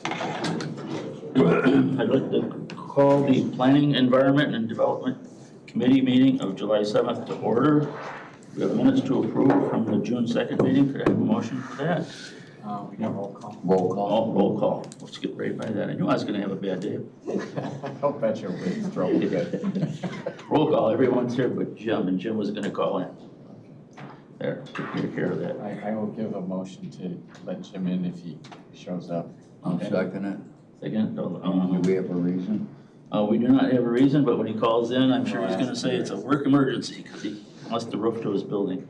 I'd like to call the Planning, Environment, and Development Committee meeting of July 7th to order. We have minutes to approve from the June 2nd meeting. Could I have a motion for that? We got roll call. Roll call. Oh, roll call. Let's get right by that. I knew I was going to have a bad day. I'll bet your wind's throwing good. Roll call. Everyone's here but Jim, and Jim was going to call in. There, take care of that. I will give a motion to let Jim in if he shows up. I'll second it. Second? Do we have a reason? We do not have a reason, but when he calls in, I'm sure he's going to say it's a work emergency because he lost the roof to his building.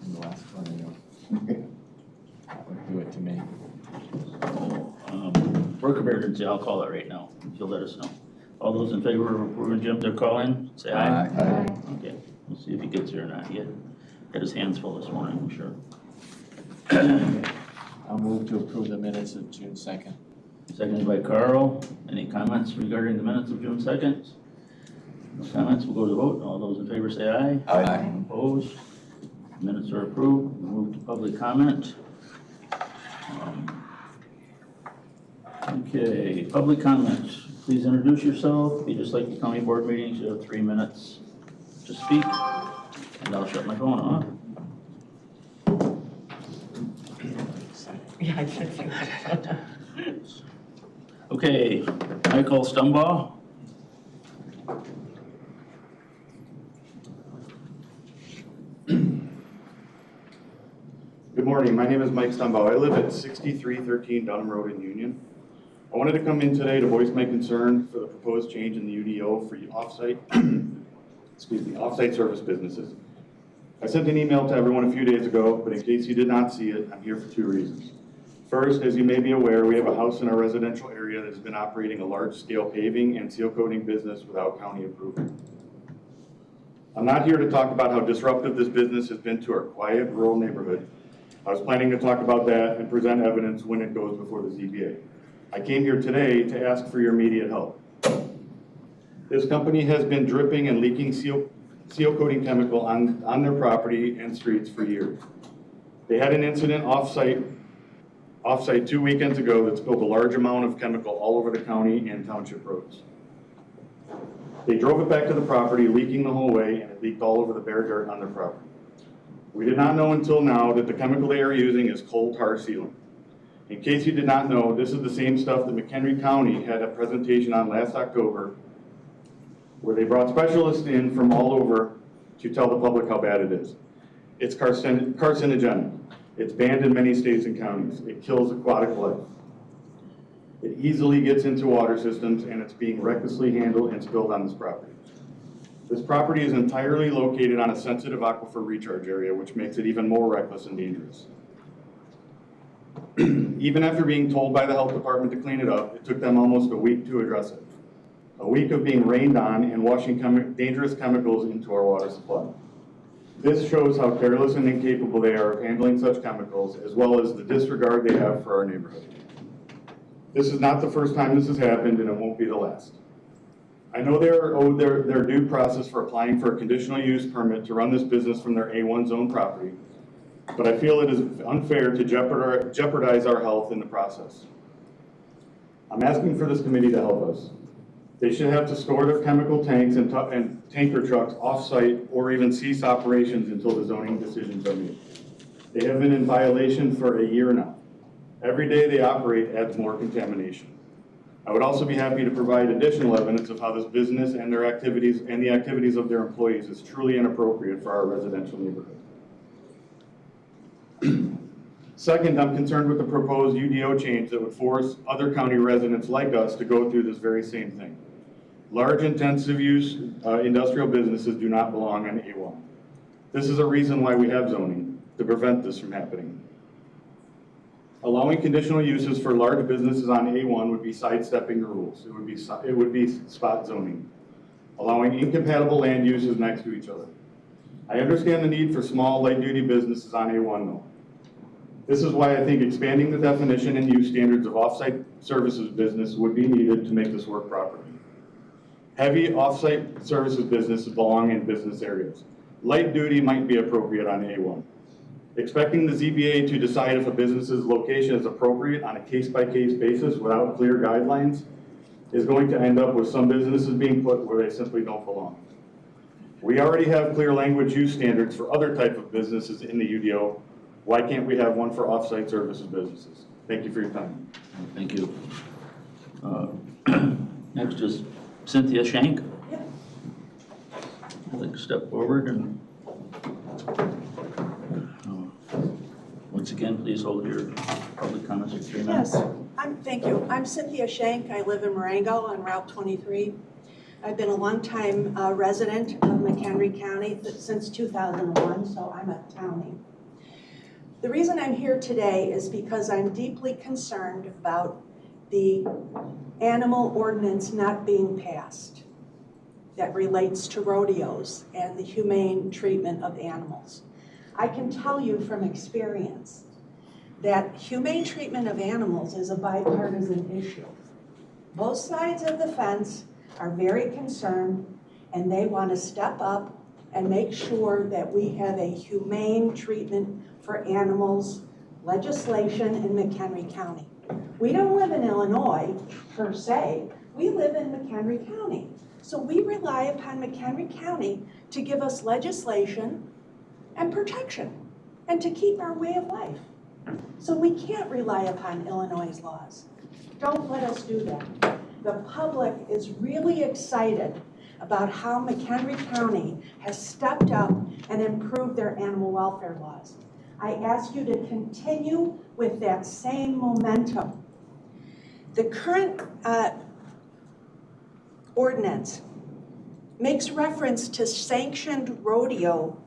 And the last one, that would do it to me. Work emergency, I'll call it right now, if you'll let us know. All those in favor of approving Jim to call in, say aye. Aye. Okay, we'll see if he gets here or not yet. Got his hands full this morning, I'm sure. I'll move to approve the minutes of June 2nd. Seconded by Carl. Any comments regarding the minutes of June 2nd? No comments, we'll go to vote. All those in favor say aye. Aye. Opposed? Minutes are approved. We'll move to public comment. Okay, public comment. Please introduce yourself. Be just like the county board meetings, you have 3 minutes to speak, and I'll shut my phone off. Yeah, I should think that. Okay, Michael Stumbaugh. Good morning, my name is Mike Stumbaugh. I live at 6313 Dunham Road in Union. I wanted to come in today to voice my concern for the proposed change in the UDO for off-site, off-site service businesses. I sent an email to everyone a few days ago, but in case you did not see it, I'm here for 2 reasons. First, as you may be aware, we have a house in our residential area that has been operating a large-scale paving and seal coating business without county approval. I'm not here to talk about how disruptive this business has been to our quiet rural neighborhood. I was planning to talk about that and present evidence when it goes before the ZBA. I came here today to ask for your immediate help. This company has been dripping and leaking seal coating chemical on their property and streets for years. They had an incident off-site 2 weekends ago that spilled a large amount of chemical all over the county and township roads. They drove it back to the property, leaking the whole way, and it leaked all over the bare dirt on their property. We did not know until now that the chemical they are using is coal tar sealant. In case you did not know, this is the same stuff that McHenry County had a presentation on last October, where they brought specialists in from all over to tell the public how bad it is. It's carcinogenic. It's banned in many states and counties. It kills aquatic life. It easily gets into water systems, and it's being recklessly handled and spilled on this property. This property is entirely located on a sensitive aquifer recharge area, which makes it even more reckless and dangerous. Even after being told by the health department to clean it up, it took them almost a week to address it. A week of being rained on and washing dangerous chemicals into our water supply. This shows how careless and incapable they are of handling such chemicals, as well as the disregard they have for our neighborhood. This is not the first time this has happened, and it won't be the last. I know they are owed their due process for applying for a conditional use permit to run this business from their A1 zone property, but I feel it is unfair to jeopardize our health in the process. I'm asking for this committee to help us. They should have to store their chemical tanks and tanker trucks off-site or even cease operations until the zoning decisions are made. They have been in violation for a year now. Every day they operate adds more contamination. I would also be happy to provide additional evidence of how this business and their activities and the activities of their employees is truly inappropriate for our residential neighborhood. Second, I'm concerned with the proposed UDO change that would force other county residents like us to go through this very same thing. Large intensive use industrial businesses do not belong on A1. This is a reason why we have zoning, to prevent this from happening. Allowing conditional uses for large businesses on A1 would be sidestepping the rules. It would be spot zoning, allowing incompatible land uses next to each other. I understand the need for small light-duty businesses on A1 though. This is why I think expanding the definition and use standards of off-site services business would be needed to make this work properly. Heavy off-site services businesses belong in business areas. Light duty might be appropriate on A1. Expecting the ZBA to decide if a business's location is appropriate on a case-by-case basis without clear guidelines is going to end up with some businesses being put where they simply don't belong. We already have clear language use standards for other type of businesses in the UDO. Why can't we have one for off-site services businesses? Thank you for your time. Thank you. Next is Cynthia Shank. I'd like to step forward and once again, please hold your public comments for 3 minutes. Yes, thank you. I'm Cynthia Shank. I live in Marengo on Route 23. I've been a longtime resident of McHenry County since 2001, so I'm a townie. The reason I'm here today is because I'm deeply concerned about the Animal Ordinance not being passed that relates to rodeos and the humane treatment of animals. I can tell you from experience that humane treatment of animals is a bipartisan issue. Both sides of the fence are very concerned and they want to step up and make sure that we have a humane treatment for animals legislation in McHenry County. We don't live in Illinois per se, we live in McHenry County. So we rely upon McHenry County to give us legislation and protection and to keep our way of life. So we can't rely upon Illinois' laws. Don't let us do that. The public is really excited about how McHenry County has stepped up and improved their animal welfare laws. I ask you to continue with that same momentum. The current ordinance makes reference to sanctioned rodeo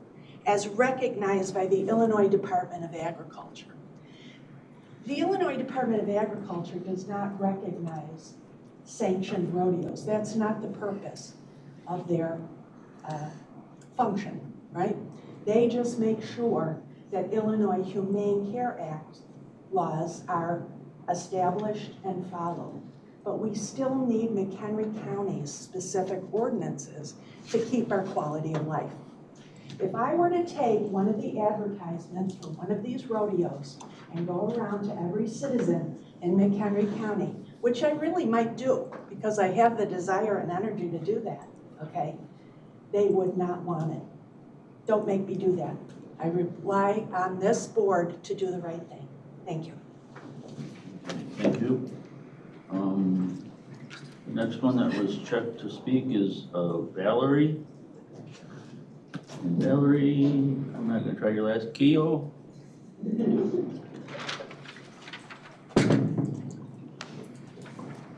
as recognized by the Illinois Department of Agriculture. The Illinois Department of Agriculture does not recognize sanctioned rodeos. That's not the purpose of their function, right? They just make sure that Illinois Humane Care Act laws are established and followed. But we still need McHenry County's specific ordinances to keep our quality of life. If I were to take one of the advertisements for one of these rodeos and go around to every citizen in McHenry County, which I really might do because I have the desire and energy to do that, okay, they would not want it. Don't make me do that. I rely on this board to do the right thing. Thank you. Thank you. The next one that was checked to speak is Valerie. And Valerie, I'm not going to try your last, Keogh.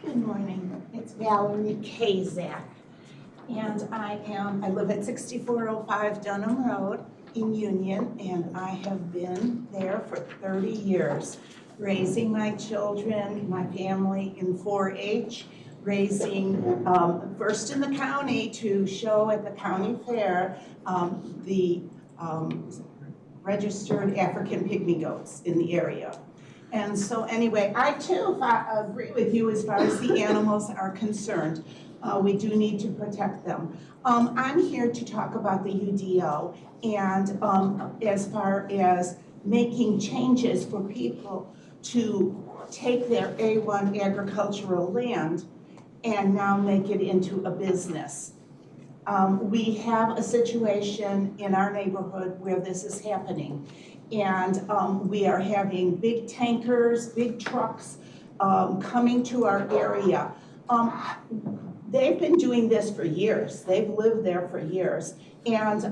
Good morning, it's Valerie Kazak. And I live at 6405 Dunham Road in Union, and I have been there for 30 years, raising my children, my family in 4-H, raising, first in the county to show at the county fair the registered African pygmy goats in the area. And so anyway, I too agree with you as far as the animals are concerned. We do need to protect them. I'm here to talk about the UDO and as far as making changes for people to take their A1 agricultural land and now make it into a business. We have a situation in our neighborhood where this is happening. And we are having big tankers, big trucks coming to our area. They've been doing this for years. They've lived there for years. And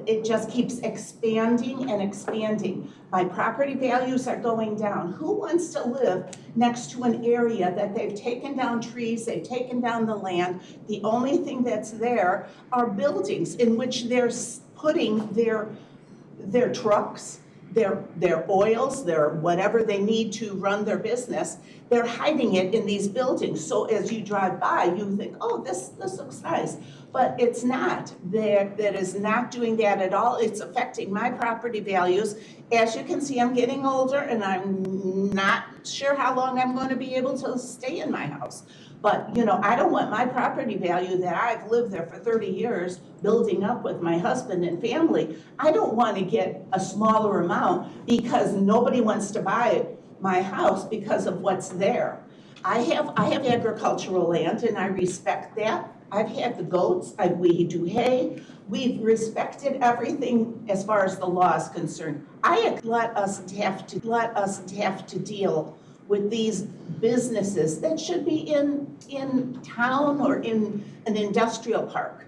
it just keeps expanding and expanding. My property values are going down. Who wants to live next to an area that they've taken down trees, they've taken down the land? The only thing that's there are buildings in which they're putting their trucks, their oils, their whatever they need to run their business. They're hiding it in these buildings. So as you drive by, you think, oh, this looks nice. But it's not. That is not doing that at all. It's affecting my property values. As you can see, I'm getting older and I'm not sure how long I'm going to be able to stay in my house. But, you know, I don't want my property value that I've lived there for 30 years building up with my husband and family. I don't want to get a smaller amount because nobody wants to buy my house because of what's there. I have agricultural land and I respect that. I've had the goats, we do hay. We've respected everything as far as the law is concerned. Let us have to deal with these businesses that should be in town or in an industrial park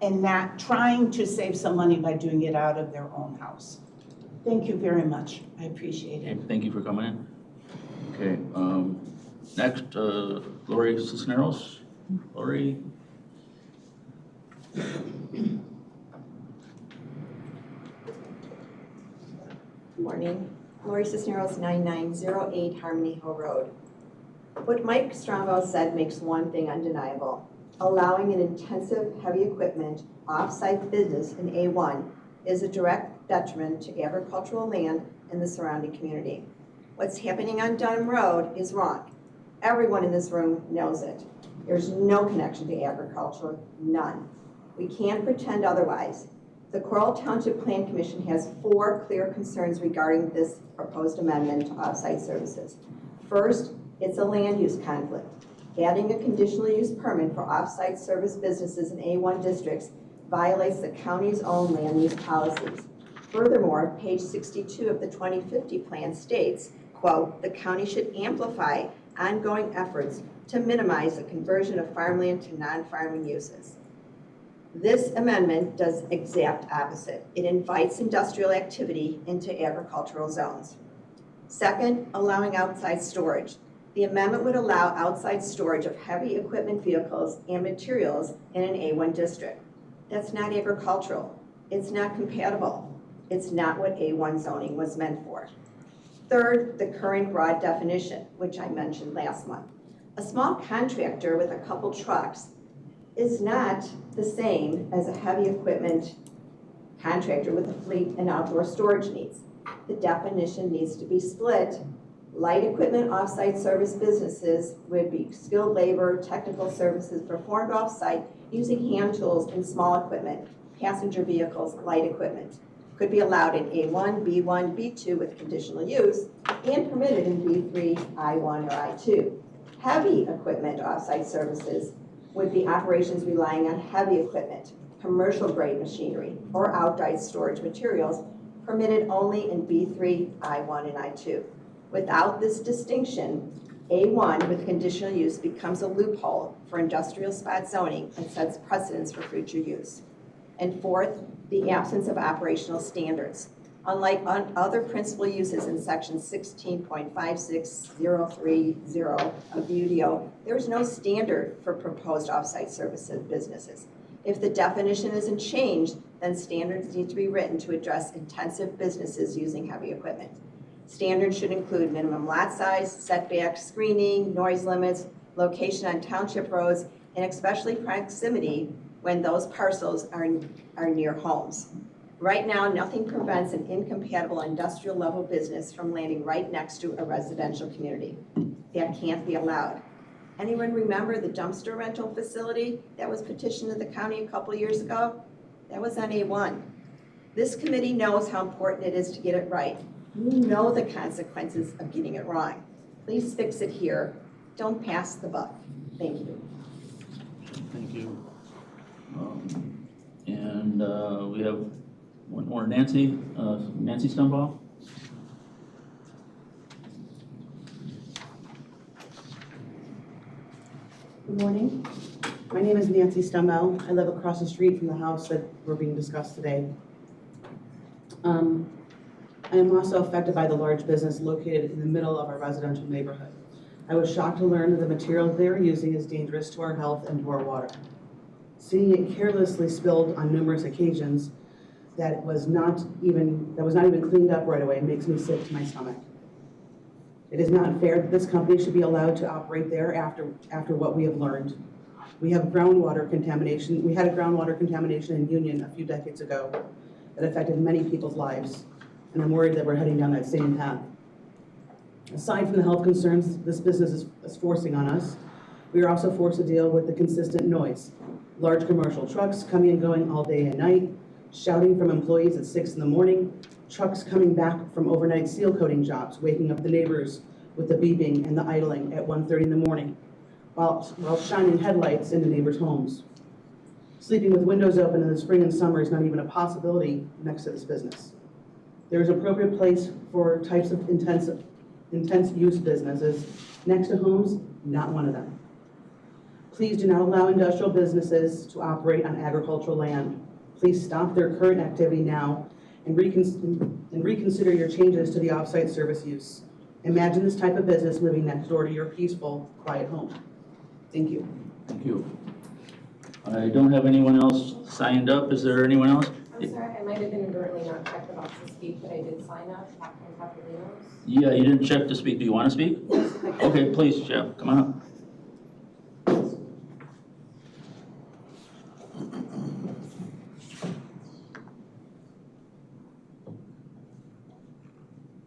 and not trying to save some money by doing it out of their own house. Thank you very much. I appreciate it. Okay, thank you for coming in. Okay, next, Lori Cisneros. Lori? Morning. Lori Cisneros, 9908 Harmony Hill Road. What Mike Strombo said makes one thing undeniable. Allowing an intensive, heavy equipment, off-site business in A1 is a direct detriment to agricultural land and the surrounding community. What's happening on Dunham Road is wrong. Everyone in this room knows it. There's no connection to agriculture, none. We can't pretend otherwise. The Coral Township Plan Commission has 4 clear concerns regarding this proposed amendment to off-site services. First, it's a land use conflict. Adding a conditional use permit for off-site service businesses in A1 districts violates the county's own land use policies. Furthermore, page 62 of the 2050 plan states, quote, the county should amplify ongoing efforts to minimize the conversion of farmland to non-farming uses. This amendment does exact opposite. It invites industrial activity into agricultural zones. Second, allowing outside storage. The amendment would allow outside storage of heavy equipment vehicles and materials in an A1 district. That's not agricultural. It's not compatible. It's not what A1 zoning was meant for. Third, the current broad definition, which I mentioned last month. A small contractor with a couple trucks is not the same as a heavy equipment contractor with a fleet and outdoor storage needs. The definition needs to be split. Light equipment off-site service businesses would be skilled labor, technical services performed off-site using hand tools and small equipment, passenger vehicles, light equipment. Could be allowed in A1, B1, B2 with conditional use, and permitted in B3, I1, or I2. Heavy equipment off-site services would be operations relying on heavy equipment, commercial grade machinery, or outright storage materials, permitted only in B3, I1, and I2. Without this distinction, A1 with conditional use becomes a loophole for industrial spot zoning and sets precedents for future use. And fourth, the absence of operational standards. Unlike other principal uses in section 16.56030 of the UDO, there is no standard for proposed off-site services businesses. If the definition isn't changed, then standards need to be written to address intensive businesses using heavy equipment. Standards should include minimum lot size, setback, screening, noise limits, location on township roads, and especially proximity when those parcels are near homes. Right now, nothing prevents an incompatible industrial level business from landing right next to a residential community. That can't be allowed. Anyone remember the dumpster rental facility that was petitioned to the county a couple years ago? That was on A1. This committee knows how important it is to get it right. You know the consequences of getting it wrong. Please fix it here. Don't pass the buck. Thank you. Thank you. We have one more, Nancy Stumbaugh. Good morning. My name is Nancy Stumbaugh. I live across the street from the house that we're being discussed today. I am also affected by the large business located in the middle of our residential neighborhood. I was shocked to learn that the material they are using is dangerous to our health and to our water. Seeing it carelessly spilled on numerous occasions that was not even cleaned up right away makes me sick to my stomach. It is not fair that this company should be allowed to operate there after what we have learned. We have groundwater contamination. We had a groundwater contamination in Union a few decades ago that affected many people's lives, and I'm worried that we're heading down that same path. Aside from the health concerns this business is forcing on us, We are also forced to deal with the consistent noise. Large commercial trucks coming and going all day and night, shouting from employees at 6 in the morning, trucks coming back from overnight seal coating jobs, waking up the neighbors with the beeping and the idling at 1:30 in the morning, while shining headlights into neighbors' homes. Sleeping with windows open in the spring and summer is not even a possibility next to this business. There is appropriate place for types of intense use businesses. Next to homes, not one of them. Please do not allow industrial businesses to operate on agricultural land. Please stop their current activity now and reconsider your changes to the off-site service use. Imagine this type of business moving next door to your peaceful, quiet home. Thank you. Thank you. I don't have anyone else signed up. Is there anyone else? I'm sorry, I might have inadvertently not checked the box to speak, but I did sign up, Catherine Papalinos. Yeah, you didn't check to speak. Do you want to speak? Okay, please, Jeff, come on up.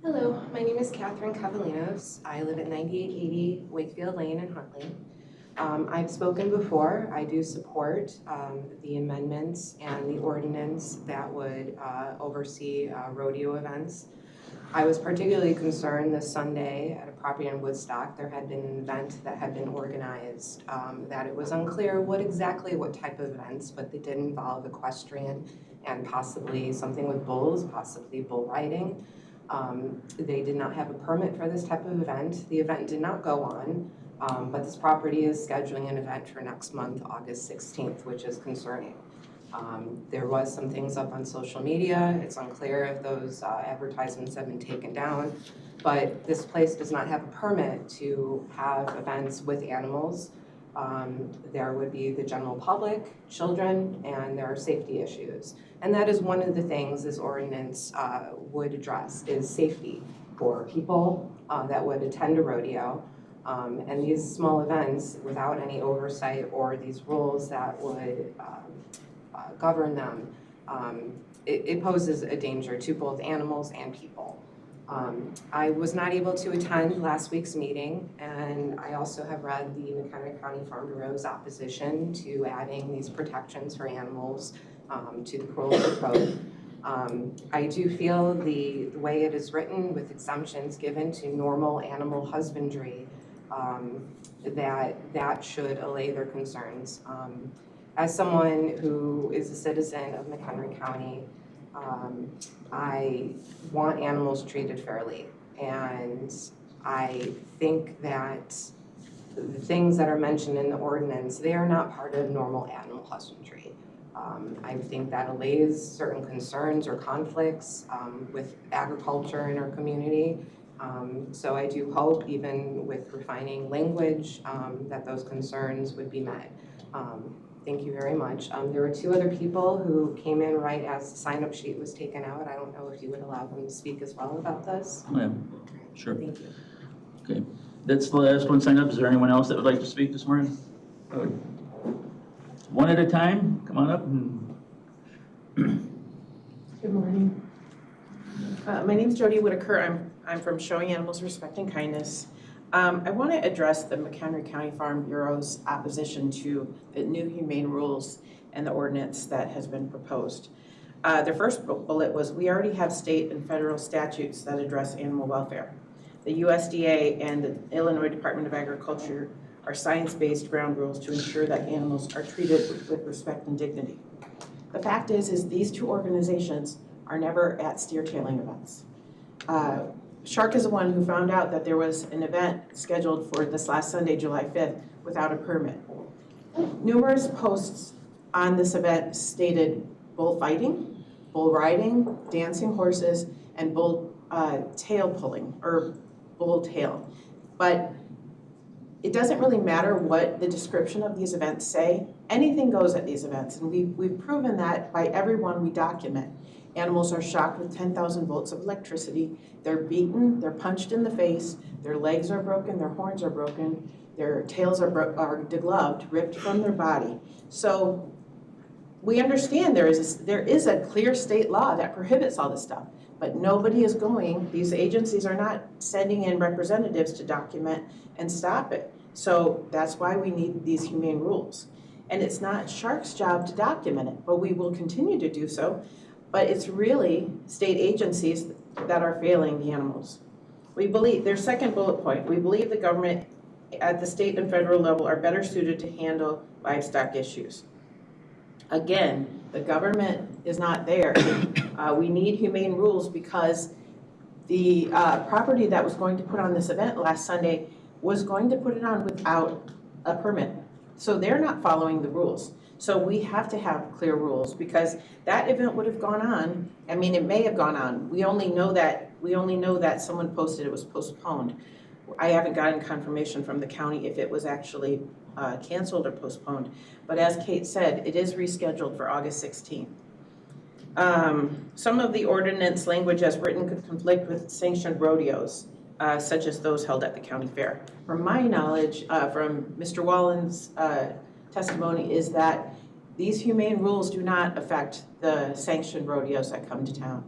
Hello, my name is Catherine Cavalinos. I live at 9880 Wakefield Lane in Huntley. I've spoken before. I do support the amendments and the ordinance that would oversee rodeo events. I was particularly concerned this Sunday at a property in Woodstock. There had been an event that had been organized that it was unclear what type of events, but they did involve equestrian and possibly something with bulls, possibly bull riding. They did not have a permit for this type of event. The event did not go on, but this property is scheduling an event for next month, August 16th, which is concerning. There was some things up on social media. It's unclear if those advertisements have been taken down, but this place does not have a permit to have events with animals. There would be the general public, children, and there are safety issues. And that is one of the things this ordinance would address, is safety for people that would attend a rodeo. And these small events, without any oversight or these rules that would govern them, it poses a danger to both animals and people. I was not able to attend last week's meeting, and I also have read the McHenry County Farm Bureau's opposition to adding these protections for animals to the cruelty code. I do feel the way it is written, with exemptions given to normal animal husbandry, that should allay their concerns. As someone who is a citizen of McHenry County, I want animals treated fairly, and I think that the things that are mentioned in the ordinance, they are not part of normal animal husbandry. I think that allays certain concerns or conflicts with agriculture in our community. So I do hope, even with refining language, that those concerns would be met. Thank you very much. There were two other people who came in right as the sign-up sheet was taken out. I don't know if you would allow them to speak as well about this. Oh, yeah, sure. Thank you. Okay, that's the last one signed up. Is there anyone else that would like to speak this morning? One at a time, come on up. Good morning. My name is Jody Whitaker. I'm from Showing Animals Respect and Kindness. I want to address the McHenry County Farm Bureau's opposition to the new humane rules and the ordinance that has been proposed. Their first bullet was, we already have state and federal statutes that address animal welfare. The USDA and the Illinois Department of Agriculture are science-based ground rules to ensure that animals are treated with respect and dignity. The fact is these two organizations are never at steer-tailing events. Shark is the one who found out that there was an event scheduled for this last Sunday, July 5th, without a permit. Numerous posts on this event stated bullfighting, bull riding, dancing horses, and bull tail pulling, or bull tail. But it doesn't really matter what the description of these events say. Anything goes at these events, and we've proven that by everyone we document. Animals are shocked with 10,000 volts of electricity. They're beaten, they're punched in the face, their legs are broken, their horns are broken, their tails are degloved, ripped from their body. So we understand there is a clear state law that prohibits all this stuff, but nobody is going, these agencies are not sending in representatives to document and stop it. So that's why we need these humane rules. And it's not Shark's job to document it, but we will continue to do so. But it's really state agencies that are failing the animals. We believe, their second bullet point, we believe the government at the state and federal level are better suited to handle livestock issues. Again, the government is not there. We need humane rules because the property that was going to put on this event last Sunday was going to put it on without a permit. So they're not following the rules. So we have to have clear rules because that event would have gone on. I mean, it may have gone on. We only know that someone posted it was postponed. I haven't gotten confirmation from the county if it was actually canceled or postponed. But as Kate said, it is rescheduled for August 16th. Some of the ordinance language as written could conflict with sanctioned rodeos, such as those held at the county fair. From my knowledge, from Mr. Wallen's testimony, is that these humane rules do not affect the sanctioned rodeos that come to town.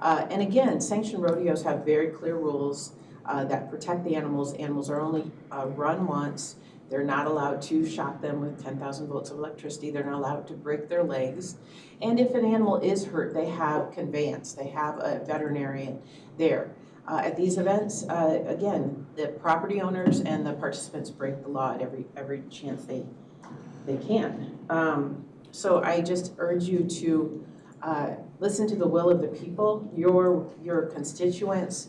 And again, sanctioned rodeos have very clear rules that protect the animals. Animals are only run once. They're not allowed to shock them with 10,000 volts of electricity. They're not allowed to break their legs. And if an animal is hurt, they have conveyance. They have a veterinarian there. At these events, again, the property owners and the participants break the law at every chance they can. So I just urge you to listen to the will of the people, your constituents,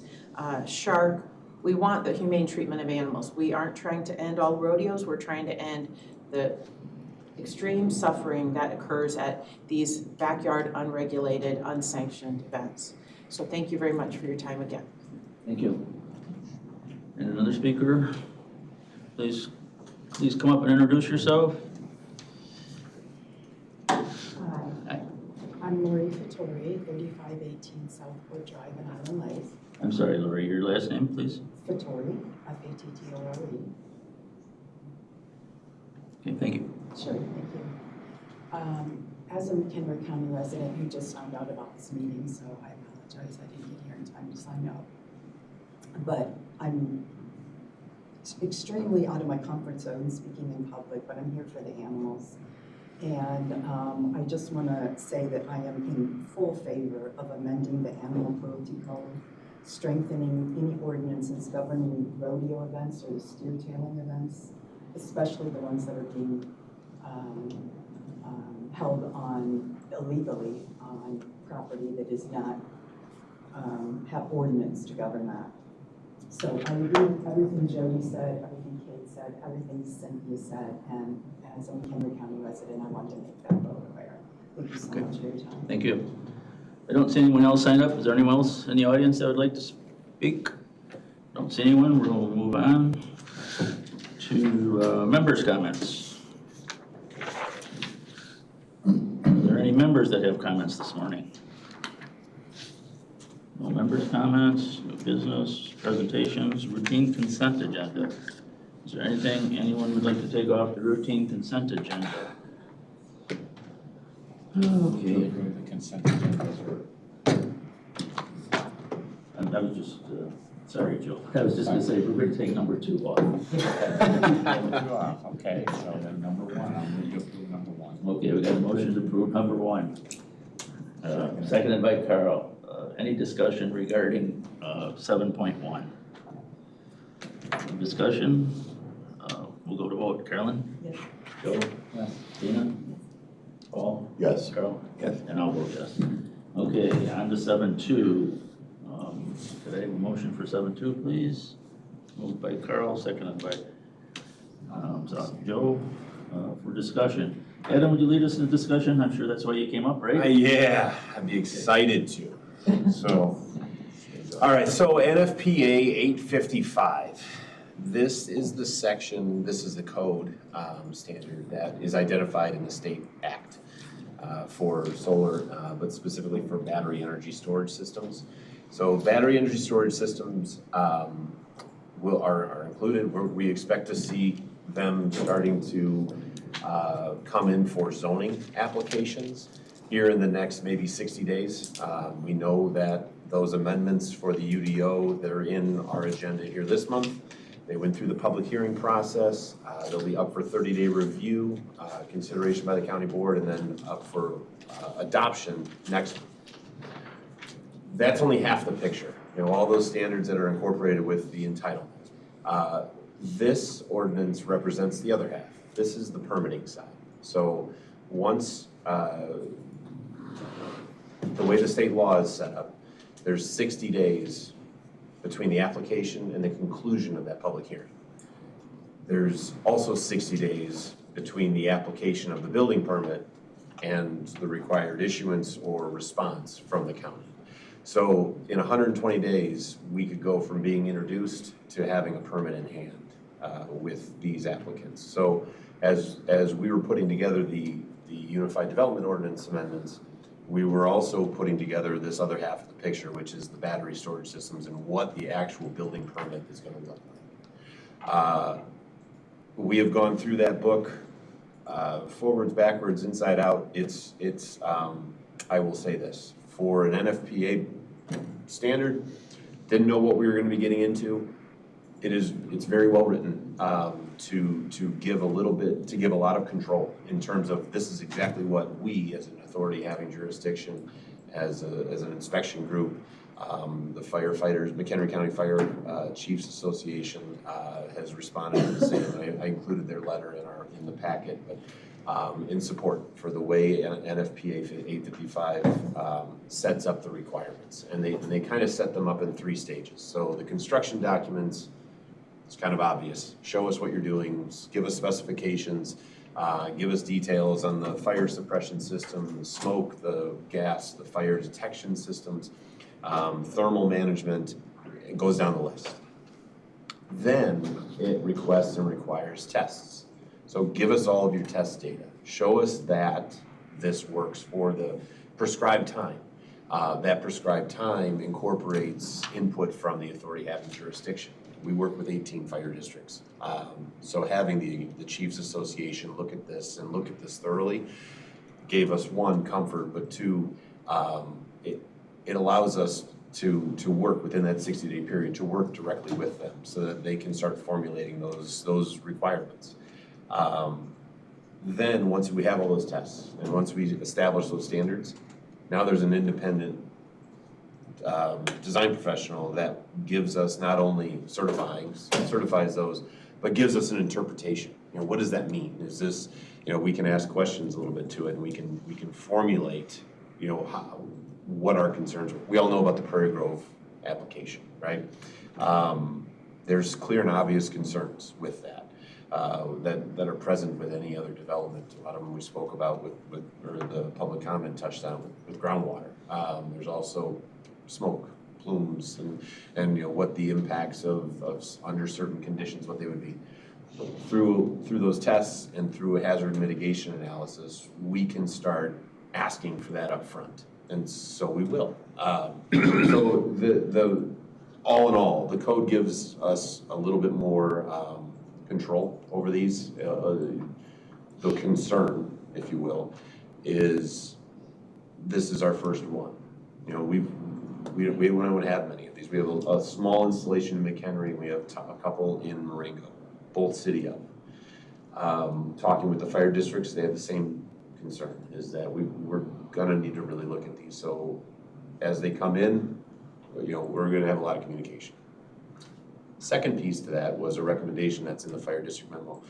Shark. We want the humane treatment of animals. We aren't trying to end all rodeos. We're trying to end the extreme suffering that occurs at these backyard, unregulated, unsanctioned events. So thank you very much for your time again. Thank you. And another speaker, please come up and introduce yourself. Hi, I'm Lori Fattori, 3518 Southport Drive in Island Lake. I'm sorry, Lori, your last name, please. Fattori, F-A-T-T-O-R-E. Okay, thank you. Sure, thank you. As a McHenry County resident who just found out about this meeting, so I apologize I didn't get here in time to sign up. But I'm extremely out of my comfort zone speaking in public, but I'm here for the animals. And I just want to say that I am in full favor of amending the Animal Cruelty Code, strengthening any ordinances governing rodeo events or the steer tailing events, especially the ones that are being held on illegally on property that does not have ordinance to govern that. So I agree with everything Jody said, everything Kate said, everything Cynthia said, and as a McHenry County resident, I want to make that vote clear. Thank you so much for your time. Thank you. I don't see anyone else signed up. Is there anyone else in the audience that would like to speak? Don't see anyone. We'll move on to members' comments. Are there any members that have comments this morning? No members' comments, no business, presentations, routine consent agenda. Is there anything anyone would like to take off the routine consent agenda? Okay. The consent agenda. I was just, sorry, Joe. I was just gonna say, we're gonna take number 2 off. Okay, so then number 1, I'm going to approve number 1. Okay, we got a motion to approve number 1. Seconded by Carl. Any discussion regarding 7.1? Discussion? We'll go to vote. Carolyn? Yes. Joe? Yes. Tina? Paul? Yes. Carl? Yes. And I'll vote yes. Okay, on to 7.2. Could I have a motion for 7.2, please? Moved by Carl, seconded by Joe for discussion. Adam, would you lead us in the discussion? I'm sure that's why you came up, right? Yeah, I'd be excited to. So, all right, so NFPA 855. This is the section, this is the code standard that is identified in the state act for solar, but specifically for battery energy storage systems. So battery energy storage systems are included. We expect to see them starting to come in for zoning applications here in the next maybe 60 days. We know that those amendments for the UDO, they're in our agenda here this month. They went through the public hearing process. They'll be up for 30-day review, consideration by the county board, and then up for adoption next month. That's only half the picture. You know, all those standards that are incorporated with the entitlement. This ordinance represents the other half. This is the permitting side. So once the way the state law is set up, there's 60 days between the application and the conclusion of that public hearing. There's also 60 days between the application of the building permit and the required issuance or response from the county. So in 120 days, we could go from being introduced to having a permit in hand with these applicants. So as we were putting together the Unified Development Ordinance amendments, we were also putting together this other half of the picture, which is the battery storage systems and what the actual building permit is going to look like. We have gone through that book forwards, backwards, inside out. It's I will say this, for an NFPA standard, didn't know what we were going to be getting into. It's very well written to give a lot of control in terms of this is exactly what we as an authority having jurisdiction as an inspection group, the firefighters, McHenry County Fire Chiefs Association has responded to the same. I included their letter in the packet, but in support for the way NFPA 855 sets up the requirements, and they kind of set them up in 3 stages. So the construction documents, it's kind of obvious. Show us what you're doing, give us specifications, give us details on the fire suppression system, the smoke, the gas, the fire detection systems, thermal management. It goes down the list. Then it requests and requires tests. So give us all of your test data. Show us that this works for the prescribed time. That prescribed time incorporates input from the authority having jurisdiction. We work with 18 fire districts. So having the Chiefs Association look at this and look at this thoroughly gave us, 1, comfort, but 2, it allows us to work within that 60-day period, to work directly with them so that they can start formulating those requirements. Then once we have all those tests and once we establish those standards, now there's an independent design professional that gives us not only certifies those, but gives us an interpretation. You know, what does that mean? Is this, you know, we can ask questions a little bit to it, and we can formulate, you know, what our concerns are. We all know about the Prairie Grove application, right? There's clear and obvious concerns with that. That are present with any other development. A lot of them we spoke about or the public comment touched on with groundwater. There's also smoke, plumes, and you know what the impacts of under certain conditions, what they would be. Through those tests and through a hazard mitigation analysis, we can start asking for that up front, and so we will. So the all in all, the code gives us a little bit more control over these. The concern, if you will, is this is our first one. You know, we don't have many of these. We have a small installation in McHenry, and we have a couple in Marengo, both city up. Talking with the fire districts, they have the same concern, is that we're gonna need to really look at these. So as they come in, you know, we're gonna have a lot of communication. Second piece to that was a recommendation that's in the fire district memo,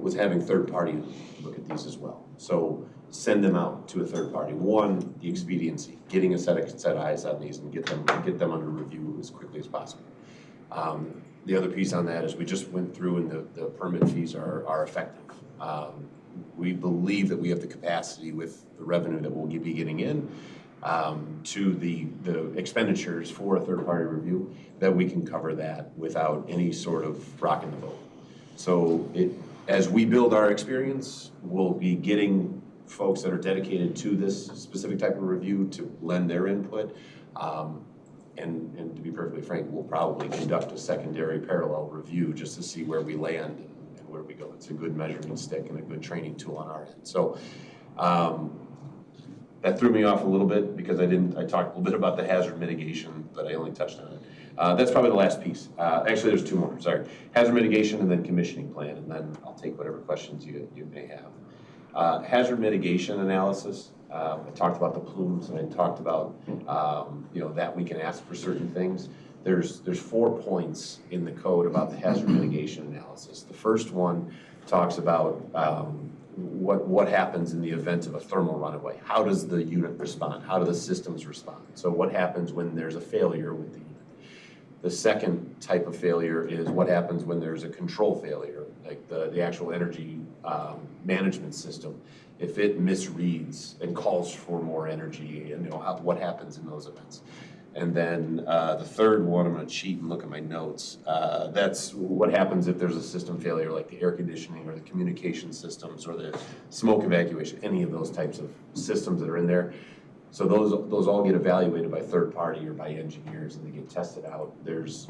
was having third party look at these as well. So send them out to a third party. 1, the expediency, getting a set of eyes on these and get them under review as quickly as possible. The other piece on that is we just went through and the permit fees are effective. We believe that we have the capacity with the revenue that we'll be getting in to the expenditures for a third-party review, that we can cover that without any sort of rocking the boat. So as we build our experience, we'll be getting folks that are dedicated to this specific type of review to lend their input. And to be perfectly frank, we'll probably conduct a secondary parallel review just to see where we land and where we go. It's a good measuring stick and a good training tool on our end. So That threw me off a little bit because I talked a little bit about the hazard mitigation, but I only touched on it. That's probably the last piece. Actually, there's two more, sorry. Hazard mitigation and then commissioning plan, and then I'll take whatever questions you may have. Hazard mitigation analysis, I talked about the plumes, and I talked about, that we can ask for certain things. There's 4 points in the code about the hazard mitigation analysis. The first one talks about what happens in the event of a thermal runaway. How does the unit respond? How do the systems respond? So what happens when there's a failure with the unit? The second type of failure is what happens when there's a control failure, like the actual energy management system. If it misreads and calls for more energy, and what happens in those events. And then the third one, I'm going to cheat and look at my notes. That's what happens if there's a system failure, like the air conditioning or the communication systems or the smoke evacuation, any of those types of systems that are in there. So those all get evaluated by third party or by engineers, and they get tested out. There is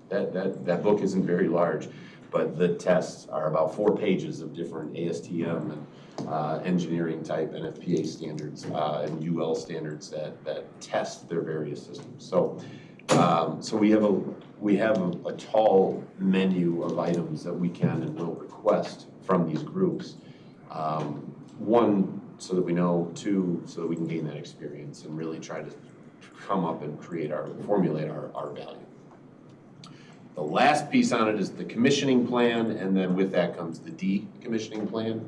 that book isn't very large, but the tests are about 4 pages of different ASTM and engineering type NFPA standards and UL standards that test their various systems. So we have a tall menu of items that we can and will request from these groups. One, so that we know. 2, so that we can gain that experience and really try to come up and formulate our value. The last piece on it is the commissioning plan, and then with that comes the decommissioning plan.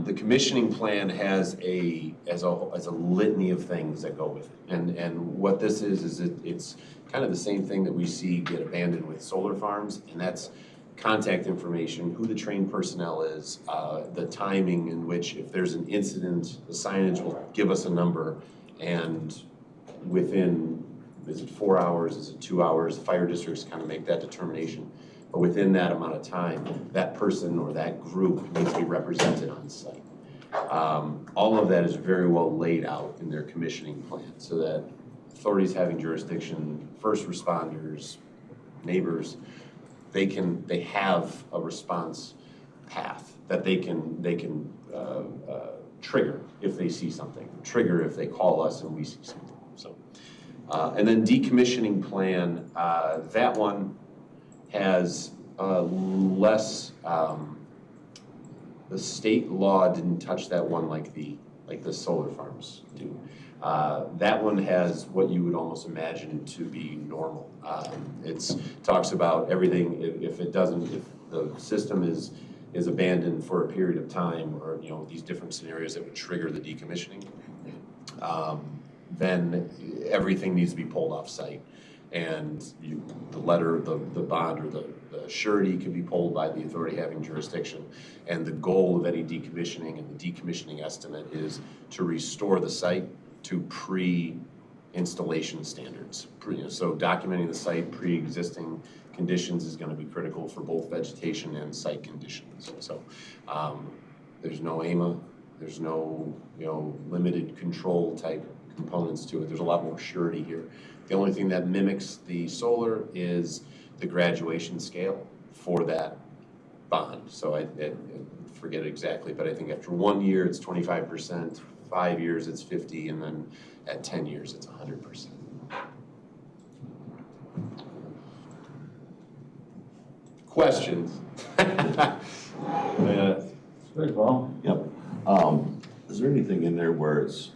The commissioning plan has a litany of things that go with it, and what this is it's kind of the same thing that we see get abandoned with solar farms, and that's contact information, who the trained personnel is, the timing in which, if there's an incident, the signage will give us a number, and within, is it 4 hours, is it 2 hours, fire districts kind of make that determination. But within that amount of time, that person or that group needs to be represented on site. All of that is very well laid out in their commissioning plan, so that authorities having jurisdiction, first responders, neighbors, they have a response path that they can trigger if they see something, trigger if they call us and we see something. So, and then decommissioning plan, that one has less. The state law didn't touch that one like the solar farms do. That one has what you would almost imagine to be normal. It talks about everything. If the system is abandoned for a period of time, or these different scenarios that would trigger the decommissioning, then everything needs to be pulled off site, and the bond or the surety can be pulled by the authority having jurisdiction. And the goal of any decommissioning and the decommissioning estimate is to restore the site to pre-installation standards. So documenting the site pre-existing conditions is going to be critical for both vegetation and site conditions. So there's no AMA, there's no limited control type components to it. There's a lot more surety here. The only thing that mimics the solar is the graduation scale for that bond. So I forget exactly, but I think after 1 year it's 25%, 5 years it's 50, and then at 10 years it's 100%. Questions? Good, well. Yep. Is there anything in there where it's,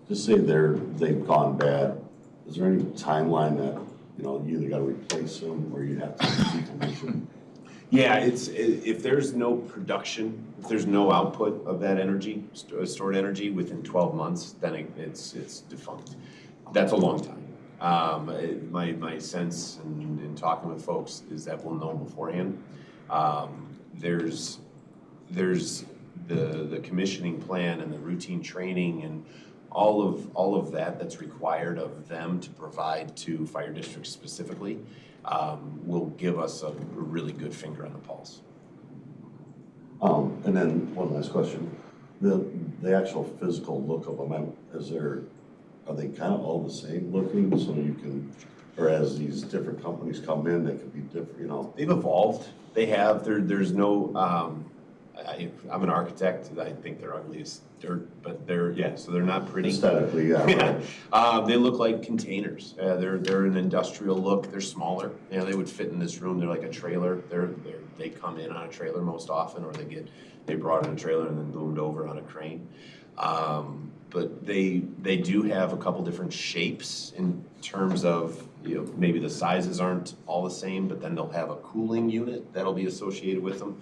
just say they've gone bad, is there any timeline that, you either gotta replace them or you have to decommission? Yeah, if there's no production, if there's no output of that energy, stored energy within 12 months, then it's defunct. That's a long time. My sense in talking with folks is that we'll know beforehand. There's the commissioning plan and the routine training and all of that's required of them to provide to fire districts specifically. Will give us a really good finger on the pulse. And then one last question. The actual physical look of them, are they kind of all the same looking, so you can, or as these different companies come in, they could be different, They've evolved. They have. There's no, I'm an architect, I think they're ugly as dirt, but so they're not pretty. Aesthetically, yeah. Right. They look like containers. They're an industrial look. They're smaller. They would fit in this room. They're like a trailer. They come in on a trailer most often, or they brought in a trailer and then boomed over on a crane. But they do have a couple different shapes in terms of, maybe the sizes aren't all the same, but then they'll have a cooling unit that'll be associated with them.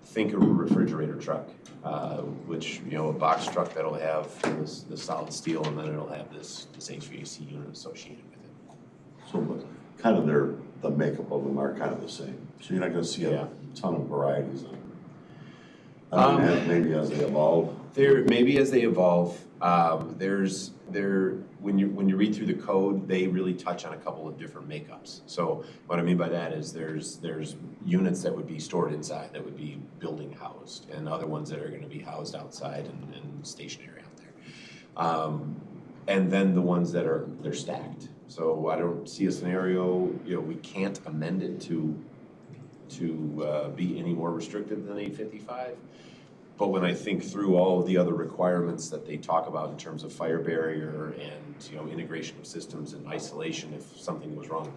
Think of a refrigerator truck, which, a box truck that'll have the solid steel, and then it'll have this HVAC unit associated with it. So but kind of the makeup of them are kind of the same. So you're not gonna see a ton of varieties of them. Maybe as they evolve. Maybe as they evolve, when you read through the code, they really touch on a couple of different makeups. So what I mean by that is there's units that would be stored inside, that would be building housed, and other ones that are going to be housed outside and stationary out there. And then the ones that they're stacked. So I don't see a scenario, we can't amend it to be any more restrictive than 855. But when I think through all of the other requirements that they talk about in terms of fire barrier and integration of systems and isolation if something goes wrong,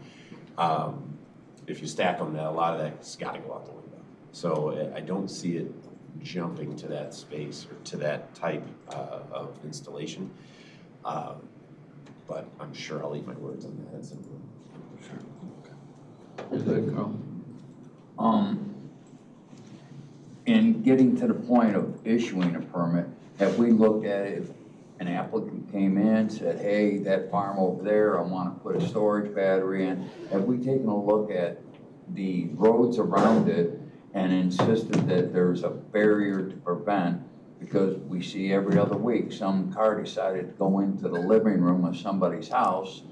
if you stack them, a lot of that's got to go out the window. So I don't see it jumping to that space or to that type of installation. But I'm sure I'll eat my words on that at some point. Sure. Is that Carl? In getting to the point of issuing a permit, have we looked at it, if an applicant came in, said, hey, that farm over there, I want to put a storage battery in, have we taken a look at the roads around it and insisted that there's a barrier to prevent, because we see every other week some car decided to go into the living room of somebody's house.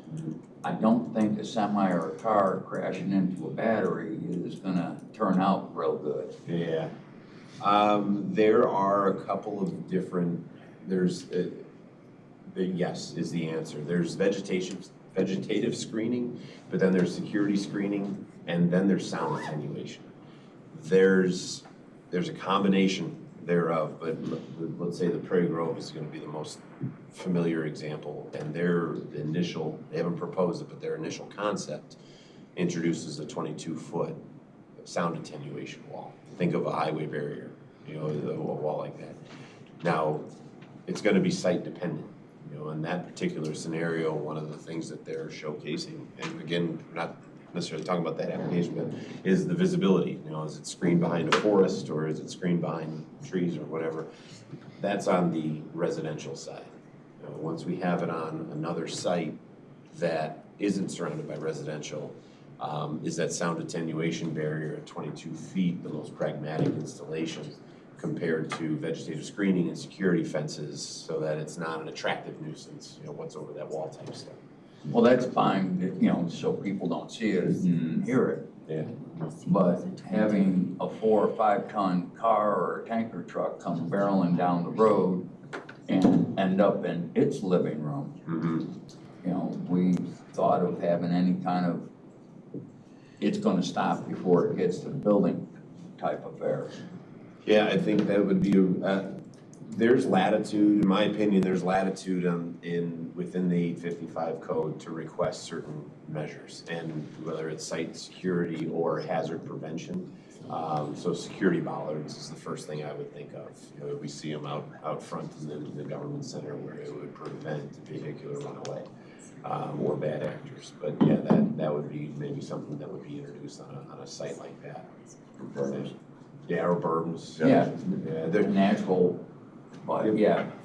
I don't think a semi or a car crashing into a battery is gonna turn out real good. Yeah. There are a couple of different, yes is the answer. There's vegetative screening, but then there's security screening, and then there's sound attenuation. There's a combination thereof, but let's say the Prairie Grove is gonna be the most familiar example, and they haven't proposed it, but their initial concept introduces a 22-foot sound attenuation wall. Think of a highway barrier, a wall like that. Now, it's gonna be site dependent. In that particular scenario, one of the things that they're showcasing, and again, we're not necessarily talking about that application, but is the visibility. Is it screened behind a forest, or is it screened behind trees or whatever? That's on the residential side. Once we have it on another site that isn't surrounded by residential, is that sound attenuation barrier at 22 feet the most pragmatic installation compared to vegetative screening and security fences so that it's not an attractive nuisance, what's over that wall type stuff. Well, that's fine, so people don't see it and hear it. Yeah. But having a 4 or 5 ton car or a tanker truck come barreling down the road and end up in its living room, we thought of having any kind of, it's gonna stop before it gets to the building type affair. Yeah, I think that would be, there's latitude, in my opinion, there's latitude within the 855 code to request certain measures, and whether it's site security or hazard prevention. So security bollards is the first thing I would think of. We see them out front in the government center where it would prevent vehicular runaway or bad actors. But yeah, that would be maybe something that would be introduced on a site like that. Yeah, or berms. Yeah, they're natural, but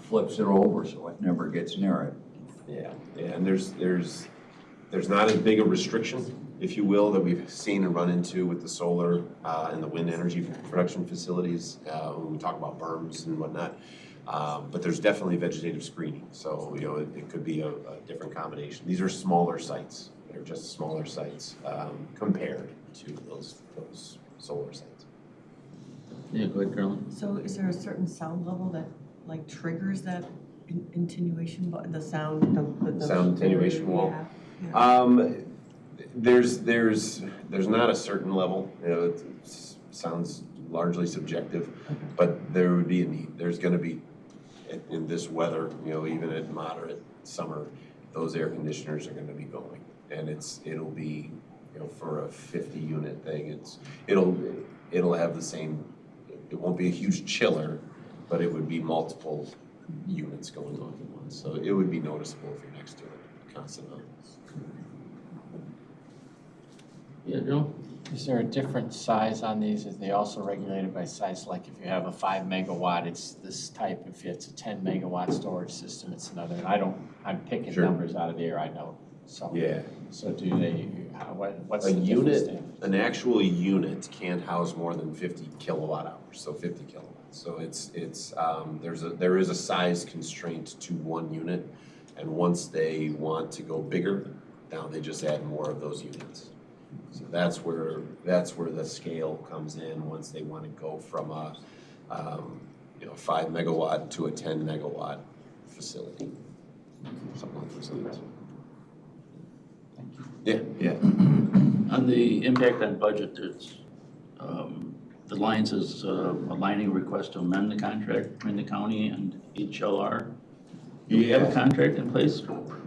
flips it over so it never gets near it. Yeah, and there's not as big a restriction, if you will, that we've seen and run into with the solar and the wind energy production facilities when we talk about berms and whatnot. But there's definitely vegetative screening, so it could be a different combination. These are smaller sites; they're just smaller sites compared to those solar sites. Yeah, go ahead, Carolyn. So is there a certain sound level that like triggers that attenuation, the sound, the sound attenuation wall? Yeah. There's not a certain level. It sounds largely subjective, but there would be a need. There's gonna be, in this weather, you know, even at moderate summer, those air conditioners are gonna be going. And it'll be, you know, for a 50 unit thing, it'll have the same, it won't be a huge chiller, but it would be multiple units going on at once. So it would be noticeable if you're next to it constantly. Yeah, Joe? Is there a different size on these? Is they also regulated by size? Like if you have a 5 megawatt, it's this type. If it's a 10 megawatt storage system, it's another. And I'm picking Sure. numbers out of the air, I know. So, Yeah. so do they, what's A the difference unit, there? an actual unit can't house more than 50 kilowatt hours, so 50 kilowatts. So there is a size constraint to one unit, and once they want to go bigger, now they just add more of those units. So that's where the scale comes in, once they want to go from a 5 megawatt to a 10 megawatt facility, something like this. Yeah, yeah. On the impact on budget, there's, the line says, aligning request to amend the contract between the county and HLR. Do we have a contract in place?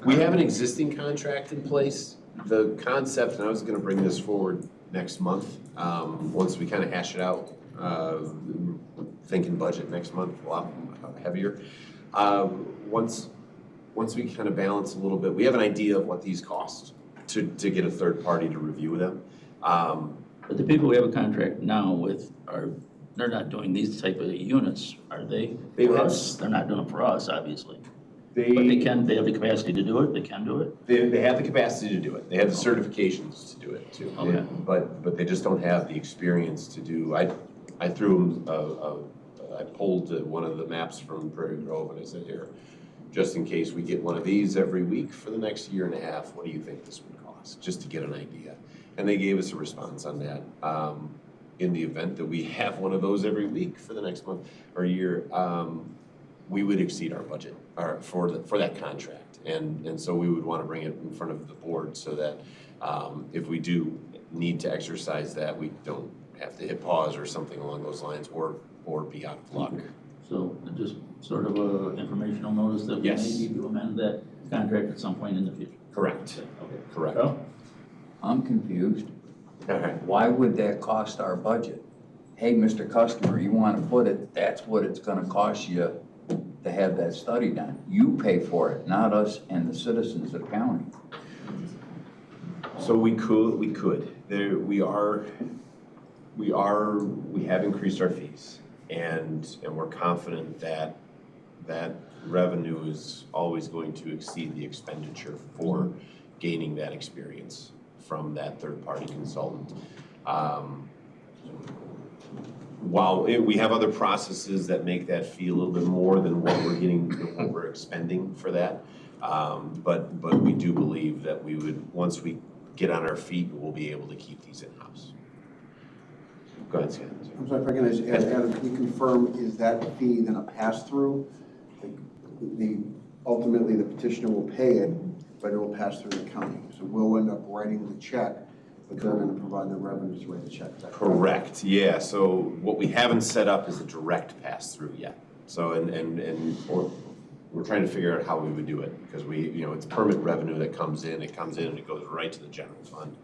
We have an existing contract in place. The concept, and I was gonna bring this forward next month, once we kind of hash it out, thinking budget next month, a lot heavier. Once we kind of balance a little bit, we have an idea of what these cost to get a third party to review them. But the people we have a contract now with they're not doing these type of units, are they? For us, they're not doing it for us, obviously. But they have the capacity to do it, they can do it? They have the capacity to do it. They have the certifications to do it too. Okay. But they just don't have the experience to do. I threw them, I pulled one of the maps from Prairie Grove and I said, here, just in case we get one of these every week for the next year and a half, what do you think this would cost? Just to get an idea. And they gave us a response on that. In the event that we have one of those every week for the next month or year, we would exceed our budget for that contract. And so we would want to bring it in front of the board so that if we do need to exercise that, we don't have to hit pause or something along those lines or be out of luck. So just sort of a informational notice that we may need to amend that contract at some point in the future. Correct. Okay. Correct. So, I'm confused. All right. Why would that cost our budget? Hey, Mr. Customer, you want to put it, that's what it's going to cost you to have that study done. You pay for it, not us and the citizens of the county. So we could. We have increased our fees, and we're confident that that revenue is always going to exceed the expenditure for gaining that experience from that third-party consultant. While we have other processes that make that fee a little bit more than what we're getting, what we're expending for that, but we do believe that we would, once we get on our feet, we'll be able to keep these in-house. Go ahead, Scott. I'm sorry, if I can ask, Adam, can you confirm, is that fee then a pass-through? Ultimately, the petitioner will pay it, but it will pass through the county. So we'll end up writing the check, but they're going to provide the revenue to write the check. Correct, yeah. So what we haven't set up is a direct pass-through yet. So, we're trying to figure out how we would do it, because it's permit revenue that comes in and it goes right to the general fund.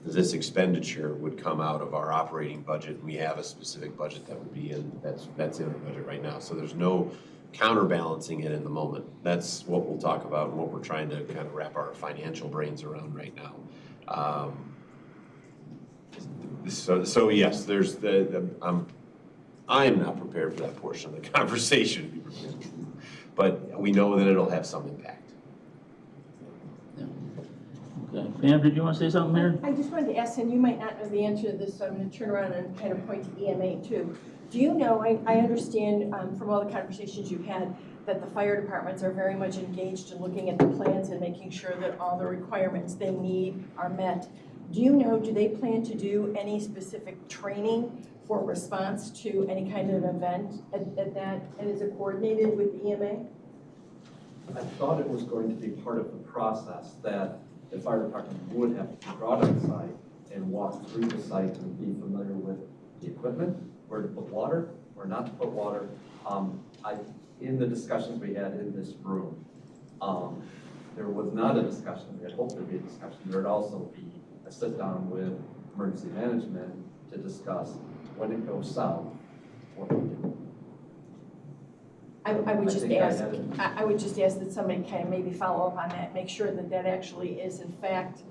This expenditure would come out of our operating budget, and we have a specific budget that would be in, that's in our budget right now. So there's no counterbalancing it in the moment. That's what we'll talk about and what we're trying to kind of wrap our financial brains around right now. So yes, there's I'm not prepared for that portion of the conversation, but we know that it'll have some impact. okay. Pam, did you want to say something here? I just wanted to ask, and you might not know the answer to this, so I'm going to turn around and kind of point to EMA too. Do you know, I understand from all the conversations you've had, that the fire departments are very much engaged in looking at the plans and making sure that all the requirements they need are met. Do you know, do they plan to do any specific training for response to any kind of event at that, and is it coordinated with EMA? I thought it was going to be part of the process that the fire department would have to go out on site and walk through the site and be familiar with the equipment, where to put water, where not to put water. In the discussions we had in this room, there was not a discussion, we had hoped there'd be a discussion, there'd also be a sit down with emergency management to discuss when it goes south, what we do. I would just think I ask, had it. I would just ask that somebody kind of maybe follow up on that, make sure that that actually is in fact,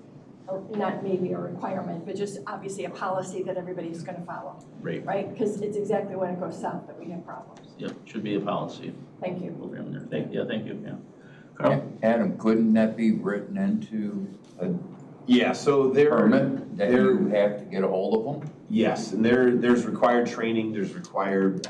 not maybe a requirement, but just obviously a policy that everybody's gonna follow, Right. right? Because it's exactly when it goes south that we have problems. Yep, should be a policy Thank you. program there. Thank you, yeah. Carl? Adam, couldn't that be written into a Yeah, so permit that you have to get a hold of them? Yes, and there's required training, there's required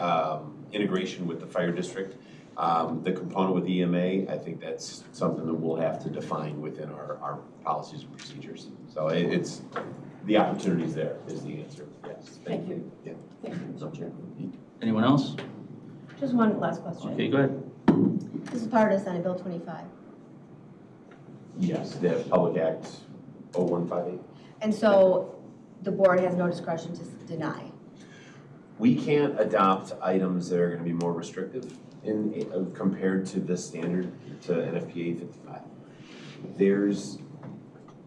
integration with the fire district. The component with EMA, I think that's something that we'll have to define within our policies and procedures. So it's, the opportunity's there is the answer, yes. Thank you. Yeah. Thank you, Mr. Chair. Anyone else? Just one last question. Okay, go ahead. This is part of Senate Bill 25. Yes, the Public Act 0158. And so the board has no discretion to deny. We can't adopt items that are going to be more restrictive compared to this standard, to NFPA 55.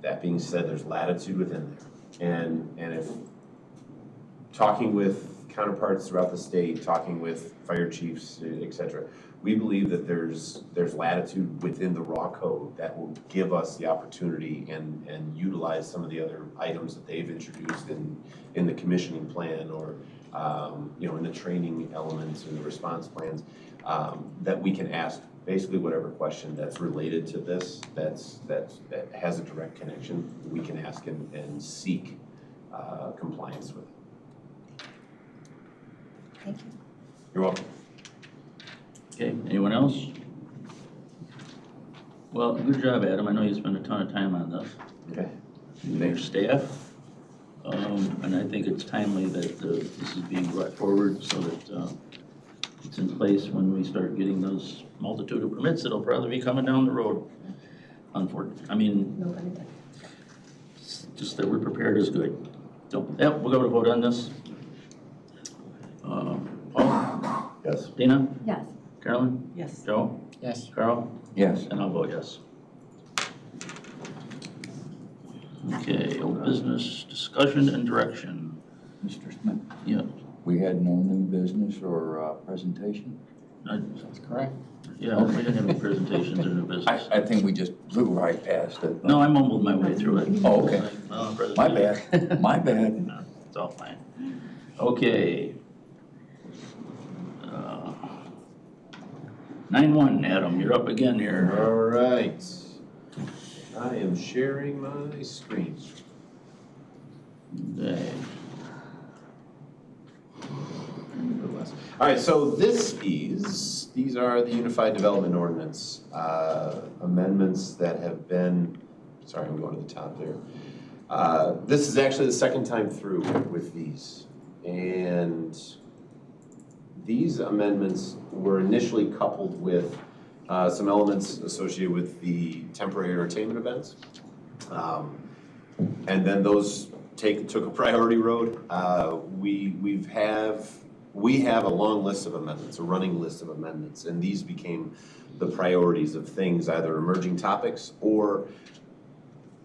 That being said, there's latitude within there. And if talking with counterparts throughout the state, talking with fire chiefs, et cetera, we believe that there's latitude within the raw code that will give us the opportunity and utilize some of the other items that they've introduced in the commissioning plan or in the training elements and the response plans, that we can ask basically whatever question that's related to this, that has a direct connection, we can ask and seek compliance with it. Thank you. You're welcome. Okay, anyone else? Well, good job, Adam. I know you spent a ton of time on this. Okay. And your staff. And I think it's timely that this is being brought forward so that it's in place when we start getting those multitude of permits that'll probably be coming down the road. Unfortunately, No pun intended. just that we're prepared is good. So, yep, we'll go to vote on this. Paul? Yes. Dina? Yes. Carolyn? Yes. Joe? Yes. Carl? Yes. And I'll vote yes. Okay, old business, discussion and direction. Mr. Smith? Yeah. We had no new business or presentation? That's correct. Yeah, we didn't have any presentations or new business. I think we just blew right past it. No, I mumbled my way through it. Oh, okay. My presentation. bad, my bad. No, it's all fine. Okay. 9-1, Adam, you're up again here. All right. I am sharing my screen. Okay. All right, so these are the Unified Development Ordinance amendments that have been, sorry, I'm going to the top there. This is actually the second time through with these. And these amendments were initially coupled with some elements associated with the temporary entertainment events. And then those took a priority road. We have a long list of amendments, a running list of amendments, and these became the priorities of things, either emerging topics or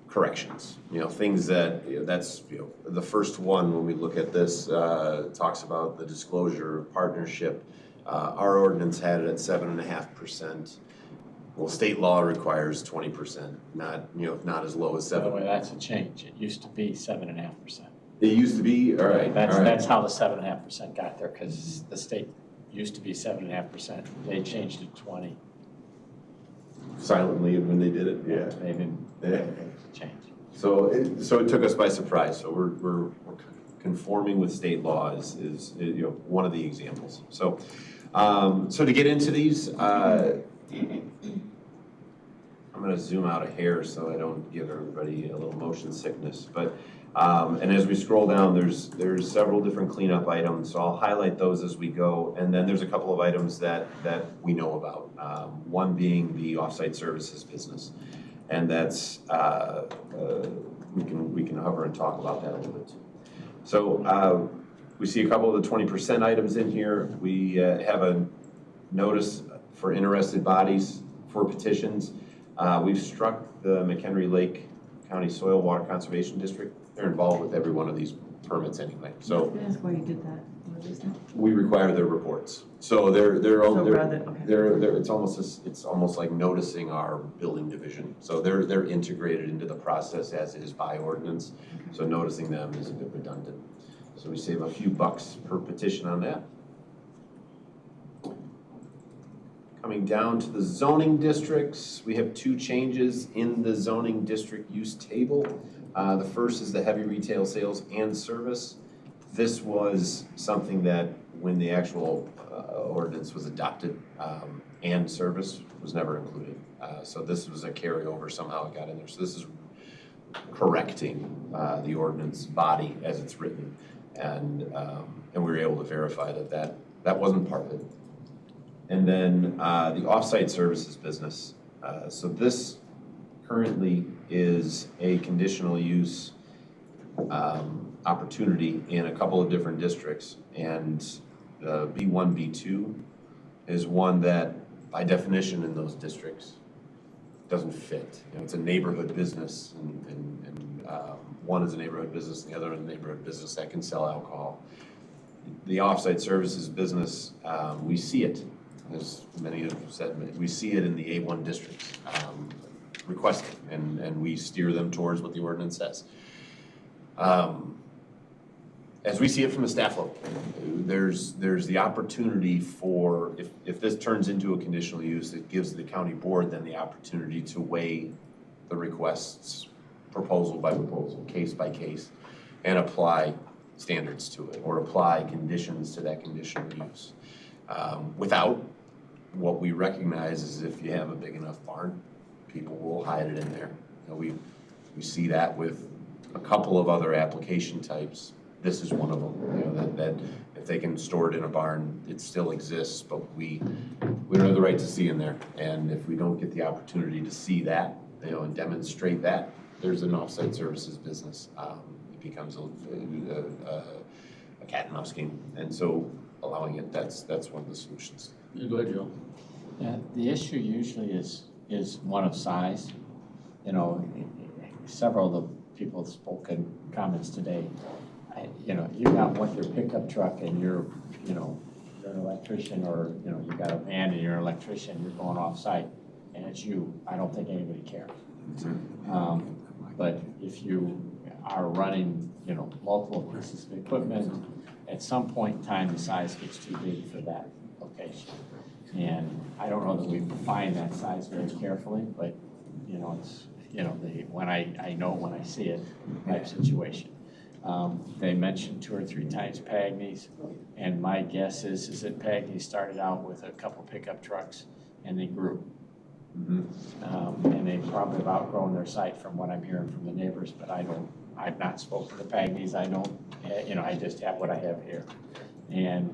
corrections. Things that's the first one when we look at this talks about the disclosure of partnership. Our ordinance had it at 7.5%. Well, state law requires 20%, not as low as 7. By the way, that's a change. It used to be 7.5%. It used to be, all right. That's how the 7.5% got there, because the state used to be 7.5%. They changed it to 20. Silently when they did it, yeah. Maybe change. So it took us by surprise. So we're conforming with state law is one of the examples. So to get into these, I'm going to zoom out a hair so I don't give everybody a little motion sickness. But and as we scroll down, there's several different cleanup items. So I'll highlight those as we go, and then there's a couple of items that we know about. One being the offsite services business, and that's we can hover and talk about that a little bit. So We see a couple of the 20% items in here. We have a notice for interested bodies for petitions. We've struck the McHenry Lake County Soil Water Conservation District. They're involved with every one of these permits anyway. So That's why you did that. What is that? we require their reports. So they're it's almost like noticing our building division. So they're integrated into the process as is by ordinance. So noticing them is a bit redundant. So we save a few bucks per petition on that. Coming down to the zoning districts, we have 2 changes in the zoning district use table. The first is the heavy retail sales and service. This was something that when the actual ordinance was adopted, and service was never included. So this was a carryover, somehow it got in there. So this is correcting the ordinance body as it's written. And we were able to verify that wasn't part of it. And then the offsite services business. So this currently is a conditional use opportunity in a couple of different districts. And B1, B2 is one that by definition in those districts doesn't fit. You know, it's a neighborhood business and one is a neighborhood business and the other is a neighborhood business that can sell alcohol. The offsite services business, we see it, as many have said, we see it in the A1 districts requested, and we steer them towards what the ordinance says. As we see it from the staff level, there's the opportunity for, if this turns into a conditional use, it gives the county board then the opportunity to weigh the requests proposal by proposal, case by case, and apply standards to it or apply conditions to that conditional use. Without, what we recognize is if you have a big enough barn, people will hide it in there. You know, we see that with a couple of other application types. This is one of them. You know, that if they can store it in a barn, it still exists, but we don't have the right to see in there. And if we don't get the opportunity to see that, you know, and demonstrate that, there's an offsite services business. It becomes a cat and mouse game. And so allowing it, that's one of the solutions. Go ahead, Joe. Yeah, the issue usually is one of size. You know, several of the people have spoken comments today. You know, you got with your pickup truck and you're an electrician, or, you know, you got a van and you're an electrician, you're going off site and it's you. I don't think anybody cares. But if you are running, you know, multiple pieces of equipment, at some point in time, the size gets too big for that location. And I don't know that we define that size very carefully, but, you know, it's, you know, when I know when I see it type situation. They mentioned 2 or 3 times Pagny's, and my guess is that Pagny's started out with a couple pickup trucks and they grew. And they probably have outgrown their site from what I'm hearing from the neighbors, but I've not spoken to Pagny's. I don't, you know, I just have what I have here. And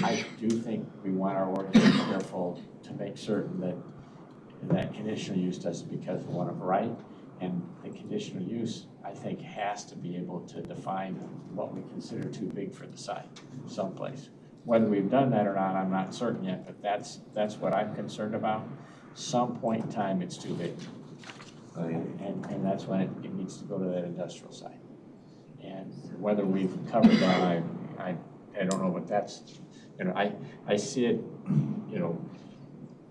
I do think we want our ordinance to be careful to make certain that conditional use doesn't become one of right. And the conditional use, I think, has to be able to define what we consider too big for the site someplace. Whether we've done that or not, I'm not certain yet, but that's what I'm concerned about. Some point in time, it's too big. And that's when it needs to go to that industrial site. And whether we've covered that, I don't know, but that's, you know, I see it, you know,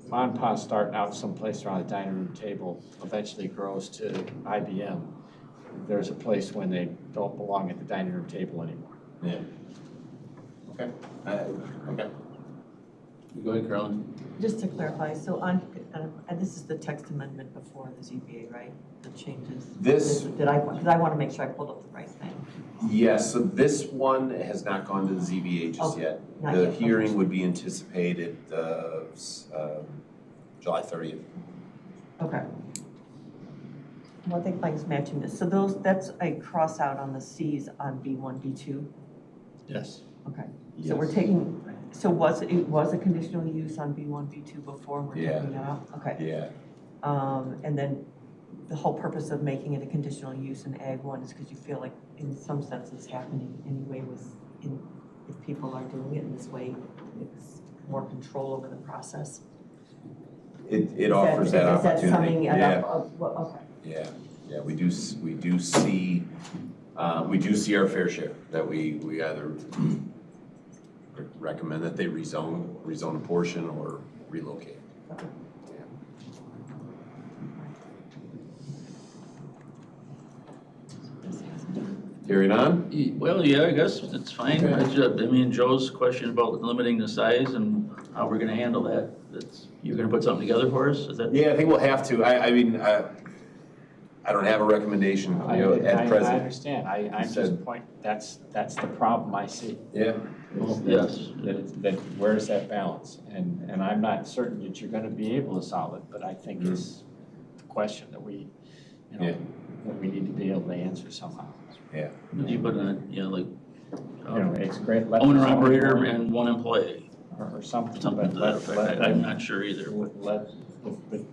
mom and pa starting out someplace around the dining room table eventually grows to IBM. There's a place when they don't belong at the dining room table anymore. Yeah. Okay. Okay. Go ahead, Carolyn. Just to clarify, so on, and this is the text amendment before the ZBA, right? The changes. Because I want to make sure I pulled up the right thing. Yes, so this one has not gone to the ZBA just yet. The hearing would be anticipated July 30th. Okay. Well, I think Mike's matching this. So that's a cross out on the C's on B1, B2? Yes. Okay. Yes. So we're taking, so was a conditional use on B1, B2 before, and we're taking that out? Okay. Yeah. And then the whole purpose of making it a conditional use in Ag 1 is because you feel like in some sense it's happening anyway if people are doing it in this way, it's more control over the process. It offers that opportunity. Is that summing it Yeah. up? Okay. Yeah, we do see our fair share, that we either recommend that they rezone a portion or relocate. Carrying on? Well, yeah, I guess it's fine. I mean, Joe's question about limiting the size and how we're gonna handle that, you're gonna put something together for us, is that? Yeah, I think we'll have to. I mean, I don't have a recommendation, you know, at present. I understand, I'm just that's the problem I see. Yeah. Yes. That where's that balance? And I'm not certain that you're gonna be able to solve it, but I think it's the question that we, you know, that we need to be able to answer somehow. Yeah. You put in like, You know, it's great. owner operator and one employee. Or something. Something to that effect. I'm not sure either. But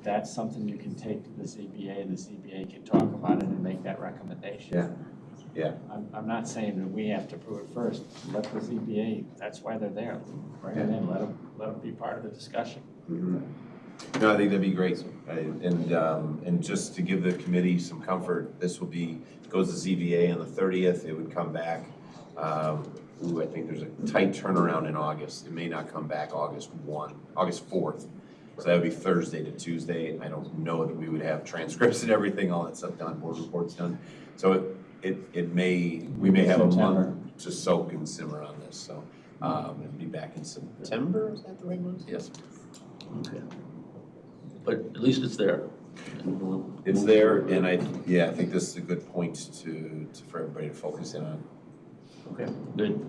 that's something you can take to the ZBA, and the ZBA can talk about it and make that recommendation. Yeah. I'm not saying that we have to approve it first. Let the ZBA, that's why they're there. Bring it in, let them be part of the discussion. Mm-hmm. No, I think that'd be great. And just to give the committee some comfort, this will goes to ZBA on the 30th. It would come back. I think there's a tight turnaround in August. It may not come back August 4th. So that would be Thursday to Tuesday. I don't know that we would have transcripts and everything, all that stuff done, board reports done. So we may have a month to soak and simmer on this. So it'll be back in September. Is that the right month? Yes. Okay. But at least it's there. It's there, and I think this is a good point for everybody to focus in on. Okay, good.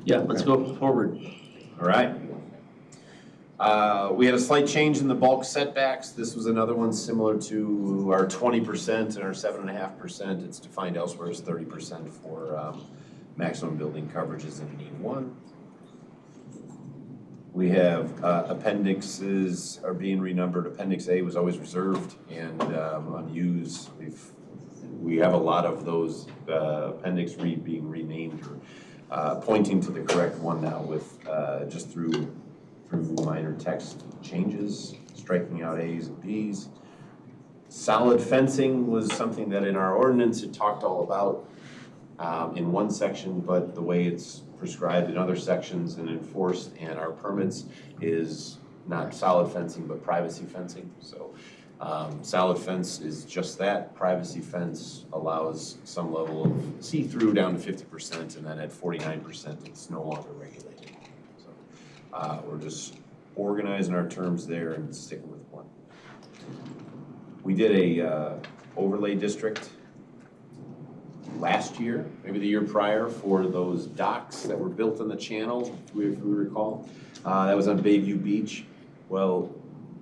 Yeah, let's go forward. All right. We had a slight change in the bulk setbacks. This was another one similar to our 20% and our 7.5%. It's defined elsewhere as 30% for maximum building coverages in E1. We have appendixes are being renumbered. Appendix A was always reserved and unused. We have a lot of those appendix being renamed or pointing to the correct one now with just through minor text changes, striking out A's and B's. Solid fencing was something that in our ordinance it talked all about in one section, but the way it's prescribed in other sections and enforced and our permits is not solid fencing but privacy fencing. So solid fence is just that. Privacy fence allows some level of see-through down to 50%, and then at 49% it's no longer regulated. So we're just organizing our terms there and sticking with one. We did a overlay district last year, maybe the year prior, for those docks that were built in the channel, if we recall. That was on Bayview Beach. Well,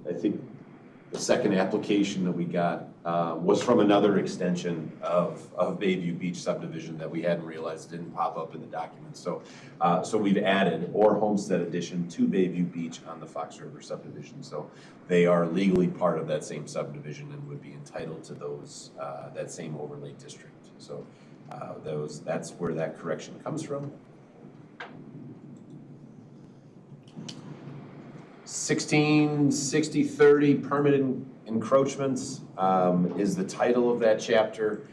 I think the second application that we got was from another extension of Bayview Beach subdivision that we hadn't realized didn't pop up in the documents. So we've added or homestead addition to Bayview Beach on the Fox River subdivision. So they are legally part of that same subdivision and would be entitled to those that same overlay district. So that's where that correction comes from. 166030 permitted encroachments is the title of that chapter,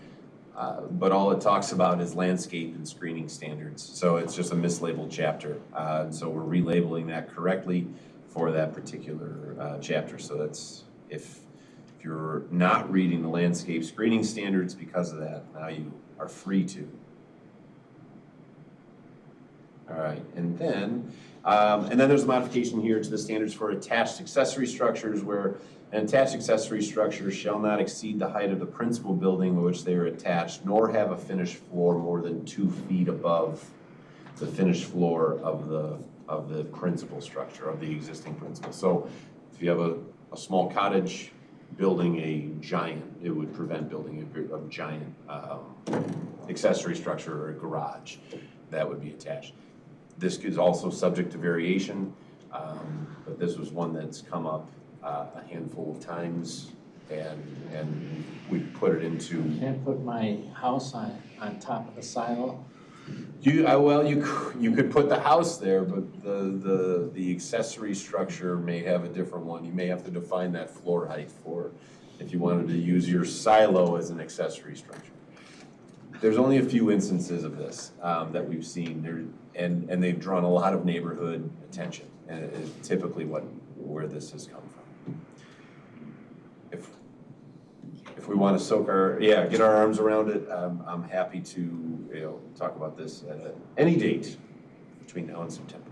but all it talks about is landscape and screening standards. So it's just a mislabeled chapter. So we're relabeling that correctly for that particular chapter. So that's if you're not reading the landscape screening standards because of that, now you are free to. All right, and then there's a modification here to the standards for attached accessory structures where an attached accessory structure shall not exceed the height of the principal building in which they are attached, nor have a finished floor more than 2 feet above the finished floor of the principal structure, of the existing principal. So if you have a small cottage building a giant, it would prevent building a giant accessory structure or a garage that would be attached. This is also subject to variation, but this was one that's come up a handful of times and we put it into. Can't put my house on top of the silo? Well, you could put the house there, but the accessory structure may have a different one. You may have to define that floor height for, if you wanted to use your silo as an accessory structure. There's only a few instances of this that we've seen there, and they've drawn a lot of neighborhood attention, and it is typically where this has come from. If we want to get our arms around it, I'm happy to talk about this at any date between now and September.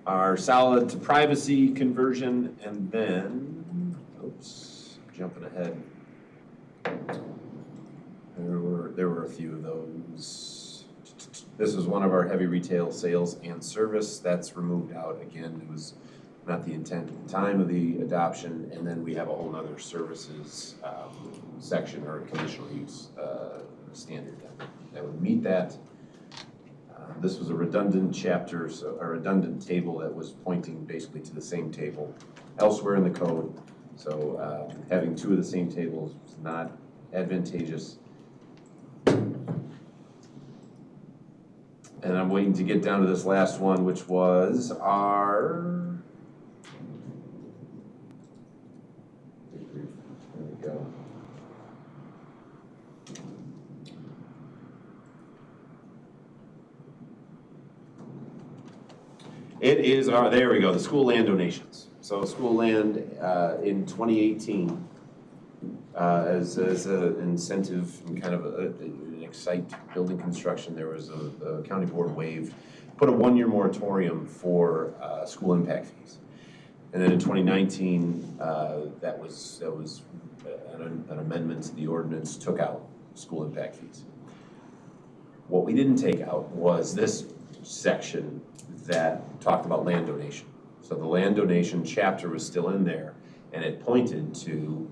Our solid to privacy conversion, and then, oops, jumping ahead. There were a few of those. This is one of our heavy retail sales and service. That's removed out. Again, it was not the intent at the time of the adoption. And then we have a whole nother services section or conditional use standard that would meet that. This was a redundant chapter, so a redundant table that was pointing basically to the same table elsewhere in the code. So having two of the same tables was not advantageous. And I'm waiting to get down to this last one, which was our, there we go. It is our, there we go, the school land donations. So school land in 2018, as an incentive and kind of an excite building construction, there was a county board waived, put a 1-year moratorium for school impact fees. And then in 2019, that was an amendment to the ordinance, took out school impact fees. What we didn't take out was this section that talked about land donation. So the land donation chapter was still in there, and it pointed to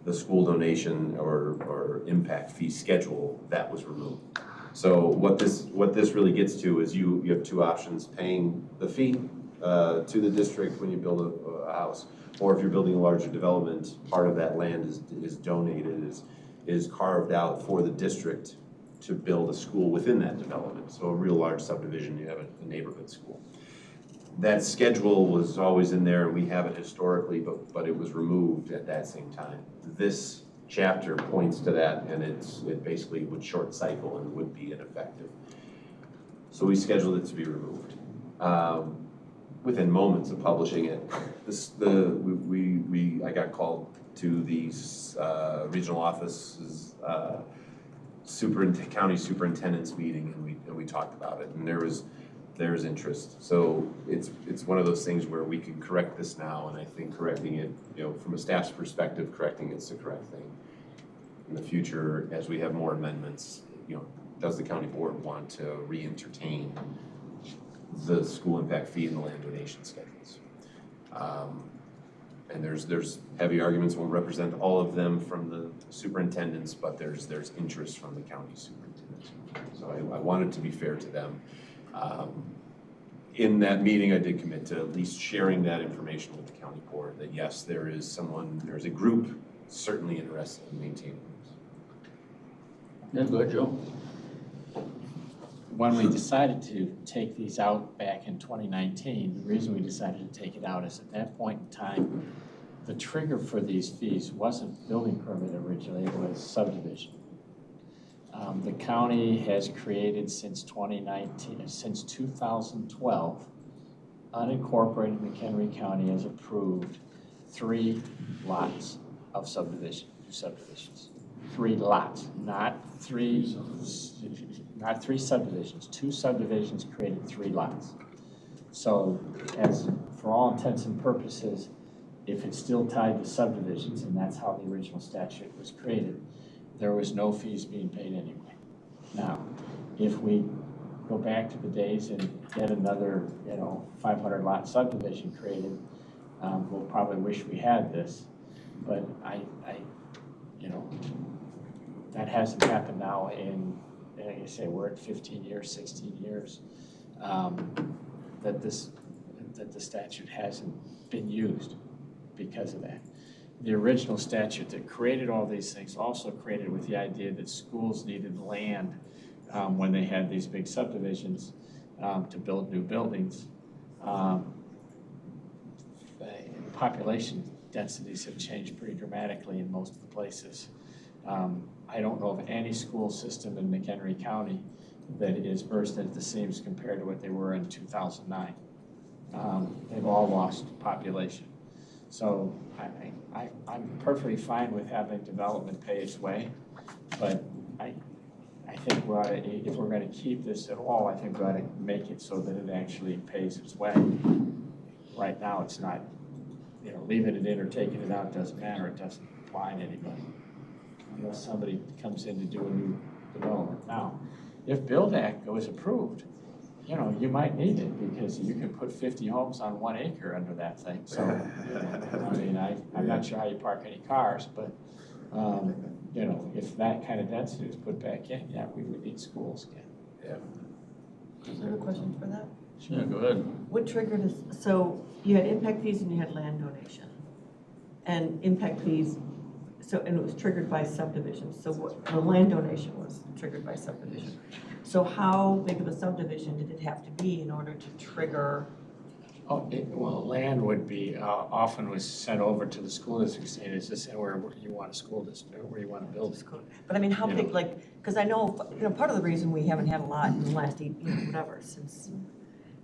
the school donation or impact fee schedule that was removed. So what this really gets to is you have two options: paying the fee to the district when you build a house, or if you're building a larger development, part of that land is donated, is carved out for the district to build a school within that development. So a real large subdivision, you have a neighborhood school. That schedule was always in there. We have it historically, but it was removed at that same time. This chapter points to that, and it basically would short cycle and would be ineffective. So we scheduled it to be removed. Within moments of publishing it, I got called to the regional office's county superintendent's meeting, and we talked about it, and there's interest. So it's one of those things where we can correct this now, and I think correcting it, from a staff's perspective, correcting it's the correct thing. In the future, as we have more amendments, does the county board want to re-entertain the school impact fee and the land donation schedules? And there's heavy arguments. Won't represent all of them from the superintendents, but there's interest from the county superintendents. So I wanted to be fair to them. In that meeting, I did commit to at least sharing that information with the county board, that yes, there's a group certainly interested in maintaining this. Yeah, go ahead, Joe. When we decided to take these out back in 2019, the reason we decided to take it out is at that point in time, the trigger for these fees wasn't building permit originally, it was subdivision. The county has created since 2012, unincorporated McHenry County has approved 3 lots of subdivision, 2 subdivisions. 3 lots, not three subdivisions. 2 subdivisions created 3 lots. So for all intents and purposes, if it's still tied to subdivisions, and that's how the original statute was created, there was no fees being paid anyway. Now, if we go back to the days and get another, 500 lot subdivision created, we'll probably wish we had this, but that hasn't happened now in, like I say, we're at 15 years, 16 years, that that the statute hasn't been used because of that. The original statute that created all these things also created with the idea that schools needed land when they had these big subdivisions to build new buildings. The population densities have changed pretty dramatically in most of the places. I don't know of any school system in McHenry County that is burst at the seams compared to what they were in 2009. They've all lost population. So I'm perfectly fine with having development pay its way, but I think we ought to, if we're going to keep this at all, I think we ought to make it so that it actually pays its way. Right now, it's not, leaving it in or taking it out doesn't matter. It doesn't apply to anybody unless somebody comes in to do a new development. Now, if Build Act was approved, you might need it because you can put 50 homes on 1 acre under that thing. So, I mean, I'm not sure how you park any cars, but, if that kind of density is put back in, yeah, we would need schools again. Is there a question for that? Sure, go ahead. What triggered us, so you had impact fees and you had land donation. And impact fees, and it was triggered by subdivision. So what, the land donation was triggered by subdivision. So how big of a subdivision did it have to be in order to trigger? Well, land would be, often was sent over to the school district saying, is this where you want a school district, where you want to build a school? But I mean, how big, because I know, part of the reason we haven't had a lot in the last since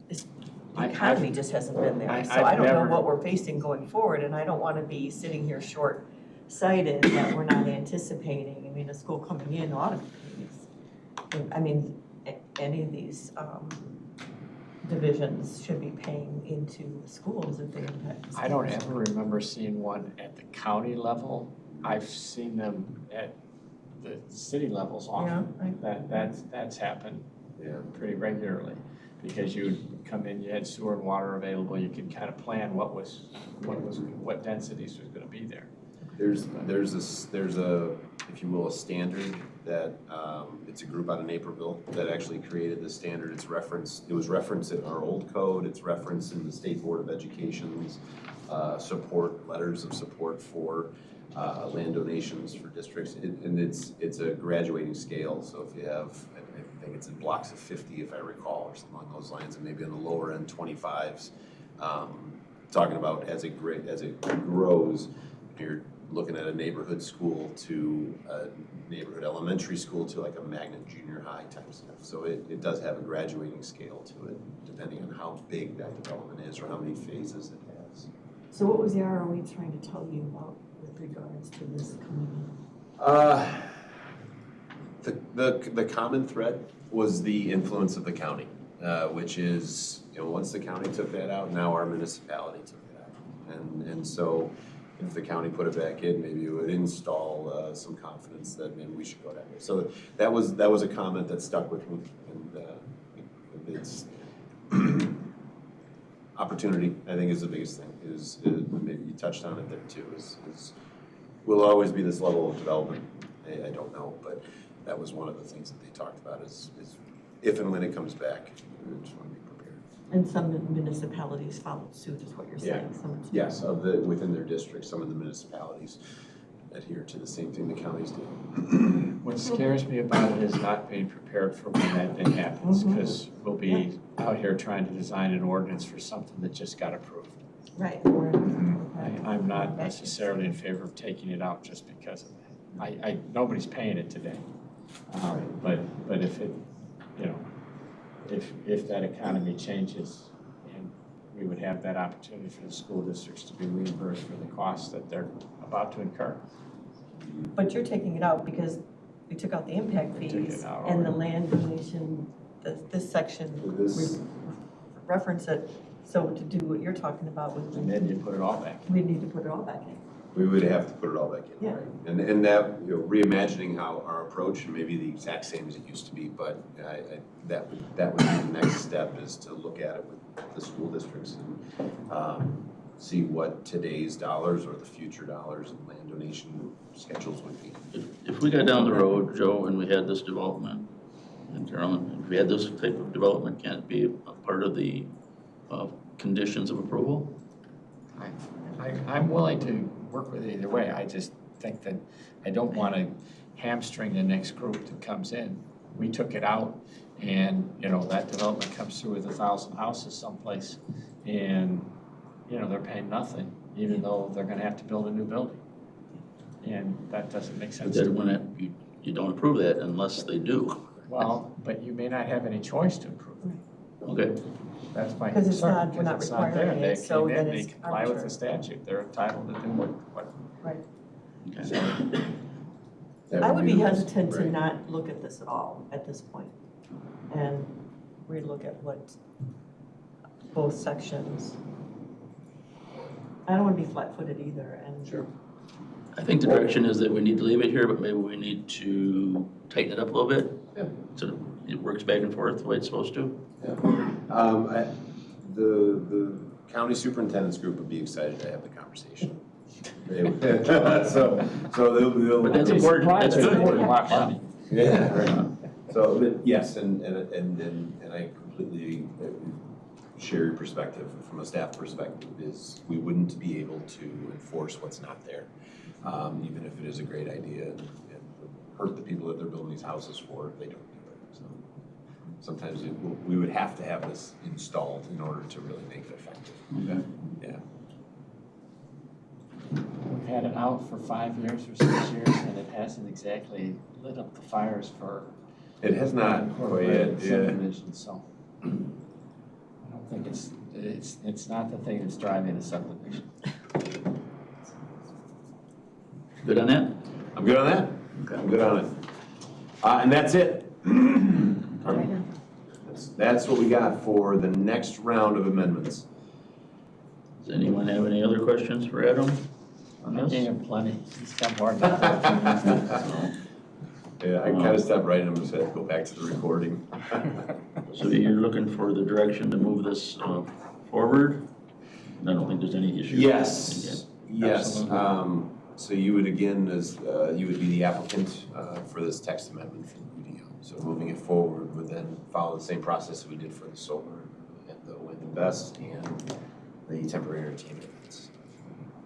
the economy just hasn't been there. So I don't know what we're facing going forward, and I don't want to be sitting here short-sighted that we're not anticipating. I mean, a school coming in, a lot of these, I mean, any of these divisions should be paying into schools if they impact the schools. I don't ever remember seeing one at the county level. I've seen them at the city levels often. Yeah, that's happened pretty regularly because you would come in, you had sewer and water available, you could kind of plan what densities was going to be there. There's a, if you will, a standard that, it's a group out of Naperville that actually created the standard. It was referenced in our old code, it's referenced in the State Board of Education's letters of support for land donations for districts. And it's a graduating scale, so if you have, I think it's in blocks of 50 if I recall, or something along those lines, and maybe on the lower end 25s. Talking about as it grows, you're looking at a neighborhood school to a neighborhood elementary school to like a magnet junior high type stuff. So it does have a graduating scale to it, depending on how big that development is or how many phases it has. So what was the ROE trying to tell you about with regards to this coming in? The common thread was the influence of the county, which is, once the county took that out, now our municipality took it out. And so if the county put it back in, maybe it would install some confidence that maybe we should go that way. So that was a comment that stuck with me, and it's opportunity, I think, is the biggest thing. Is maybe you touched on it there too. Is will always be this level of development? I don't know, but that was one of the things that they talked about. Is if and when it comes back, we just want to be prepared. And some municipalities followed suit, is what you're saying? Yes, within their districts, some of the municipalities adhere to the same thing the counties do. What scares me about it is not being prepared for when that day happens, because we'll be out here trying to design an ordinance for something that just got approved. Right. I'm not necessarily in favor of taking it out just because of that. Nobody's paying it today. But if it, if that economy changes, and we would have that opportunity for the school districts to be reimbursed for the costs that they're about to incur. But you're taking it out because we took out the impact fees and the land donation, this section reference it. So to do what you're talking about with. And then you put it all back. We need to put it all back in. We would have to put it all back in. Yeah. Right? And that, reimagining how our approach may be the exact same as it used to be, but that would be the next step, is to look at it with the school districts and see what today's dollars or the future dollars and land donation schedules would be. If we got down the road, Joe, and we had this development in Carolyn, if we had this type of development, can it be a part of the conditions of approval? I'm willing to work with it either way. I just think that I don't want to hamstring the next group that comes in. We took it out and, you know, that development comes through with 1,000 houses someplace and, you know, they're paying nothing, even though they're gonna have to build a new building. And that doesn't make sense But to then me. you don't approve that unless they do. Well, but you may not have any choice to approve it. Okay. That's my Because it's concern, not- we're not because it's not there. requiring They it, so came in, then they it's comply with the arbitrary. statute. They're entitled to do what. Right. Okay. I would be the- hesitant to right. not look at this at all at this point and relook at what both sections. I don't want to be flat-footed either, and. Sure. I think the direction is that we need to leave it here, but maybe we need to tighten it up a little bit. Yeah. So it works back and forth the way it's supposed to. The county superintendent's group would be excited to have the conversation. So they'll. But that's important, that's It's good. important, a lot of money. Yeah, right. So, but yes, and I completely share your perspective from a staff perspective is we wouldn't be able to enforce what's not there. Even if it is a great idea and hurt the people that they're building these houses for if they don't do it. So sometimes we would have to have this installed in order to really make it effective. Okay. Yeah. We've had it out for 5 years or 6 years, and it hasn't exactly lit up the fires for. It has not quite yet, yeah. Subdivisions, so. I don't think it's not the thing that's driving a subdivision. Good on that? I'm good on that. Okay. I'm good on it. And that's it. That's what we got for the next round of amendments. Does anyone have any other questions for Adam on I this? gave him plenty. He's got more than Yeah, I kind of stopped writing them and said, go back to the recording. So you're looking for the direction to move this forward? I don't think there's any issue. Yes, yes. Absolutely. So you would again, you would be the applicant for this text amendment from UDO. So moving it forward would then follow the same process that we did for the solar and the wind and best and the temporary entertainment events.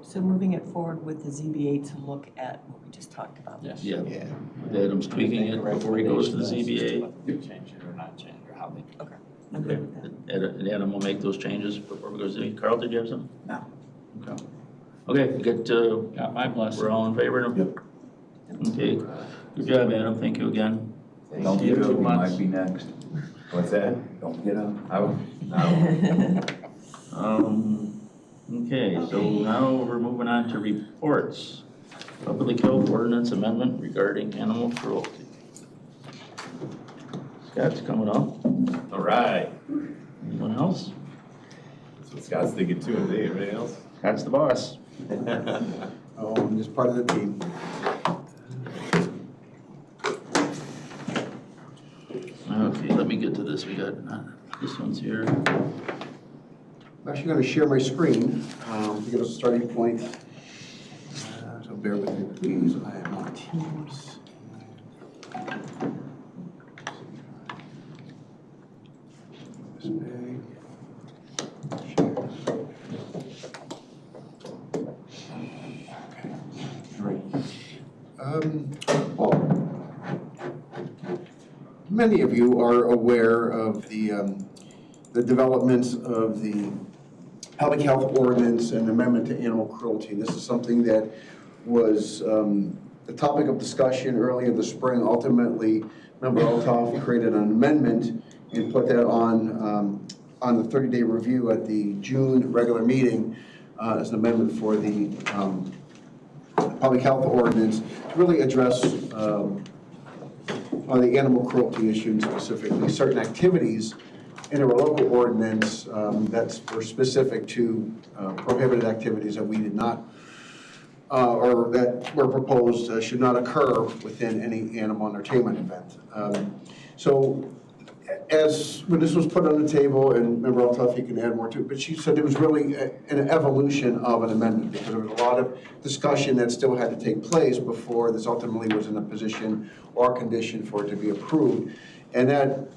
So moving it forward with the ZBA to look at what we just talked about. Yes. Yeah. Yeah. Adam's tweaking it before he goes to the ZBA. Change it or not change it, or how they. Okay. I'm good with that. And Adam will make those changes before we go to the, Carl, did you have something? No. Okay. Okay, we get, Got my blessing. we're all in favor? Yep. Okay, good job, Adam, thank you again. Don't See you get in up, 2 you months. might be next. What's that? Don't get up. I will. Okay, so now we're moving on to reports. Public Health Ordinance Amendment regarding animal cruelty. Scott's coming up. All right. Anyone else? That's what Scott's thinking too, is he? Everybody else? Scott's the boss. Oh, I'm just part of the team. Okay, let me get to this. We got, this one's here. I'm actually going to share my screen to get us a starting point. So bear with me, please. I am on Teams. This way. Share. Okay, great. Well, many of you are aware of the developments of the Public Health Ordinance and Amendment to Animal Cruelty. This is something that was the topic of discussion early in the spring. Ultimately, Member Althoff created an amendment and put that on the 30-day review at the June regular meeting as an amendment for the Public Health Ordinance to really address on the animal cruelty issue, and specifically certain activities in our local ordinance that were specific to prohibited activities that we did not, or that were proposed should not occur within any animal entertainment event. So as, when this was put on the table, and Member Althoff, you can add more to it, but she said it was really an evolution of an amendment because there was a lot of discussion that still had to take place before this ultimately was in a position or condition for it to be approved. And that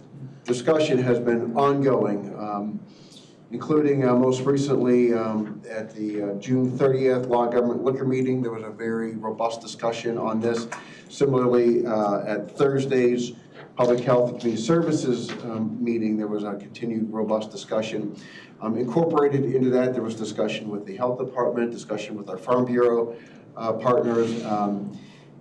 discussion has been ongoing. including most recently at the June 30th Law Government Liquor Meeting. There was a very robust discussion on this. Similarly, at Thursday's Public Health and Community Services meeting, there was a continued robust discussion. Incorporated into that, there was discussion with the Health Department, discussion with our Farm Bureau partners,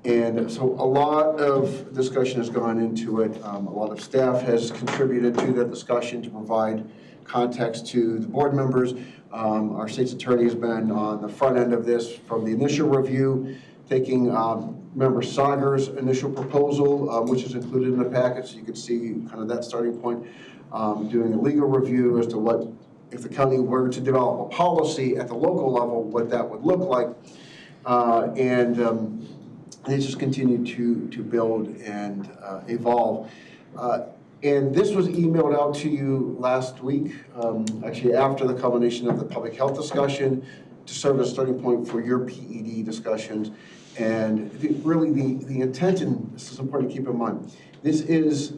and so a lot of discussion has gone into it. A lot of staff has contributed to that discussion to provide context to the board members. Our state's attorney has been on the front end of this from the initial review, taking Member Sager's initial proposal, which is included in the packet, so you can see kind of that starting point, doing a legal review as to what, if the county were to develop a policy at the local level, what that would look like. And it's just continued to build and evolve. And this was emailed out to you last week, actually after the culmination of the public health discussion, to serve as a starting point for your PED discussions. And really the intent, and this is important to keep in mind, this is,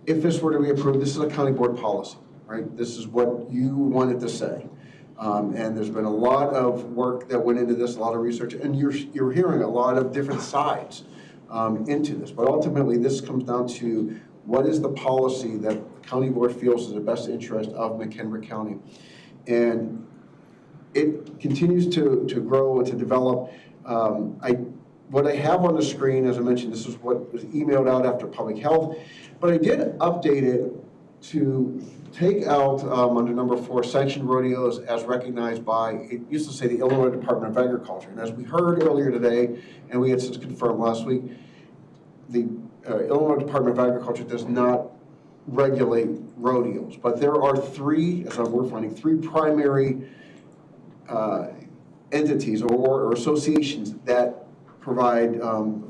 if this were to be approved, this is a county board policy, right? This is what you wanted to say. And there's been a lot of work that went into this, a lot of research, and you're hearing a lot of different sides into this. But ultimately, this comes down to what is the policy that the county board feels is the best interest of McHenry County. And it continues to grow and to develop. What I have on the screen, as I mentioned, this is what was emailed out after public health, but I did update it to take out under number 4, sanctioned rodeos as recognized by, it used to say the Illinois Department of Agriculture. And as we heard earlier today, and we had since confirmed last week, the Illinois Department of Agriculture does not regulate rodeos. But there are three, as we're finding, three primary entities or associations that provide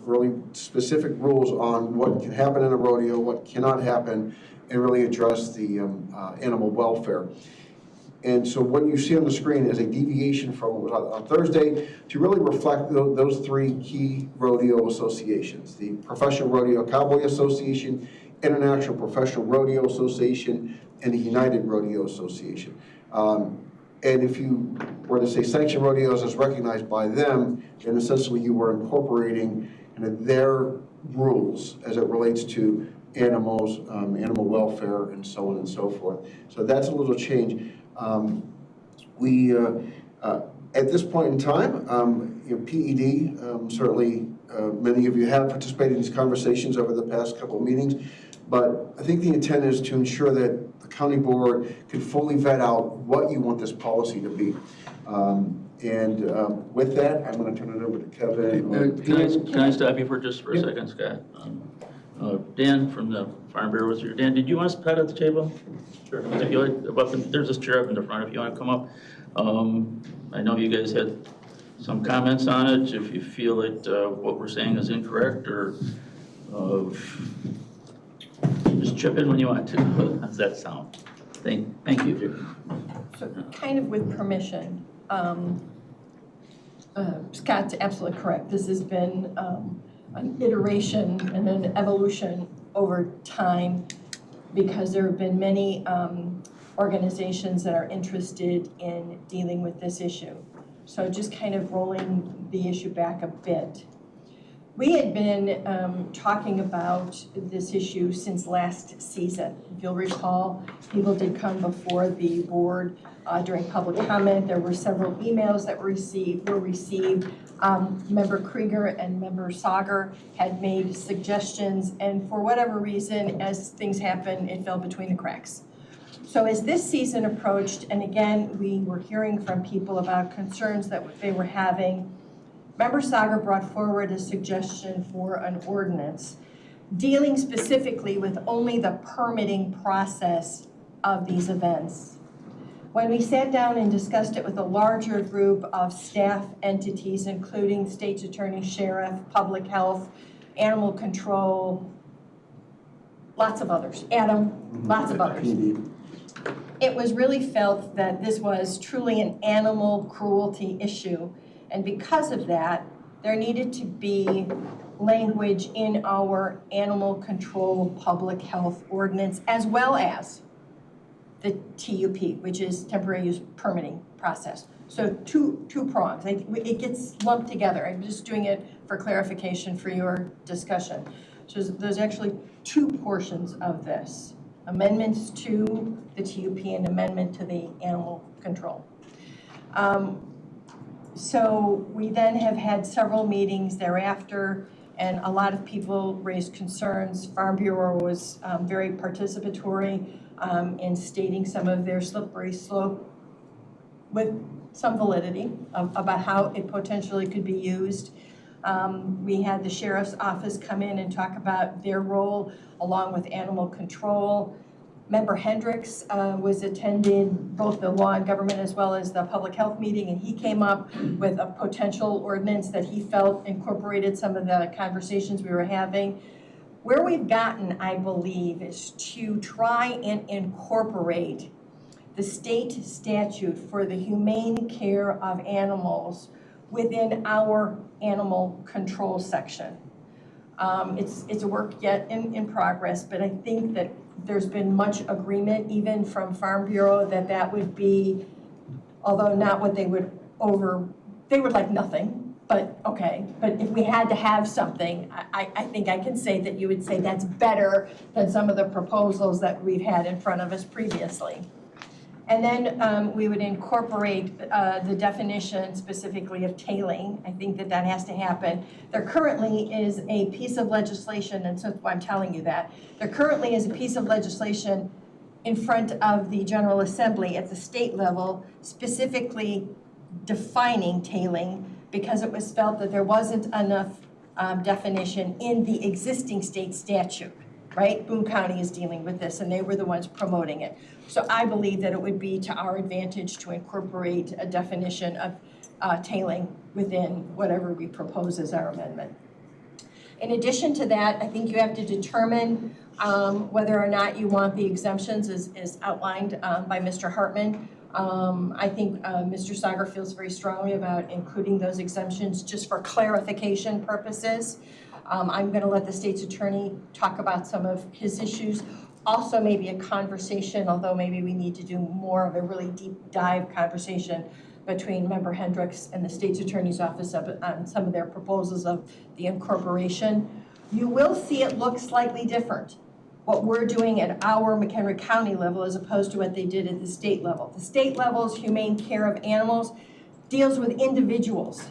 really specific rules on what can happen in a rodeo, what cannot happen, and really address the animal welfare. And so what you see on the screen is a deviation from what was on Thursday to really reflect those three key rodeo associations: the Professional Rodeo Cowboy Association, International Professional Rodeo Association, and the United Rodeo Association. And if you were to say sanctioned rodeos as recognized by them, then essentially you were incorporating their rules as it relates to animals, animal welfare, and so on and so forth. So that's a little change. At this point in time, PED, certainly many of you have participated in these conversations over the past couple of meetings, but I think the intent is to ensure that the county board can fully vet out what you want this policy to be. With that, I'm going to turn it over to Kevin. Can I stop you for just a second, Scott? Dan from the Farm Bureau was here. Dan, did you want us to pet at the table? Sure. If you like, there's this chair up in the front if you want to come up. I know you guys had some comments on it. If you feel that what we're saying is incorrect, or just chip in when you want to. How does that sound? Thank you. So kind of with permission, Scott's absolutely correct. This has been an iteration and an evolution over time because there have been many organizations that are interested in dealing with this issue. So just kind of rolling the issue back a bit. We had been talking about this issue since last season. If you'll recall, people did come before the board during public comment. There were several emails that were received. Member Krieger and Member Sager had made suggestions, and for whatever reason, as things happen, it fell between the cracks. So as this season approached, and again, we were hearing from people about concerns that they were having, Member Sager brought forward a suggestion for an ordinance dealing specifically with only the permitting process of these events. When we sat down and discussed it with a larger group of staff entities, including state's attorney, sheriff, public health, animal control, lots of others, lots of others. It was really felt that this was truly an animal cruelty issue. And because of that, there needed to be language in our animal control public health ordinance, as well as the TUP, which is temporary use permitting process. So two prongs. It gets lumped together. I'm just doing it for clarification for your discussion. So there's actually two portions of this. Amendments to the TUP and amendment to the animal control. So we then have had several meetings thereafter, and a lot of people raised concerns. Farm Bureau was very participatory in stating some of their slippery slope with some validity about how it potentially could be used. We had the sheriff's office come in and talk about their role along with animal control. Member Hendricks was attending both the law and government as well as the public health meeting, and he came up with a potential ordinance that he felt incorporated some of the conversations we were having. Where we've gotten, I believe, is to try and incorporate the state statute for the humane care of animals within our animal control section. It's a work yet in progress, but I think that there's been much agreement, even from Farm Bureau, that would be, although not what they would like nothing, but okay. But if we had to have something, I think I can say that you would say that's better than some of the proposals that we've had in front of us previously. And then we would incorporate the definition specifically of tailing. I think that has to happen. There currently is a piece of legislation, and so I'm telling you that. There currently is a piece of legislation in front of the General Assembly at the state level specifically defining tailing because it was felt that there wasn't enough definition in the existing state statute, right? Boone County is dealing with this, and they were the ones promoting it. So I believe that it would be to our advantage to incorporate a definition of tailing within whatever we propose as our amendment. In addition to that, I think you have to determine whether or not you want the exemptions as outlined by Mr. Hartman. I think Mr. Sager feels very strongly about including those exemptions just for clarification purposes. I'm going to let the state's attorney talk about some of his issues. Also maybe a conversation, although maybe we need to do more of a really deep dive conversation between Member Hendricks and the state's attorney's office on some of their proposals of the incorporation. You will see it look slightly different, what we're doing at our McHenry County level as opposed to what they did at the state level. The state level's humane care of animals deals with individuals.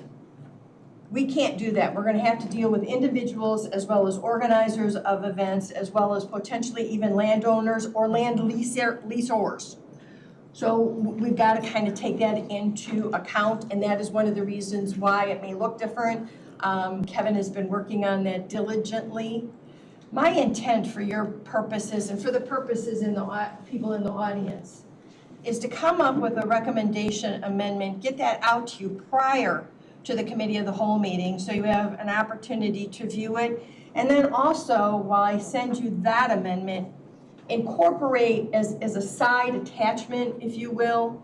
We can't do that. We're going to have to deal with individuals as well as organizers of events, as well as potentially even landowners or land leaseors. So we've got to kind of take that into account, and that is one of the reasons why it may look different. Kevin has been working on that diligently. My intent for your purposes and for the purposes in the people in the audience is to come up with a recommendation amendment, get that out to you prior to the committee of the whole meeting so you have an opportunity to view it. And then also, while I send you that amendment, incorporate as a side attachment, if you will,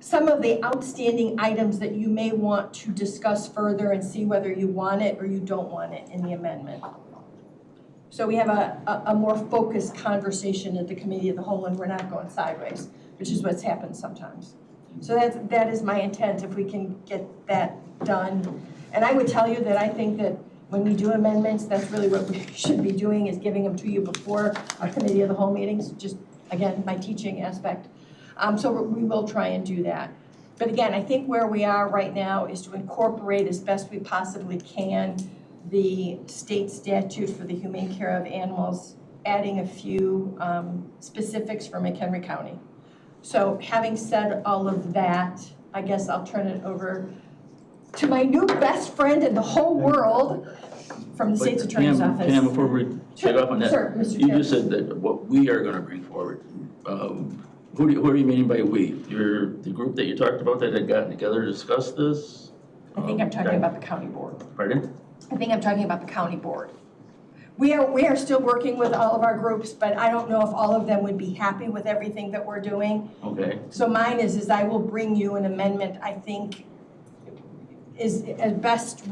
some of the outstanding items that you may want to discuss further and see whether you want it or you don't want it in the amendment. So we have a more focused conversation at the committee of the whole, and we're not going sideways, which is what's happened sometimes. So that is my intent, if we can get that done. And I would tell you that I think that when we do amendments, that's really what we should be doing, is giving them to you before our committee of the whole meetings, just, again, my teaching aspect. So we will try and do that. But again, I think where we are right now is to incorporate as best we possibly can the state statute for the humane care of animals, adding a few specifics for McHenry County. So having said all of that, I guess I'll turn it over to my new best friend in the whole world from the state's attorney's office. Pam, before we take off on that, sure, Mr. you Chair. just said that what we are going to bring forward. Who are you meaning by we? You're the group that you talked about that had gotten together to discuss this? I think I'm talking about the county board. Pardon? I think I'm talking about the county board. We are still working with all of our groups, but I don't know if all of them would be happy with everything that we're doing. Okay. So mine is I will bring you an amendment I think is as best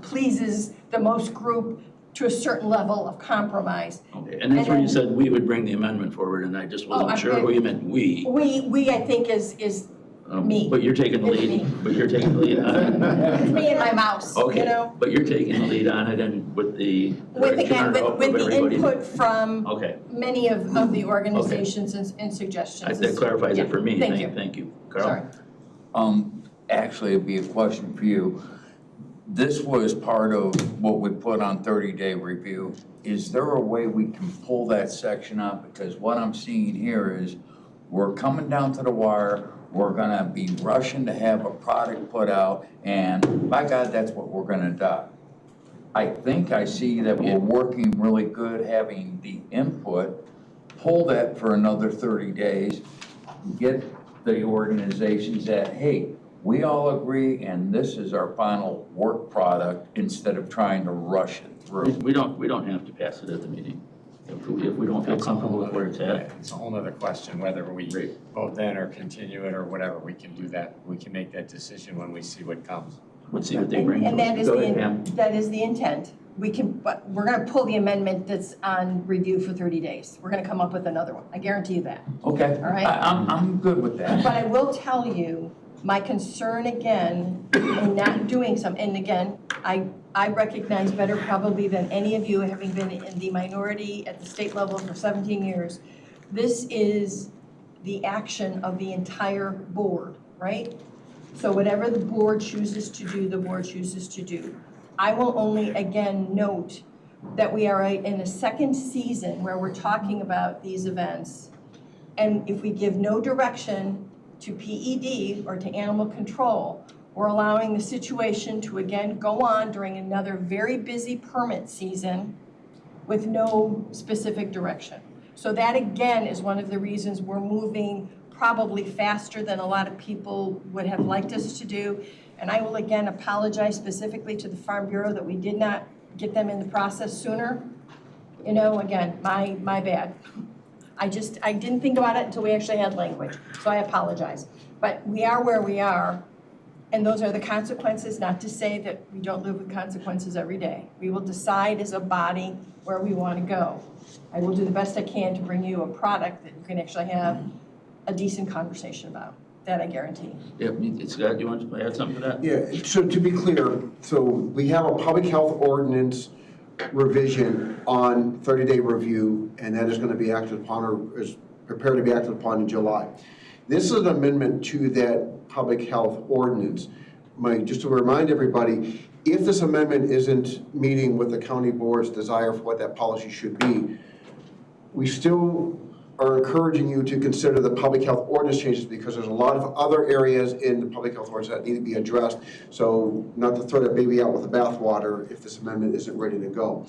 pleases the most group to a certain level of compromise. Okay, and that's where you said we would bring the amendment forward, and I just wasn't sure who you meant we. We, I think, is me. But you're taking the It's lead, me. but you're taking the lead on it. It's me and my mouse, you Okay, know? but you're taking the lead on it and with the With, again, direction of with the everybody. input from Okay, many of the organizations and suggestions. that clarifies it for me. Thank you. Thank you. Carl? Sorry. Actually, it'd be a question for you. This was part of what we put on 30-day review. Is there a way we can pull that section out? Because what I'm seeing here is we're coming down to the wire, we're gonna be rushing to have a product put out, and by God, that's what we're gonna do. I think I see that we're working really good, having the input, pull that for another 30 days, get the organizations that, hey, we all agree and this is our final work product instead of trying to rush it through. We don't have to pass it at the meeting. If we don't feel comfortable with where it's at. It's a whole other question, whether we vote then or continue it or whatever, we can do that. We can make that decision when we see what comes. Let's see what they bring. And that is Go ahead, Pam. that is the intent. We can, but we're gonna pull the amendment that's on review for 30 days. We're gonna come up with another one. I guarantee you that. Okay, All right. I'm good with that. But I will tell you, my concern again in not doing some, and again, I recognize better probably than any of you, having been in the minority at the state level for 17 years, this is the action of the entire board, right? So whatever the board chooses to do, the board chooses to do. I will only again note that we are in a second season where we're talking about these events. And if we give no direction to PED or to animal control, we're allowing the situation to again go on during another very busy permit season with no specific direction. So that again is one of the reasons we're moving probably faster than a lot of people would have liked us to do. And I will again apologize specifically to the Farm Bureau that we did not get them in the process sooner. You know, again, my bad. I didn't think about it until we actually had language, so I apologize. But we are where we are, and those are the consequences, not to say that we don't live with consequences every day. We will decide as a body where we want to go. I will do the best I can to bring you a product that you can actually have a decent conversation about. That I guarantee. Yeah, Scott, do you want to add something to that? Yeah, so to be clear, so we have a public health ordinance revision on 30-day review, and that is going to be acted upon or is prepared to be acted upon in July. This is an amendment to that public health ordinance. Just to remind everybody, if this amendment isn't meeting with the county board's desire for what that policy should be, we still are encouraging you to consider the public health ordinance changes because there's a lot of other areas in the public health ordinance that need to be addressed. So not to throw that baby out with the bathwater if this amendment isn't ready to go.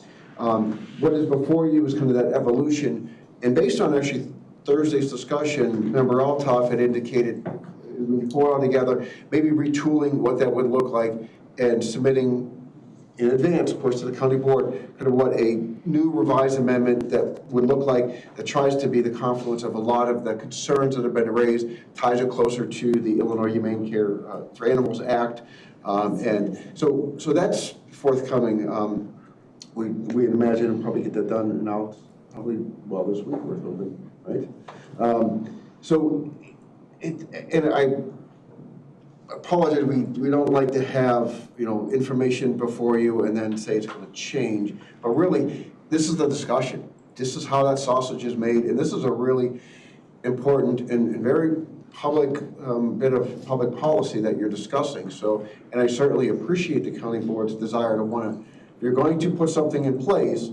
What is before you is kind of that evolution. And based on actually Thursday's discussion, Member Althoff had indicated, when you pull it all together, maybe retooling what that would look like and submitting in advance, of course, to the county board, kind of what a new revised amendment that would look like, that tries to be the confluence of a lot of the concerns that have been raised, ties it closer to the Illinois Humane Care for Animals Act. And so that's forthcoming. We imagine we'll probably get that done now, probably, well, this week or something, right? And I apologize, we don't like to have, information before you and then say it's going to change. But really, this is the discussion. This is how that sausage is made, and this is a really important and very public bit of public policy that you're discussing. So, and I certainly appreciate the county board's desire to want to, if you're going to put something in place,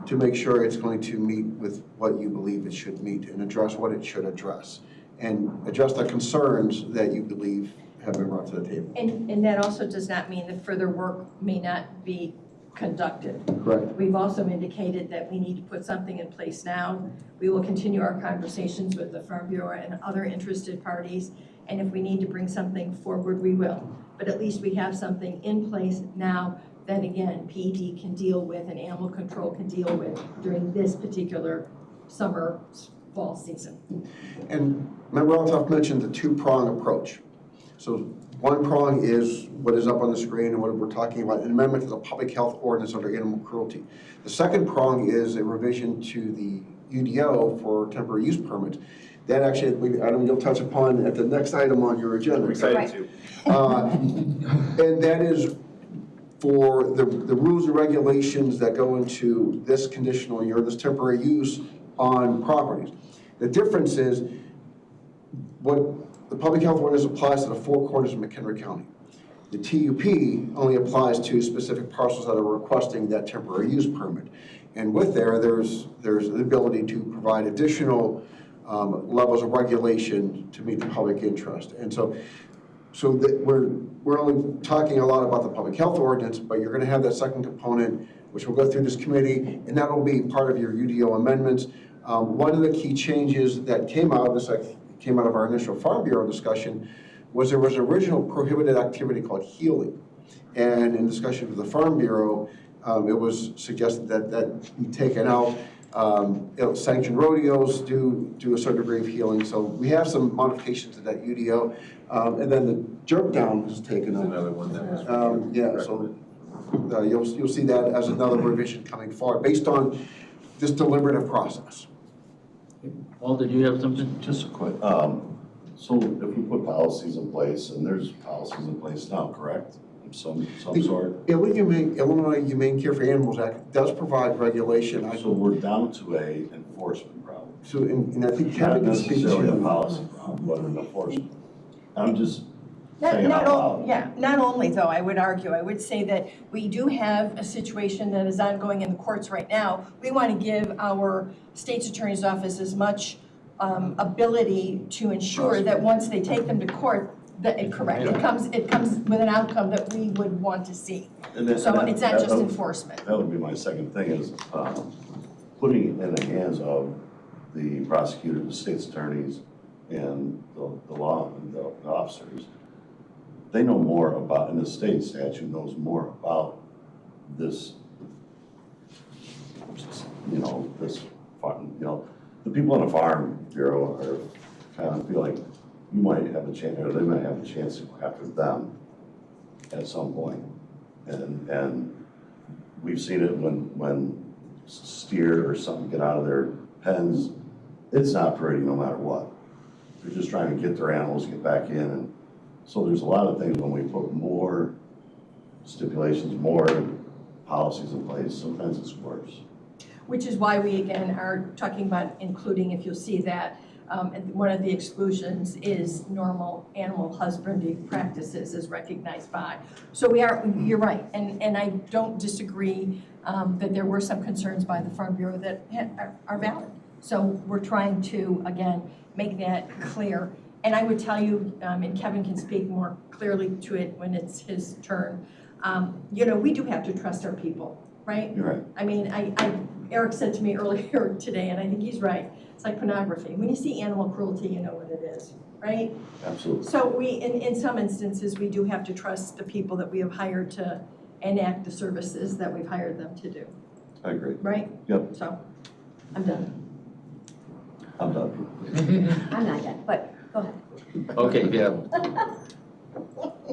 to make sure it's going to meet with what you believe it should meet and address what it should address, and address the concerns that you believe have been brought to the table. And that also does not mean that further work may not be conducted. Correct. We've also indicated that we need to put something in place now. We will continue our conversations with the Farm Bureau and other interested parties, and if we need to bring something forward, we will. But at least we have something in place now that, again, PED can deal with and animal control can deal with during this particular summer, fall season. And Member Althoff mentioned the two-prong approach. So one prong is what is up on the screen and what we're talking about, an amendment to the public health ordinance under animal cruelty. The second prong is a revision to the UDO for temporary use permits. That actually, Adam, you'll touch upon at the next item on your agenda. I'm excited to. And that is for the rules and regulations that go into this conditional or this temporary use on properties. The difference is what the public health ordinance applies to the four corners of McHenry County. The TUP only applies to specific parcels that are requesting that temporary use permit. And with there's the ability to provide additional levels of regulation to meet the public interest. And so we're only talking a lot about the public health ordinance, but you're going to have that second component, which will go through this committee, and that will be part of your UDO amendments. One of the key changes that came out of this, came out of our initial Farm Bureau discussion, was there was an original prohibited activity called healing. And in discussion with the Farm Bureau, it was suggested that that be taken out. Sanctioned rodeos do a certain degree of healing. So we have some modifications to that UDO. And then the jerk down was taken out. Another one that was yeah, so you'll see that as another revision coming forward based on this deliberative process. Paul, did you have something? Just a quick, so if we put policies in place, and there's policies in place now, correct? Of some sort? Illinois Humane Care for Animals Act does provide regulation. So we're down to a enforcement problem. So, and I think Kevin can speak to not necessarily a policy problem, but an enforcement. I'm just Not only though, I would argue, I would say that we do have a situation that is ongoing in the courts right now. We want to give our state's attorney's office as much ability to ensure that once they take them to court, that it comes with an outcome that we would want to see. So it's not just enforcement. That would be my second thing is putting it in the hands of the prosecutor, the state's attorneys, and the law, the officers. They know more about, and the state statute knows more about this, the people in the Farm Bureau are kind of feel like you might have a chance, or they might have a chance to go after them at some point. And we've seen it when steer or something get out of their pens, it's not pretty no matter what. They're just trying to get their animals, get back in, and so there's a lot of things when we put more stipulations, more policies in place, sometimes it's worse. Which is why we again are talking about including, if you'll see that, one of the exclusions is normal animal husbandry practices as recognized by. So you're right, and I don't disagree that there were some concerns by the Farm Bureau that are valid. So we're trying to, again, make that clear. And I would tell you, and Kevin can speak more clearly to it when it's his turn, we do have to trust our people, right? You're right. I mean, Eric said to me earlier today, and I think he's right, it's like pornography. When you see animal cruelty, you know what it is, right? Absolutely. So in some instances, we do have to trust the people that we have hired to enact the services that we've hired them to do. I agree. Right? Yep. So, I'm done. I'm done. I'm not done, but go ahead. Okay, yeah.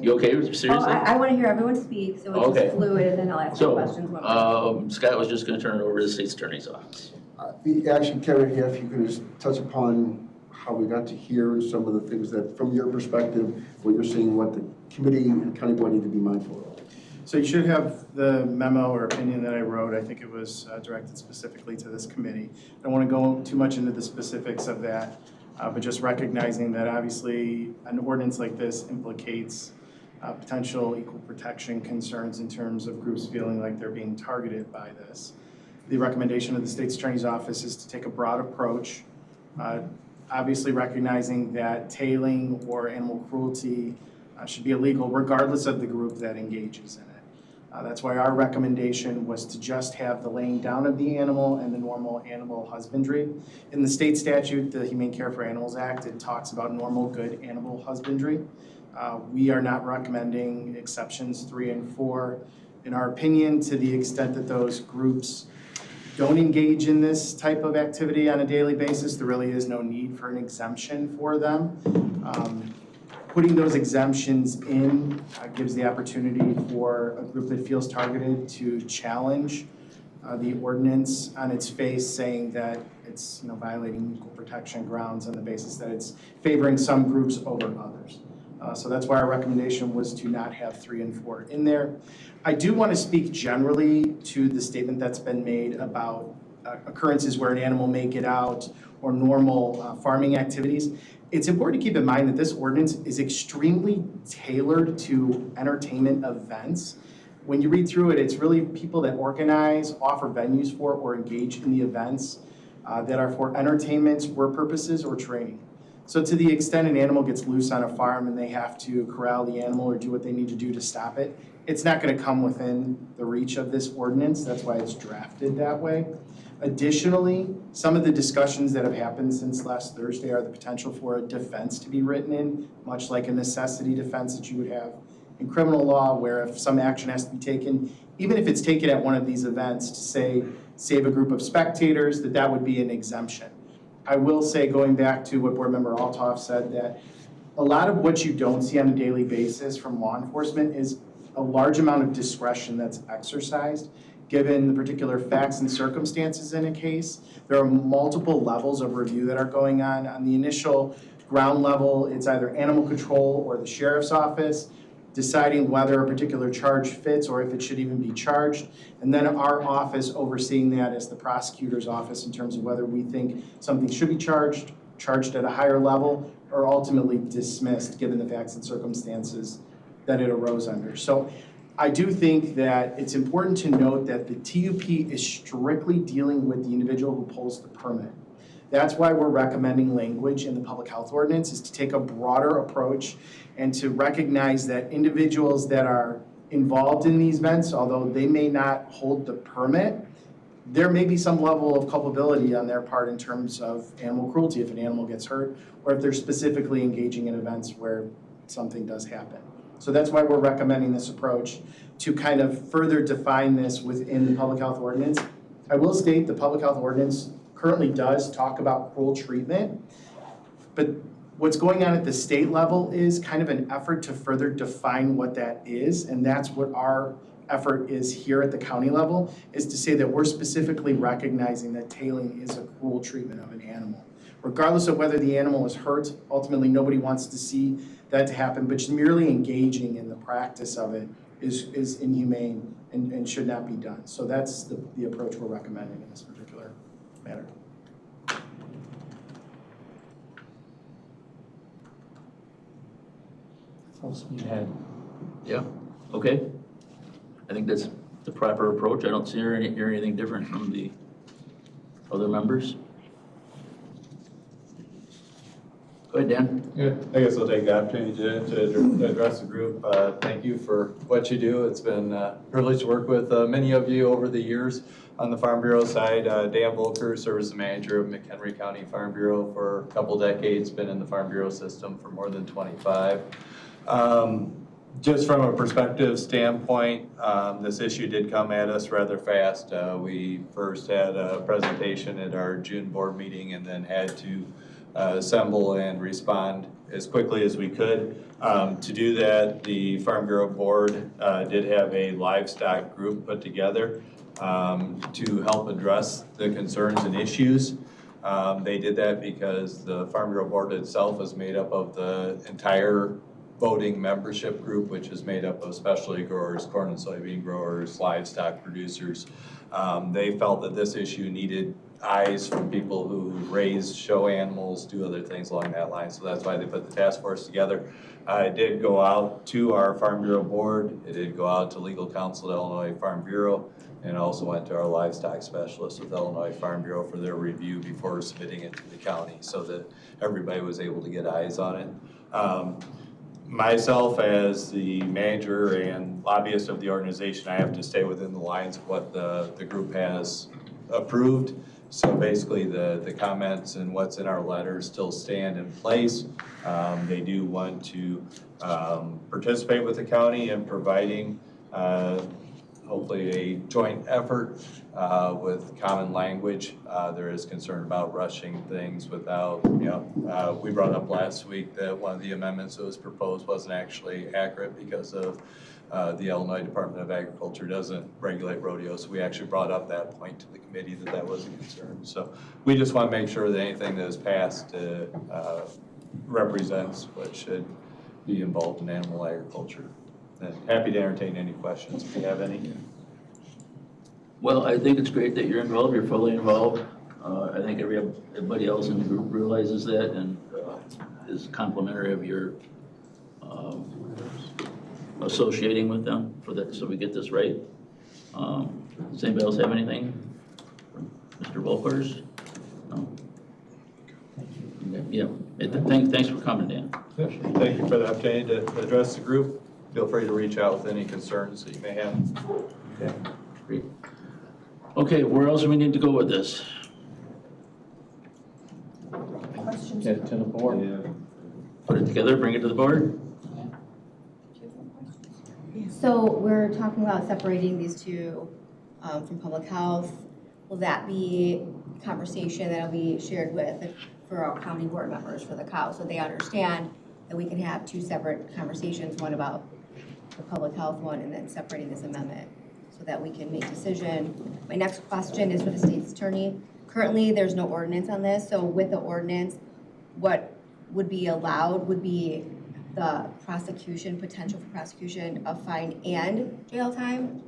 You okay, seriously? Oh, I want to hear everyone speak, so it's Okay. just fluid, and then I'll ask you questions. Scott was just going to turn it over to the state's attorney's office. Actually, Kevin, if you could just touch upon how we got to here and some of the things that, from your perspective, what you're seeing, what the committee and county board need to be mindful of. So you should have the memo or opinion that I wrote. I think it was directed specifically to this committee. I don't want to go too much into the specifics of that, but just recognizing that obviously an ordinance like this implicates potential equal protection concerns in terms of groups feeling like they're being targeted by this. The recommendation of the state's attorney's office is to take a broad approach, obviously recognizing that tailing or animal cruelty should be illegal regardless of the group that engages in it. That's why our recommendation was to just have the laying down of the animal and the normal animal husbandry. In the state statute, the Humane Care for Animals Act, it talks about normal good animal husbandry. We are not recommending exceptions 3 and 4. In our opinion, to the extent that those groups don't engage in this type of activity on a daily basis, there really is no need for an exemption for them. putting those exemptions in gives the opportunity for a group that feels targeted to challenge the ordinance on its face, saying that it's violating equal protection grounds on the basis that it's favoring some groups over others. So that's why our recommendation was to not have 3 and 4 in there. I do want to speak generally to the statement that's been made about occurrences where an animal may get out or normal farming activities. It's important to keep in mind that this ordinance is extremely tailored to entertainment events. When you read through it, it's really people that organize, offer venues for, or engage in the events that are for entertainment, work purposes, or training. So to the extent an animal gets loose on a farm and they have to corral the animal or do what they need to do to stop it, it's not going to come within the reach of this ordinance. That's why it's drafted that way. Additionally, some of the discussions that have happened since last Thursday are the potential for a defense to be written in, much like a necessity defense that you would have in criminal law, where if some action has to be taken, even if it's taken at one of these events to say, save a group of spectators, that would be an exemption. I will say, going back to what Board Member Althoff said, that a lot of what you don't see on a daily basis from law enforcement is a large amount of discretion that's exercised given the particular facts and circumstances in a case. There are multiple levels of review that are going on. On the initial ground level, it's either animal control or the sheriff's office deciding whether a particular charge fits or if it should even be charged. And then our office overseeing that as the prosecutor's office in terms of whether we think something should be charged at a higher level, or ultimately dismissed given the facts and circumstances that it arose under. So I do think that it's important to note that the TUP is strictly dealing with the individual who pulls the permit. That's why we're recommending language in the public health ordinance, is to take a broader approach and to recognize that individuals that are involved in these events, although they may not hold the permit, there may be some level of culpability on their part in terms of animal cruelty if an animal gets hurt, or if they're specifically engaging in events where something does happen. So that's why we're recommending this approach, to kind of further define this within the public health ordinance. I will state the public health ordinance currently does talk about cruel treatment, but what's going on at the state level is kind of an effort to further define what that is, and that's what our effort is here at the county level, is to say that we're specifically recognizing that tailing is a cruel treatment of an animal. Regardless of whether the animal is hurt, ultimately nobody wants to see that to happen, but just merely engaging in the practice of it is inhumane and should not be done. So that's the approach we're recommending in this particular matter. Yeah, okay. I think that's the proper approach. I don't see or hear anything different from the other members. Go ahead, Dan. Yeah, I guess I'll take the opportunity to address the group. Thank you for what you do. It's been a privilege to work with many of you over the years on the Farm Bureau side. Dan Volker serves as the manager of McHenry County Farm Bureau for a couple decades, been in the Farm Bureau system for more than 25. Just from a perspective standpoint, this issue did come at us rather fast. We first had a presentation at our June board meeting and then had to assemble and respond as quickly as we could. To do that, the Farm Bureau board did have a livestock group put together to help address the concerns and issues. They did that because the Farm Bureau board itself is made up of the entire voting membership group, which is made up of specialty growers, corn and soybean growers, livestock producers. They felt that this issue needed eyes from people who raise, show animals, do other things along that line. So that's why they put the task force together. It did go out to our Farm Bureau board. It did go out to legal counsel at Illinois Farm Bureau, and also went to our livestock specialists with Illinois Farm Bureau for their review before submitting it to the county, so that everybody was able to get eyes on it. Myself, as the manager and lobbyist of the organization, I have to stay within the lines of what the group has approved. So basically the comments and what's in our letters still stand in place. They do want to participate with the county in providing hopefully a joint effort with common language. There is concern about rushing things without, we brought up last week that one of the amendments that was proposed wasn't actually accurate because of the Illinois Department of Agriculture doesn't regulate rodeos. So we actually brought up that point to the committee that was a concern. So we just want to make sure that anything that is passed represents what should be involved in animal agriculture. And happy to entertain any questions if you have any. Well, I think it's great that you're involved, you're fully involved. I think everybody else in the group realizes that and is complimentary of your associating with them for that, so we get this right. Does anybody else have anything? Mr. Volkers? No? Yeah, thanks for coming, Dan. Thank you for the opportunity to address the group. Feel free to reach out with any concerns that you may have. Okay, great. Okay, where else do we need to go with this? Questions? Get it to the board. Yeah. Put it together, bring it to the board? So we're talking about separating these two from public health. Will that be a conversation that'll be shared with for our county board members for the cow, so they understand that we can have two separate conversations, one about the public health one and then separating this amendment so that we can make decision. My next question is for the state's attorney. Currently, there's no ordinance on this, so with the ordinance, what would be allowed would be the prosecution, potential for prosecution of fine and jail time?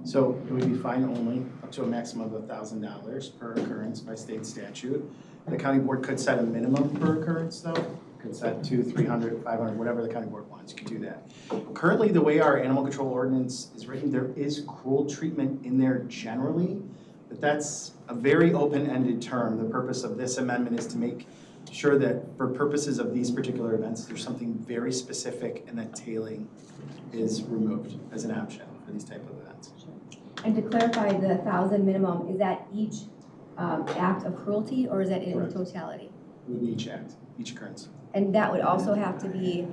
So it would be fine only up to a maximum of $1,000 per occurrence by state statute. The county board could set a minimum per occurrence though. Could set 200, 300, 500, whatever the county board wants, you could do that. Currently, the way our animal control ordinance is written, there is cruel treatment in there generally, but that's a very open-ended term. The purpose of this amendment is to make sure that for purposes of these particular events, there's something very specific and that tailing is removed as an option for these type of events. And to clarify, the 1,000 minimum, is that each act of cruelty or is that in totality? It would be each act, each occurrence. And that would also have to be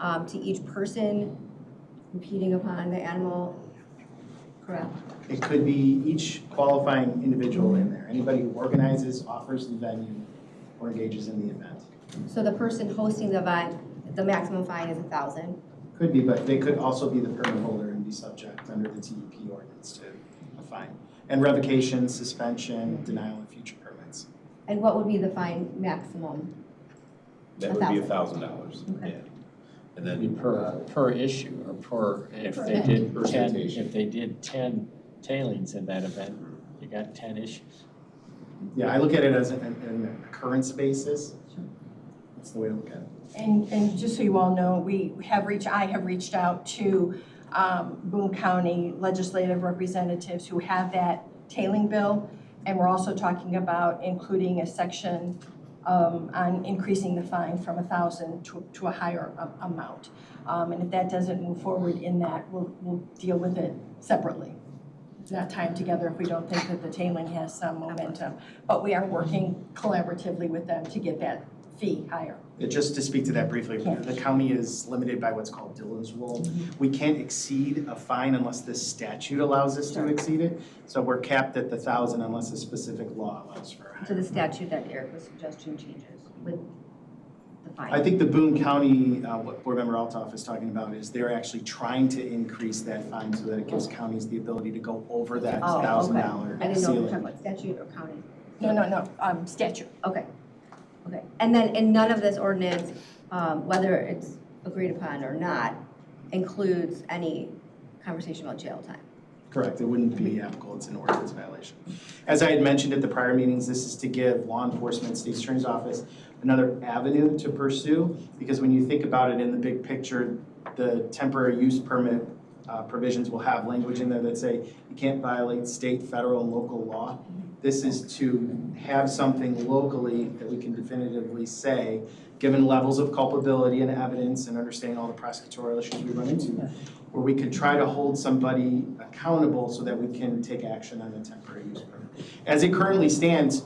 to each person impeding upon the animal, correct? It could be each qualifying individual in there. Anybody who organizes, offers the venue, or engages in the event. So the person hosting the event, the maximum fine is 1,000? Could be, but they could also be the permit holder and be subject under the TEP ordinance to a fine. And revocation, suspension, denial of future permits. And what would be the fine maximum? That would be $1,000. Okay. Yeah. And then Per issue or per, if they did 10 tailings in that event, you got 10 issues. Yeah, I look at it as an occurrence basis. That's the way I look at it. And just so you all know, I have reached out to Boone County legislative representatives who have that tailing bill, and we're also talking about including a section on increasing the fine from 1,000 to a higher amount. And if that doesn't move forward in that, we'll deal with it separately. Not tie them together if we don't think that the tailing has some momentum. But we are working collaboratively with them to get that fee higher. Just to speak to that briefly, the county is limited by what's called Dillon's rule. We can't exceed a fine unless this statute allows us to exceed it. So we're capped at the 1,000 unless a specific law allows for a higher. So the statute that Eric was suggesting changes with the fine? I think the Boone County, what Board Member Altoff is talking about is they're actually trying to increase that fine so that it gives counties the ability to go over that $1,000 ceiling. I didn't know if you were talking about statute or county. No, statute. Okay. Okay, and then in none of this ordinance, whether it's agreed upon or not, includes any conversation about jail time. Correct, it wouldn't be applicable, it's an ordinance violation. As I had mentioned at the prior meetings, this is to give law enforcement, State's Attorney's Office, another avenue to pursue, because when you think about it in the big picture, the temporary use permit provisions will have language in there that say you can't violate state, federal, and local law. This is to have something locally that we can definitively say, given levels of culpability and evidence and understanding all the prosecutorial issues we run into, where we could try to hold somebody accountable so that we can take action on the temporary use permit. As it currently stands,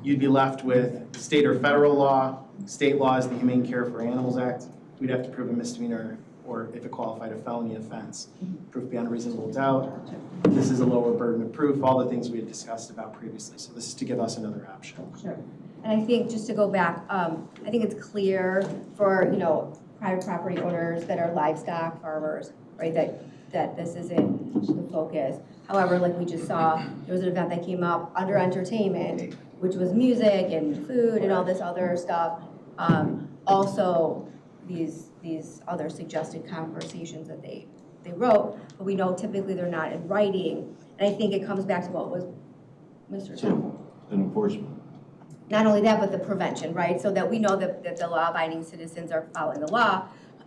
you'd be left with state or federal law. State law is the Humane Care for Animals Act. We'd have to prove a misdemeanor or if it qualified a felony offense. Proof beyond a reasonable doubt, this is a lower burden of proof, all the things we had discussed about previously. So this is to give us another option. Sure. And I think, just to go back, I think it's clear for, private property owners that are livestock farmers, right, that this isn't the focus. However, like we just saw, there was an event that came up under entertainment, which was music and food and all this other stuff. Also, these other suggested conversations that they wrote, but we know typically they're not in writing. And I think it comes back to what was Mr. Temple. Enforcement. Not only that, but the prevention, right? So that we know that the law-abiding citizens are following the law.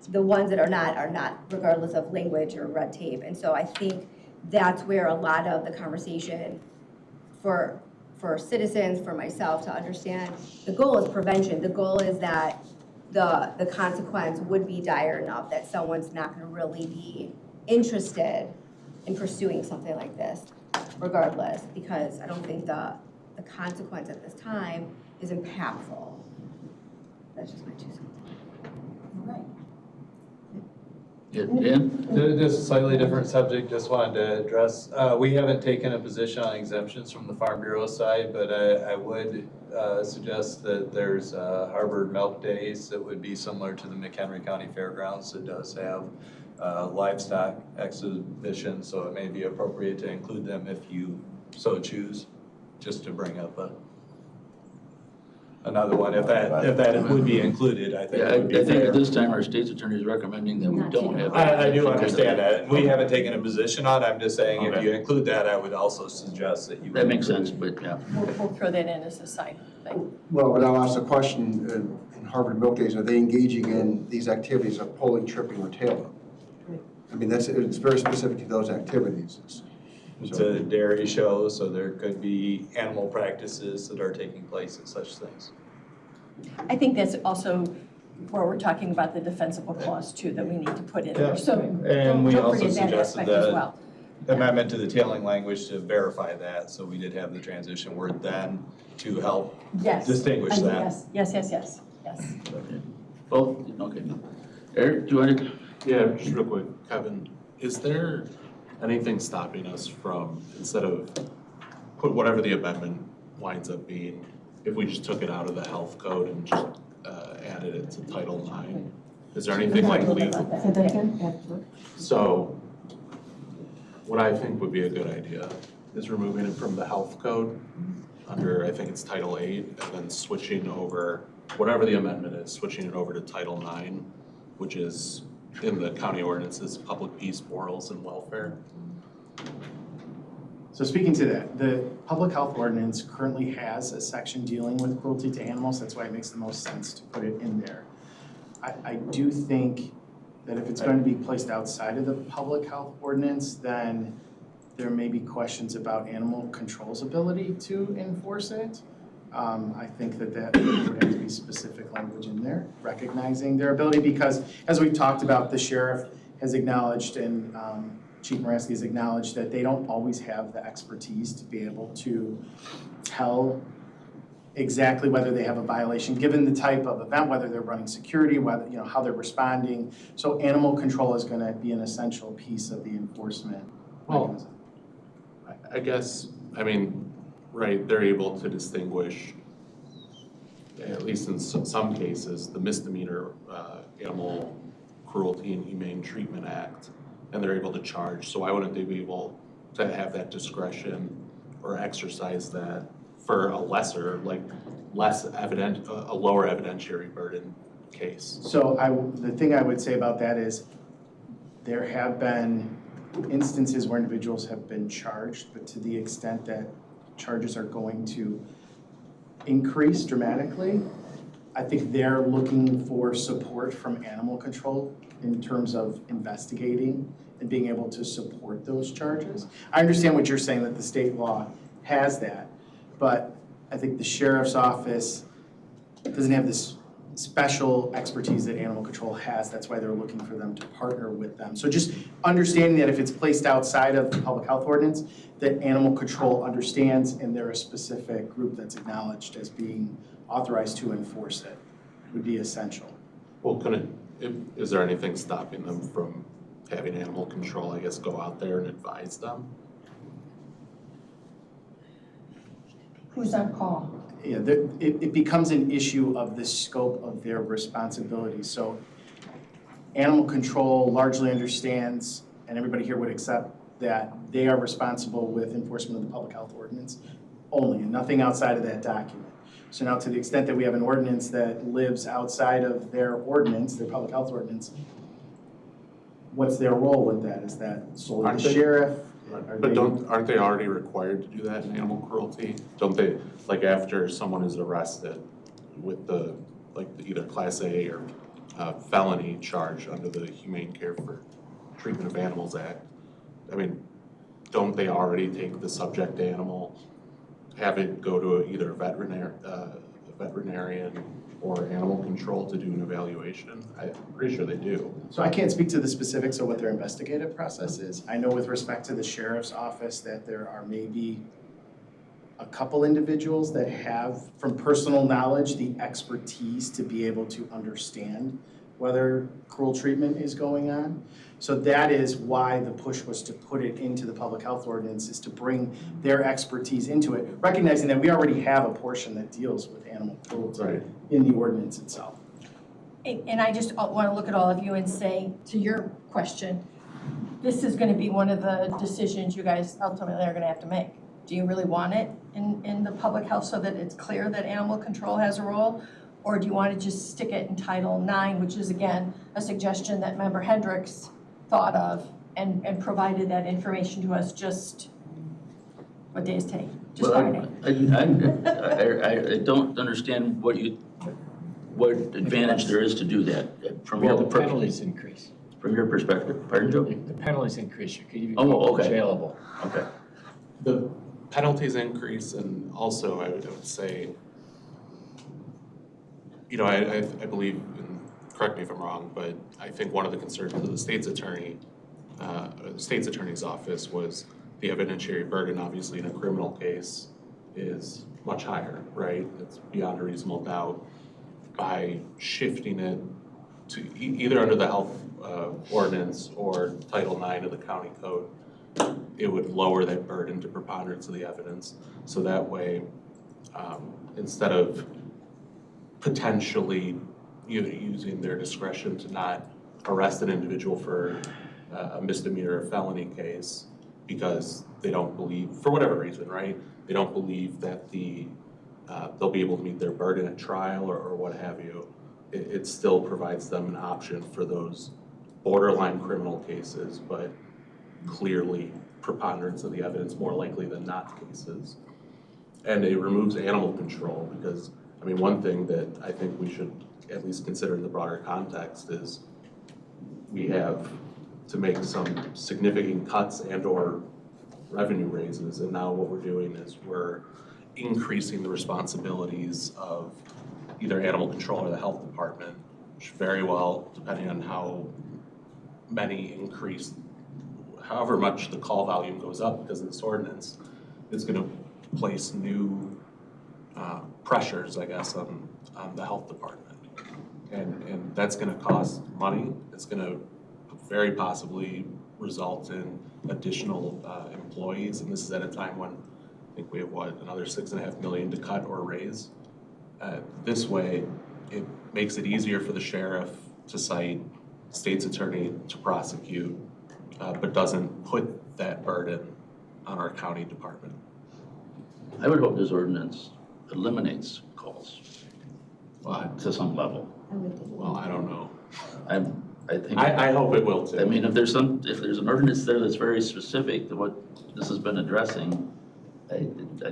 The ones that are not, regardless of language or red tape. And so I think that's where a lot of the conversation for citizens, for myself to understand, the goal is prevention. The goal is that the consequence would be dire enough that someone's not going to really be interested in pursuing something like this, regardless, because I don't think the consequence at this time is impactful. That's just my 2 cents. All right. Dan? Just a slightly different subject, just wanted to address, we haven't taken a position on exemptions from the Farm Bureau side, but I would suggest that there's Harvard Milk Days that would be similar to the McHenry County Fairgrounds that does have livestock exhibitions, so it may be appropriate to include them if you so choose, just to bring up another one, if that would be included, I think it would be I think fair. at this time, our state's attorney is recommending that we don't have. I do understand that. We haven't taken a position on it. I'm just saying if Okay. you include that, I would also suggest that you. That makes sense, but yeah. We'll throw that in as a side thing. Well, but I'll ask the question, in Harvard Milk Days, are they engaging in these activities of pulling, tripping, or tailing? I mean, it's very specific to those activities. It's a dairy show, so there could be animal practices that are taking place at such things. I think that's also where we're talking about the defensible clause too, that we need to put in there. So And we don't also forget that suggested aspect as that well. amendment to the tailing language to verify that, so we did have the transition word then to help Yes. distinguish And that. Yes. Both, okay. Eric, do you want to? Yeah, just real quick, Kevin, is there anything stopping us from, instead of put whatever the amendment winds up being, if we just took it out of the health code and just added it to Title IX? Is there anything like legal? So what I think would be a good idea is removing it from the health code under, I think it's Title VIII, and then switching over, whatever the amendment is, switching it over to Title IX, which is in the county ordinances, public peace, morals, and welfare. So speaking to that, the public health ordinance currently has a section dealing with cruelty to animals. That's why it makes the most sense to put it in there. I do think that if it's going to be placed outside of the public health ordinance, then there may be questions about animal control's ability to enforce it. I think that would have to be specific language in there, recognizing their ability, because as we've talked about, the sheriff has acknowledged and Chief Moraski has acknowledged that they don't always have the expertise to be able to tell exactly whether they have a violation, given the type of event, whether they're running security, whether, how they're responding. So animal control is gonna be an essential piece of the enforcement mechanism. I guess, right, they're able to distinguish, at least in some cases, the misdemeanor Animal Cruelty and Humane Treatment Act, and they're able to charge. So why wouldn't they be able to have that discretion or exercise that for a lesser, less evident, a lower evidentiary burden case? So the thing I would say about that is there have been instances where individuals have been charged, but to the extent that charges are going to increase dramatically, I think they're looking for support from animal control in terms of investigating and being able to support those charges. I understand what you're saying, that the state law has that, but I think the sheriff's office doesn't have this special expertise that animal control has. That's why they're looking for them to partner with them. So just understanding that if it's placed outside of the public health ordinance, that animal control understands and they're a specific group that's acknowledged as being authorized to enforce it would be essential. Well, Is there anything stopping them from having animal control, I guess, go out there and advise them? Who's on call? Yeah, it becomes an issue of the scope of their responsibility. So animal control largely understands, and everybody here would accept, that they are responsible with enforcement of the public health ordinance only, and nothing outside of that document. So now, to the extent that we have an ordinance that lives outside of their ordinance, their public health ordinance, what's their role with that? Is that solely the sheriff? But aren't they already required to do that in animal cruelty? Don't they, like after someone is arrested with the, like either Class A or felony charge under the Humane Care for Treatment of Animals Act, I mean, don't they already take the subject animal, have it go to either a veterinarian or animal control to do an evaluation? I'm pretty sure they do. So I can't speak to the specifics of what their investigative process is. I know with respect to the sheriff's office that there are maybe a couple individuals that have, from personal knowledge, the expertise to be able to understand whether cruel treatment is going on. So that is why the push was to put it into the public health ordinance, is to bring their expertise into it, recognizing that we already have a portion that deals with animal cruelty in the ordinance itself. And I just want to look at all of you and say, to your question, this is going to be one of the decisions you guys ultimately are going to have to make. Do you really want it in the public health so that it's clear that animal control has a role? Or do you want to just stick it in Title IX, which is, again, a suggestion that Member Hendricks thought of and provided that information to us just, what day is today? Just Friday. I don't understand what advantage there is to do that from your Well, the penalties increase. From your perspective. Pardon, Joe? The penalties increase, you could even Oh, go okay. jailable. Okay. The penalties increase, and also I would say, you know, I believe, and correct me if I'm wrong, but I think one of the concerns of the state's attorney's office was the evidentiary burden, obviously, in a criminal case is much higher, right? It's beyond a reasonable doubt. By shifting it to either under the health ordinance or Title IX of the county code, it would lower that burden to preponderance of the evidence. So that way, instead of potentially using their discretion to not arrest an individual for a misdemeanor or felony case because they don't believe, for whatever reason, right? They don't believe that they'll be able to meet their burden at trial or what have you. It still provides them an option for those borderline criminal cases, but clearly preponderance of the evidence more likely than not cases. And it removes animal control because, I mean, one thing that I think we should at least consider in the broader context is we have to make some significant cuts and or revenue raises, and now what we're doing is we're increasing the responsibilities of either animal control or the health department, which very well, depending on how many increase, however much the call volume goes up because of this ordinance, it's going to place new pressures, I guess, on the health department. And that's going to cost money. It's going to very possibly result in additional employees. And this is at a time when I think we have, another $6.5 million to cut or raise. This way, it makes it easier for the sheriff to cite, state's attorney to prosecute, but doesn't put that burden on our county department. I would hope this ordinance eliminates calls to some level. Well, I don't know. I think. I hope it will too. I mean, if there's an ordinance there that's very specific to what this has been addressing, I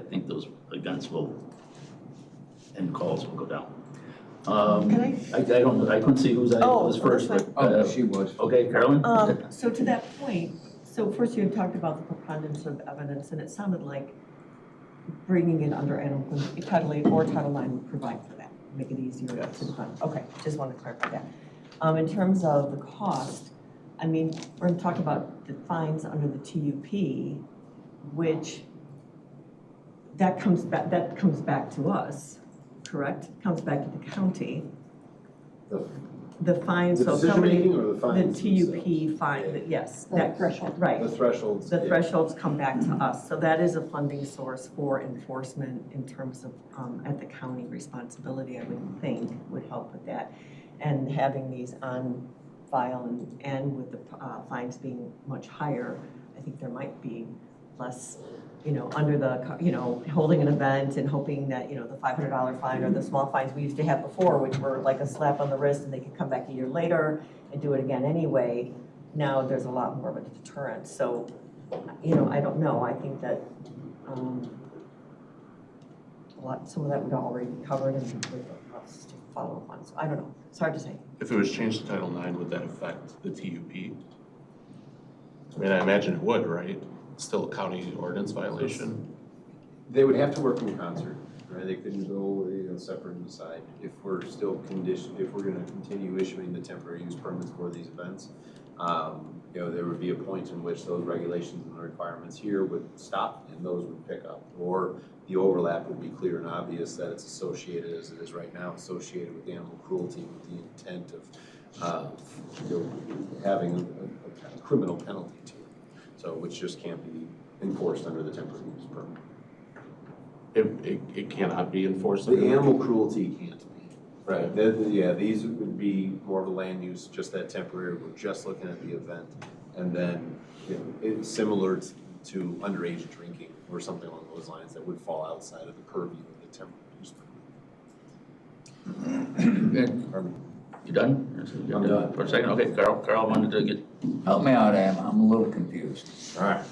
think those events and calls will go down. I don't know, I couldn't see whose item was first, but. She was. Okay, Carolyn? So to that point, so first you had talked about the preponderance of evidence, and it sounded like bringing it under Animal Title 8 or Title 9 would provide for that, make it easier to define. Okay, just want to clarify that. In terms of the cost, I mean, we're going to talk about the fines under the TUP, which that comes back to us, correct? Comes back to the county. The fine, The so decision somebody, making or the fines the TUP themselves? fine, yes, The that, threshold. right. The thresholds. The yeah. thresholds come back to us, so that is a funding source for enforcement in terms of, at the county responsibility, I would think, would help with that. And having these on file and with the fines being much higher, I think there might be less, under the, holding an event and hoping that, the $500 fine or the small fines we used to have before, which were like a slap on the wrist and they could come back a year later and do it again anyway. Now there's a lot more of a deterrent. So, I don't know. I think that some of that would already be covered and with us to follow up on. So I don't know. It's hard to say. If it was changed to Title IX, would that affect the TUP? I mean, I imagine it would, right? It's still a county ordinance violation. They would have to work in concert, right? They couldn't go, separate and decide. If we're still if we're gonna continue issuing the temporary use permits for these events, there would be a point in which those regulations and the requirements here would stop and those would pick up. Or the overlap would be clear and obvious that it's associated, as it is right now, associated with animal cruelty with the intent of having a criminal penalty to it. So, which just can't be enforced under the temporary use permit. It cannot be enforced. The animal cruelty can't be. Right. These would be more of a land use, just that temporary. We're just looking at the event, and then it's similar to underage drinking or something along those lines that would fall outside of the purview of the temporary use permit. You done? I'm done. For a second, okay, Carl wanted to get. Help me out, Am, I'm a little confused. All right.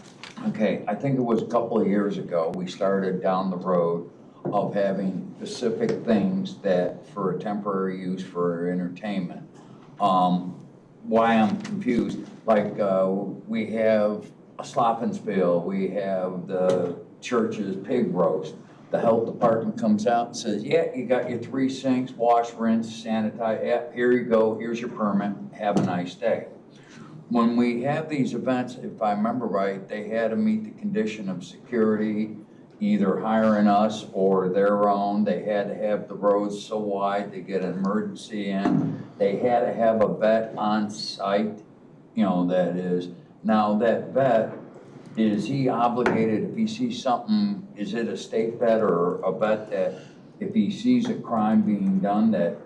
Okay, I think it was a couple of years ago, we started down the road of having specific things that for a temporary use for entertainment. Why I'm confused, like, we have a slop and spill, we have the church's pig roast. The health department comes out and says, yeah, you got your 3 sinks, wash, rinse, sanitize, yeah, here you go, here's your permit, have a nice day. When we have these events, if I remember right, they had to meet the condition of security, either hiring us or their own. They had to have the roads so wide to get an emergency in. They had to have a vet on site, that is. Now that vet, is he obligated, if he sees something, is it a state vet or a vet that if he sees a crime being done that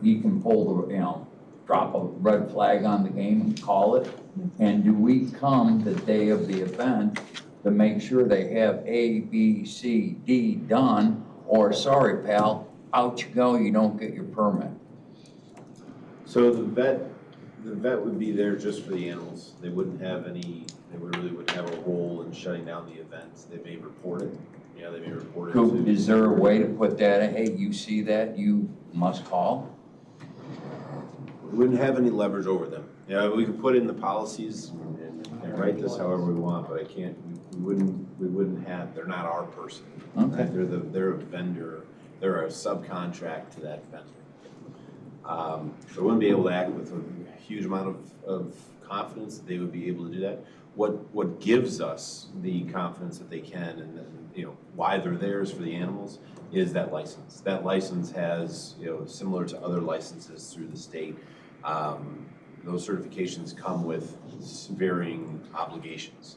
he can pull the, drop a red flag on the game and call it? And do we come the day of the event to make sure they have A, B, C, D done, or sorry, pal, out you go, you don't get your permit? So the vet would be there just for the animals. They wouldn't have any, really wouldn't have a role in shutting down the events. They may report it. Yeah, they may report it to. Is there a way to put that, hey, you see that, you must call? We wouldn't have any leverage over them. We could put in the policies and write this however we want, but we wouldn't have, they're not our person. Okay. Right? They're a vendor, they're a subcontract to that vendor. So we wouldn't be able to act with a huge amount of confidence that they would be able to do that. What gives us the confidence that they can and why they're theirs for the animals is that license. That license has, similar to other licenses through the state, those certifications come with varying obligations.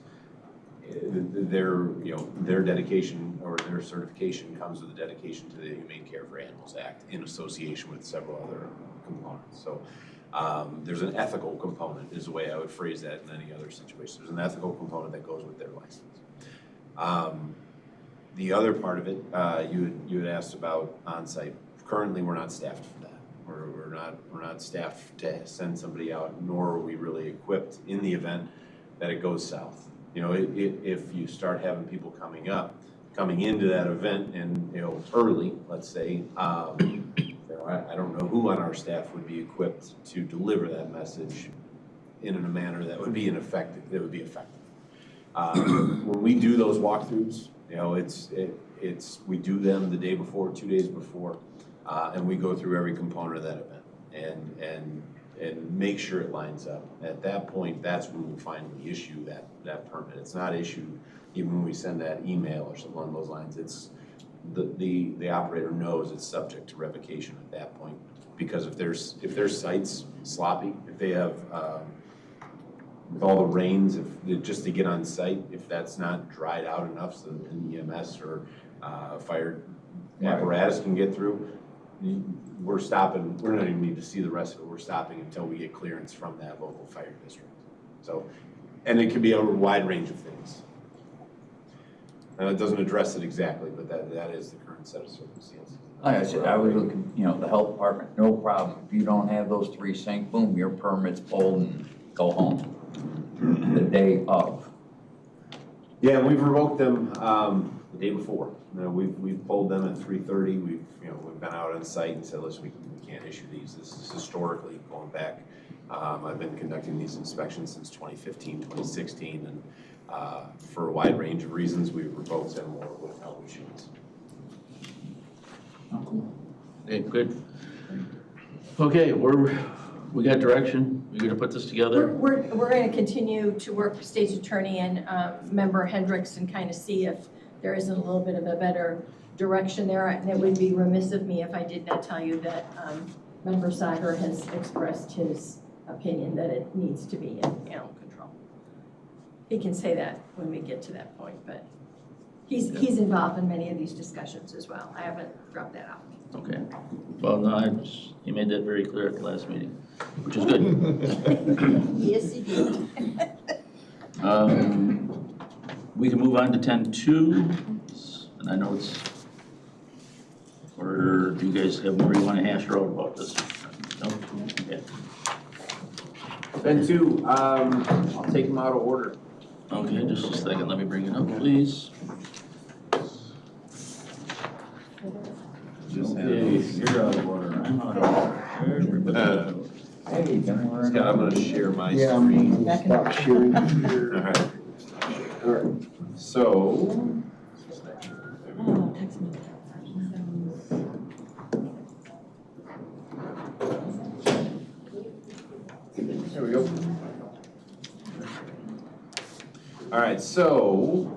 Their dedication or their certification comes with a dedication to the Humane Care for Animals Act in association with several other components. So there's an ethical component is the way I would phrase that in any other situation. There's an ethical component that goes with their license. The other part of it, you had asked about on-site. Currently, we're not staffed for that. We're not staffed to send somebody out, nor are we really equipped in the event that it goes south. If you start having people coming into that event and early, let's say, I don't know who on our staff would be equipped to deliver that message in a manner that would be effective. When we do those walkthroughs, we do them the day before, 2 days before, and we go through every component of that event and make sure it lines up. At that point, that's when we finally issue that permit. It's not issued even when we send that email or something along those lines. It's the operator knows it's subject to revocation at that point Because if their site's sloppy, if they have, with all the rains, just to get on site, if that's not dried out enough so that an EMS or fire apparatus can get through, we're stopping, we're not even need to see the rest of it, we're stopping until we get clearance from that local fire district. So, and it can be over a wide range of things. Now, it doesn't address it exactly, but that is the current set of circumstances. Like I said, I was looking, the health department, no problem. If you don't have those 3 sinks, boom, your permit's pulled and go home the day of. Yeah, we've revoked them the day before. We've pulled them at 3:30. We've been out on site and said, listen, we can't issue these. This is historically going back. I've been conducting these inspections since 2015, 2016, and for a wide range of reasons, we've revoked them or withheld issuance. Okay, good. Okay, we got direction. We're gonna put this together. We're going to continue to work with State's Attorney and Member Hendricks and kind of see if there isn't a little bit of a better direction there. And it would be remiss of me if I did not tell you that Member Sager has expressed his opinion that it needs to be in animal control. He can say that when we get to that point, but he's involved in many of these discussions as well. I haven't dropped that out. Okay. Well, no, he made that very clear at the last meeting, which is good. Yes, he did. We can move on to 10.2, and I know it's, or do you guys have more you want to hash out about this? No? Okay. 10.2, I'll take them out of order. Okay, just a second, let me bring it up, please. Okay, you're out of order, I'm out of order. Everybody's out of order. Hey, Scott, I'm gonna share my Yeah, screen. I'm stop sharing here. All right. All right. So. Oh, text me. There we go. All right, so,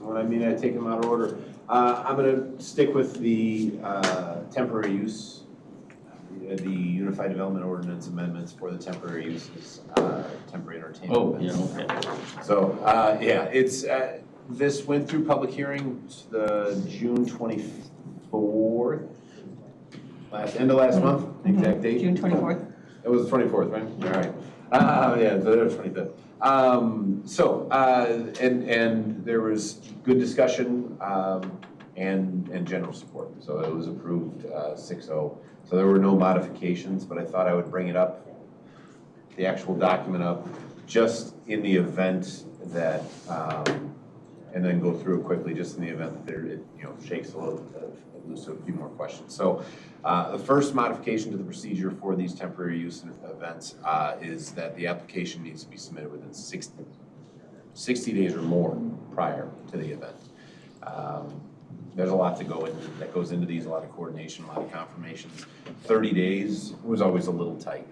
what I mean, I take them out of order. I'm gonna stick with the temporary use, the Unified Development Ordinance amendments for the temporary uses, temporary entertainment events. Yeah, okay. So, yeah, it's, this went through public hearing the June 24th, end of last month, exact date? June 24th. It was the 24th, right? All right. Yeah, so it was 25th. And there was good discussion and general support. So it was approved 6-0. So there were no modifications, but I thought I would bring it up, the actual document up, just in the event that, and then go through it quickly, just in the event that it shakes a little bit, loose a few more questions. So the first modification to the procedure for these temporary use events is that the application needs to be submitted within 60 days or more prior to the event. There's a lot that goes into these, a lot of coordination, a lot of confirmations. 30 days was always a little tight.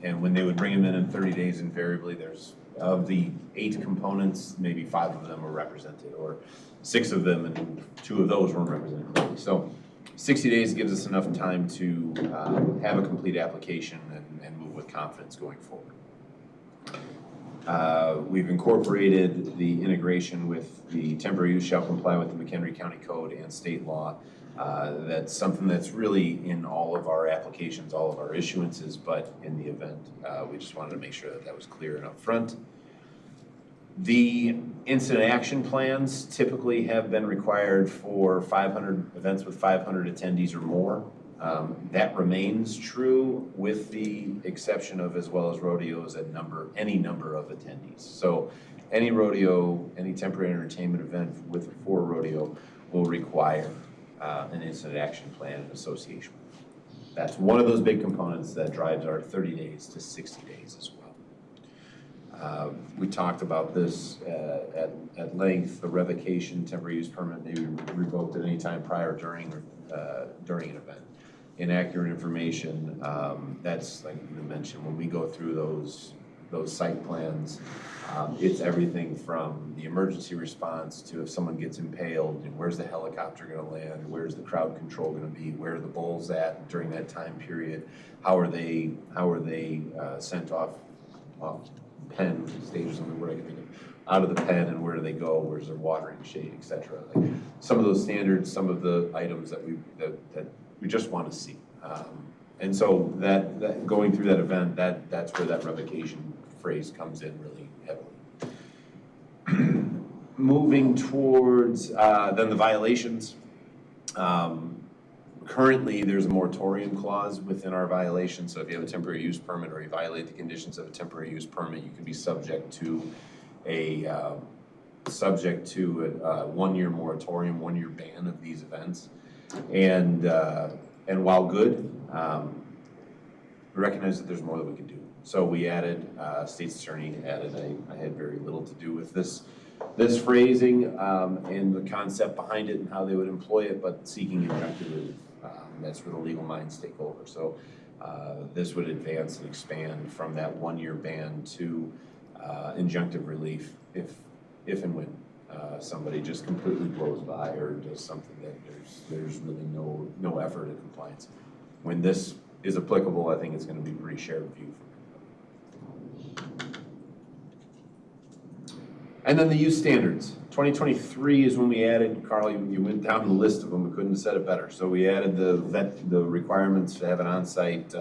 And when they would bring them in 30 days, invariably there's, of the 8 components, maybe 5 of them were represented, or 6 of them, and 2 of those weren't represented clearly. So 60 days gives us enough time to have a complete application and move with confidence going forward. We've incorporated the integration with the temporary use shall comply with the McHenry County Code and state law. That's something that's really in all of our applications, all of our issuances, but in the event, we just wanted to make sure that that was clear and upfront. The incident action plans typically have been required for 500 events with 500 attendees or more. That remains true with the exception of, as well as rodeos at any number of attendees. So any rodeo, any temporary entertainment event with for rodeo will require an incident action plan in association with it. That's one of those big components that drives our 30 days to 60 days as well. We talked about this at length. The revocation temporary use permit may be revoked at any time prior, during an event. Inaccurate information, that's like you mentioned, when we go through those those site plans. It's everything from the emergency response to if someone gets impaled, and where's the helicopter gonna land, where's the crowd control gonna be, where are the bulls at during that time period, how are they sent off pen stages, where I can think of, out of the pen, and where do they go, where's their watering shade, et cetera. Like, some of those standards, some of the items that we just want to see. And so that going through that event, that's where that revocation phrase comes in really heavily. Moving towards then the violations. Currently, there's a moratorium clause within our violation, so if you have a temporary use permit or you violate the conditions of a temporary use permit, you can be subject to a 1-year moratorium, 1-year ban of these events. And while good, we recognize that there's more that we can do. So we added, state's attorney added, I had very little to do with this phrasing and the concept behind it and how they would employ it, but seeking injunctive relief. That's where the legal minds take over. So this would advance and expand from that 1-year ban to injunctive relief if and when somebody just completely blows by or does something that there's really no effort in compliance. When this is applicable, I think it's going to be a pretty shared view. And then the use standards. 2023 is when we added, Carl, you went down the list of them, we couldn't have said it better. So we added the requirements to have an on-site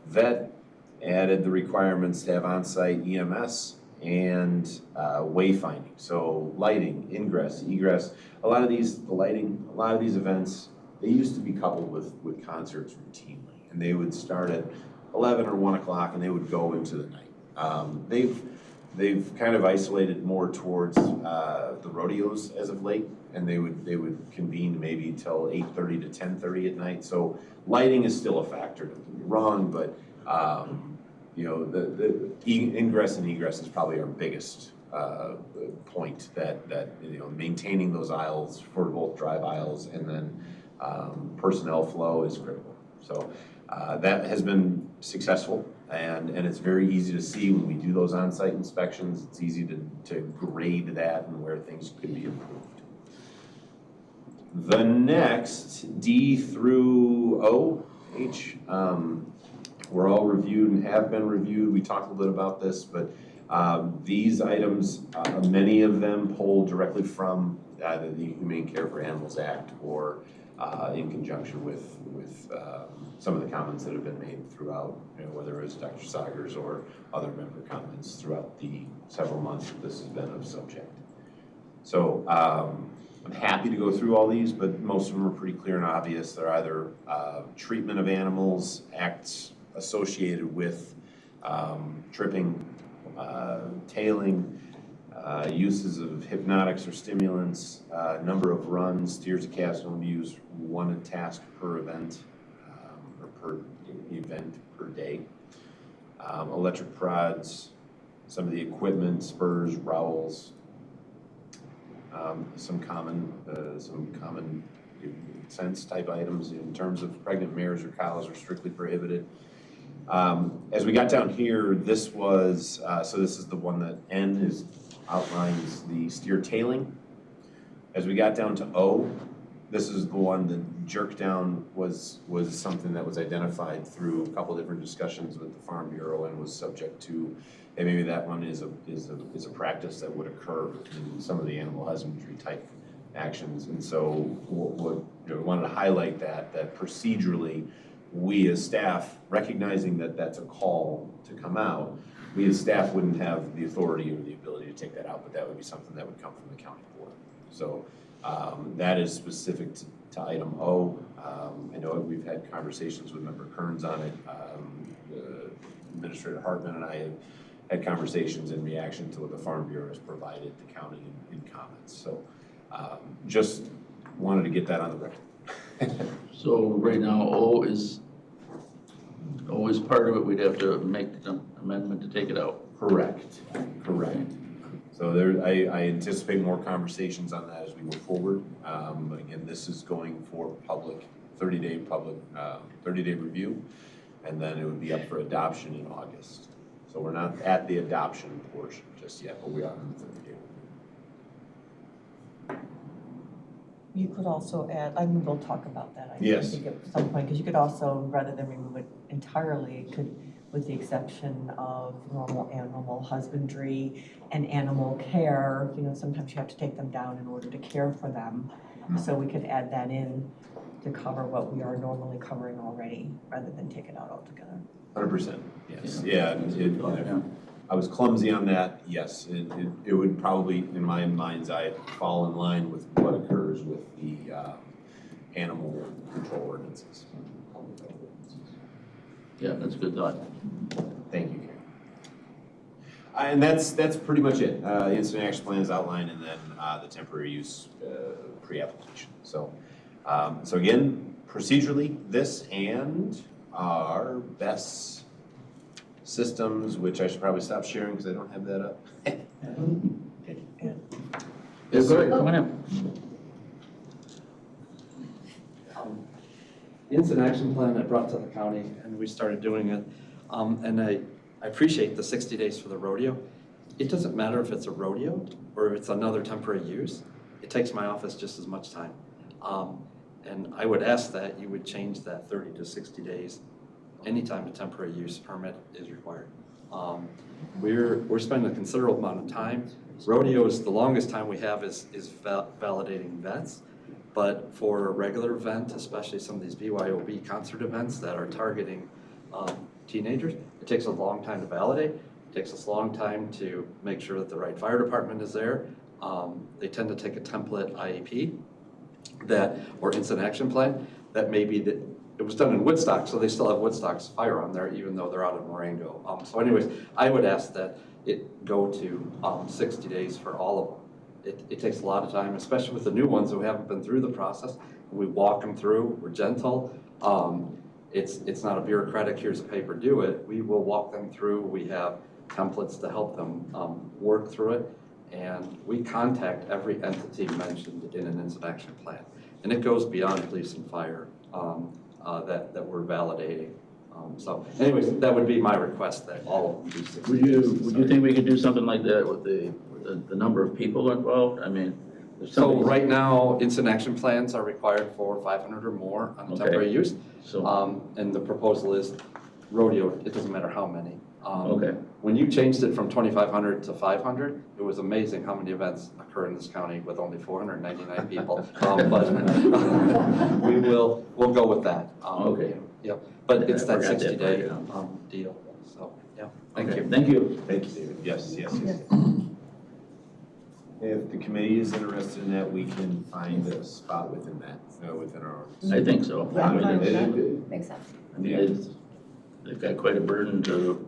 vet, added the requirements to have on-site EMS, and wayfinding. So lighting, ingress, egress. A lot of these events, they used to be coupled with concerts routinely. And they would start at 11 or 1 o'clock and they would go into the night. They've kind of isolated more towards the rodeos as of late, and they would convene maybe till 8:30 to 10:30 at night. So lighting is still a factor, don't get me wrong, but the ingress and egress is probably our biggest point that maintaining those aisles for both drive aisles and then personnel flow is critical. So that has been successful, and it's very easy to see when we do those on-site inspections. It's easy to grade that and where things could be improved. The next, D through O, H, were all reviewed and have been reviewed. We talked a little bit about this, but these items, many of them pull directly from either the Humane Care for Animals Act or in conjunction with some of the comments that have been made throughout, whether it's Dr. Sagers or other member comments throughout the several months that this has been of subject. So I'm happy to go through all these, but most of them are pretty clear and obvious. They're either treatment of animals, acts associated with tripping, tailing, uses of hypnotics or stimulants, number of runs, steers of calves don't use 1 task per event or per event per day. Electric prods, some of the equipment, spurs, rowels, some common sense type items in terms of pregnant mares or cows are strictly prohibited. As we got down here, this was, so this is the one that N outlines the steer tailing. As we got down to O, this is the one that jerk down was something that was identified through a couple different discussions with the Farm Bureau and was subject to, and maybe that one is a practice that would occur in some of the animal husbandry type actions. And so we wanted to highlight that procedurally, we as staff, recognizing that that's a call to come out, we as staff wouldn't have the authority or the ability to take that out, but that would be something that would come from the county board. So that is specific to item O. I know we've had conversations with Member Kearns on it. Administrator Hartman and I have had conversations in reaction to what the Farm Bureau has provided the county in comments. So just wanted to get that on the record. So right now, O is part of it. We'd have to make an amendment to take it out. Correct. So I anticipate more conversations on that as we move forward. But again, this is going for public, 30-day review, and then it would be up for adoption in August. So we're not at the adoption portion just yet, but we are on the 30-day. You could also add, I mean, we'll talk about that, I Yes. think at some point, because you could also, rather than remove it entirely, could, with the exception of normal animal husbandry and animal care, you know, sometimes you have to take them down in order to care for them. So we could add that in to cover what we are normally covering already, rather than take it out altogether. 100%, yes. Yeah, I was clumsy on that, yes. It would probably, in my mind's eye, fall in line with what occurs with the animal control ordinances. Yeah, that's a good thought. Thank you, Karen. And that's pretty much it. The incident action plan is outlined, and then the temporary use pre-application. So again, procedurally, this and our best systems, which I should probably stop sharing because I don't have that up. Yes, go ahead, come on in. The incident action plan I brought to the county, and we started doing it. And I appreciate the 60 days for the rodeo. It doesn't matter if it's a rodeo or if it's another temporary use. It takes my office just as much time. And I would ask that you would change that 30 to 60 days anytime a temporary use permit is required. We're spending a considerable amount of time. Rodeos, the longest time we have is validating vets. But for a regular event, especially some of these BYOB concert events that are targeting teenagers, it takes a long time to validate. It takes us a long time to make sure that the right fire department is there. They tend to take a template IEP or incident action plan that maybe it was done in Woodstock, so they still have Woodstock's fire on there, even though they're out of Marengo. So anyways, I would ask that it go to 60 days for all of them. It takes a lot of time, especially with the new ones who haven't been through the process. We walk them through, we're gentle. It's not a bureaucratic, here's a paper, do it. We will walk them through. We have templates to help them work through it. And we contact every entity mentioned in an incident action plan. And it goes beyond police and fire that we're validating. So anyways, that would be my request that all of them do 60 days. Would you think we could do something like that with the number of people involved? I mean, so right now, incident action plans are required for 500 or more on temporary use. So, and the proposal is rodeo, it doesn't matter how many. When you changed it from 2,500 to 500, it was amazing how many events occur in this county with only 499 people. But we'll go with that. Yep. But it's that 60-day deal. So yeah. Thank you. Thank you. Thank you, David. Yes. If the committee is interested in that, we can find a spot within that, within our. I think so. Makes sense. I mean, they've got quite a burden to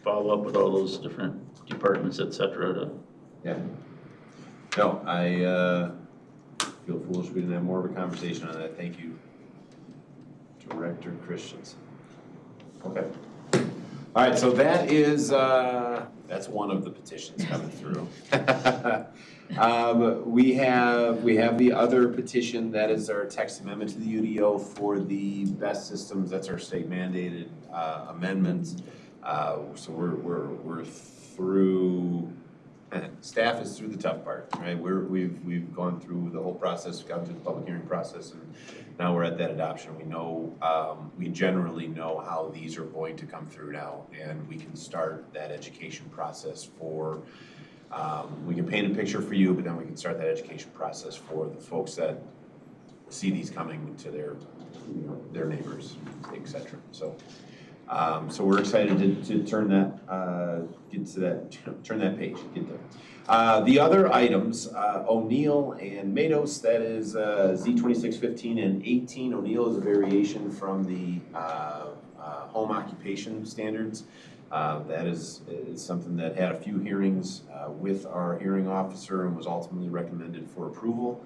follow up with all those different departments, et cetera. Yeah. No, I feel foolish we didn't have more of a conversation on that. Thank you, Director Christensen. Okay. All right, so that is, that's one of the petitions coming through. We have the other petition, that is our text amendment to the UDO for the best systems. That's our state mandated amendments. So we're through. Staff is through the tough part, right? We've gone through the whole process, gone through the public hearing process, and now we're at that adoption. We know, we generally know how these are going to come through now, and we can start that education process for. We can paint a picture for you, but then we can start that education process for the folks that see these coming to their neighbors, etc. So we're excited to turn that, turn that page, get there. The other items, O'Neill and Mados, that is Z2615 and 18. O'Neill is a variation from the home occupation standards. That is something that had a few hearings with our hearing officer and was ultimately recommended for approval.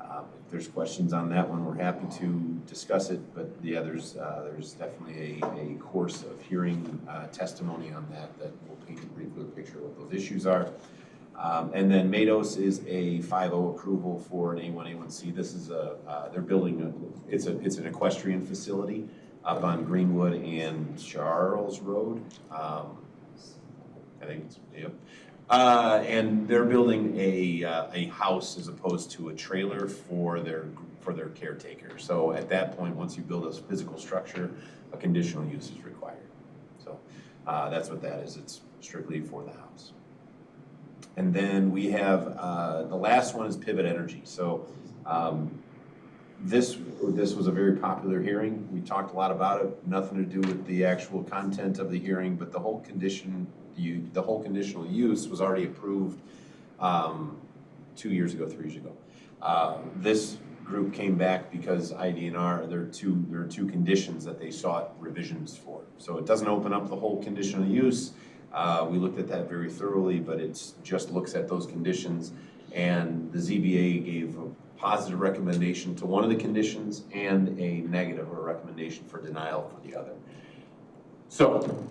If there's questions on that one, we're happy to discuss it, but the others, there's definitely a course of hearing testimony on that will paint a pretty clear picture of what those issues are. And then Mados is a 5.0 approval for an A1, A1C. This is they're building, it's an equestrian facility up on Greenwood and Charles Road. I think it's, yep. And they're building a house as opposed to a trailer for their caretaker. So at that point, once you build a physical structure, a conditional use is required. So that's what that is. It's strictly for the house. And then we have, the last one is Pivot Energy. So this was a very popular hearing. We talked a lot about it, nothing to do with the actual content of the hearing, but the whole conditional use was already approved 2 years ago, 3 years ago. This group came back because IDNR, there are two conditions that they sought revisions for. So it doesn't open up the whole conditional use. We looked at that very thoroughly, but it just looks at those conditions. And the ZBA gave a positive recommendation to one of the conditions and a negative or recommendation for denial for the other. So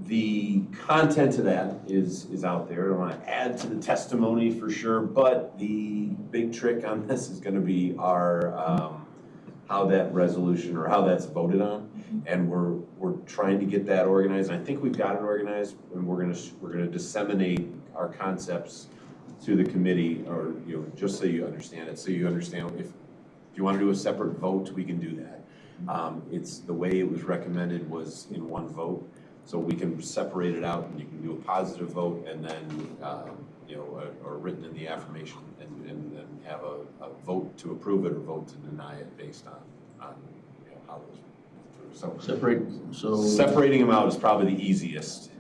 the content of that is out there. I don't want to add to the testimony for sure, but the big trick on this is going to be our how that resolution or how that's voted on, and we're trying to get that organized. And I think we've got it organized, and we're gonna disseminate our concepts to the committee, or just so you understand it, so you understand if you want to do a separate vote, we can do that. It's the way it was recommended was in one vote. So we can separate it out, and you can do a positive vote, and then or written in the affirmation, and then have a vote to approve it or vote to deny it based on how those. So separating them out is probably the easiest.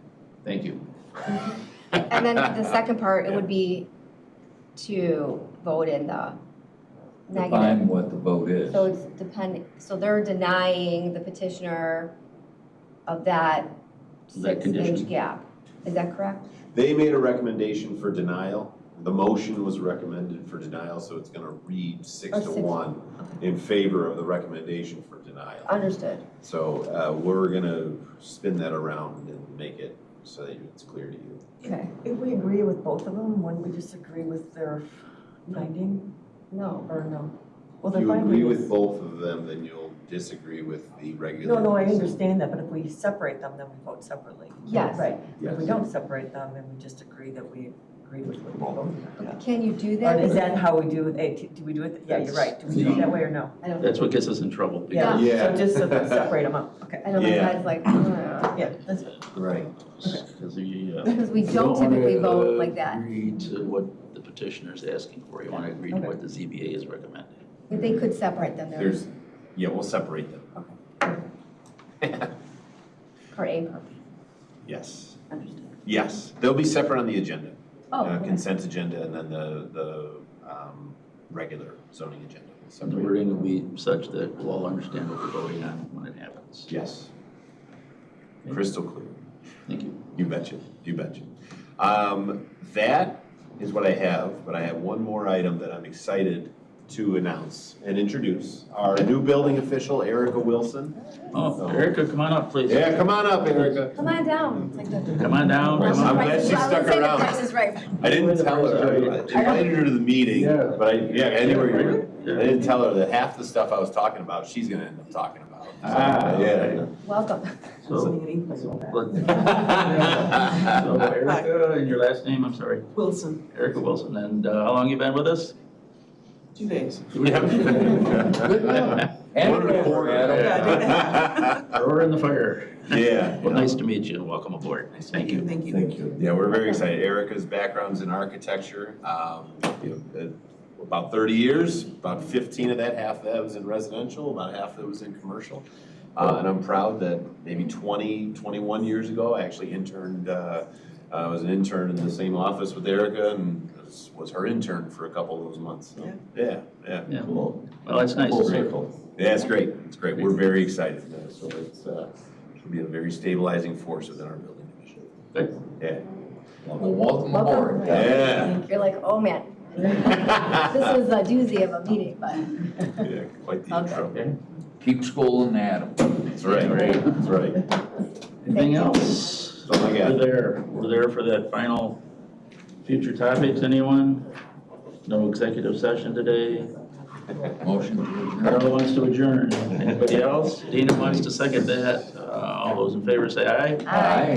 Thank you. And then the second part, it would be to vote in the negative. Define what the vote is. So it's so they're denying the petitioner of that 6-inch gap. Is that correct? They made a recommendation for denial. The motion was recommended for denial, so it's going to read 6-1 in favor of the recommendation for denial. Understood. So we're going to spin that around and make it so that it's clear to you. Okay. If we agree with both of them, wouldn't we disagree with their finding? No. Or no? Well, If you finding agree is- with both of them, then you'll disagree with the regular. No, I understand that, but if we separate them, then we vote separately. Yes. Right. Yes. If we don't separate them, then we just agree that we agree with both of them. Can you do that? Or is that how we do it? Do we do it? Yeah, you're right. Do we do it that way or no? I don't That's what gets us in trouble. Yeah, Yeah. so just so let's separate them up. Okay. I know my Yeah. guy's like, Yeah, that's Right. Because because we don't typically vote like that. Agree to what the petitioner's asking for. You want to agree to what the ZBA is recommending. If they could separate them, there. We'll separate them. Part A, part B. Yes. Understood. Yes, they'll be separate on the agenda. Oh, okay. Consent agenda and then the regular zoning agenda. The wording will be such that we'll all understand what we're voting on when it happens. Yes. Crystal clear. Thank you. You betcha, you betcha. That is what I have, but I have one more item that I'm excited to announce and introduce. Our new building official, Erica Wilson. Oh, Erica, come on up, please. Yeah, come on up, Erica. Come on down. It's like the. Come on down. I'm glad she stuck around. The Price is Right. I didn't tell her, I invited her to the meeting, but anywhere you're, I didn't tell her that half the stuff I was talking about, she's gonna end up talking about. Yeah. Welcome. So Erica, and your last name, I'm sorry? Wilson. Erica Wilson, and how long you been with us? 2 days. And We're in the fire. Yeah. Well, nice to meet you and welcome aboard. Thank you. Thank you. Yeah, we're very excited. Erica's background's in architecture, about 30 years, about 15 of that, half of that was in residential, about half of it was in commercial. And I'm proud that maybe 21 years ago, I actually interned, I was an intern in the same office with Erica and was her intern for a couple of those months. So, yeah. Yeah, well, that's nice. Full circle. Yeah, it's great. It's great. We're very excited. So it'll be a very stabilizing force within our building division. Good. Yeah. Well, welcome aboard. Yeah. You're like, oh man. This was a doozy of a meeting, but. Yeah, quite the intro. Keep schooling Adam. That's right. That's right. Anything else? That's all I got. We're there for that final future topics, anyone? No executive session today. Motion. Carla wants to adjourn. Anybody else? Dina wants to second that. All those in favor say aye. Aye.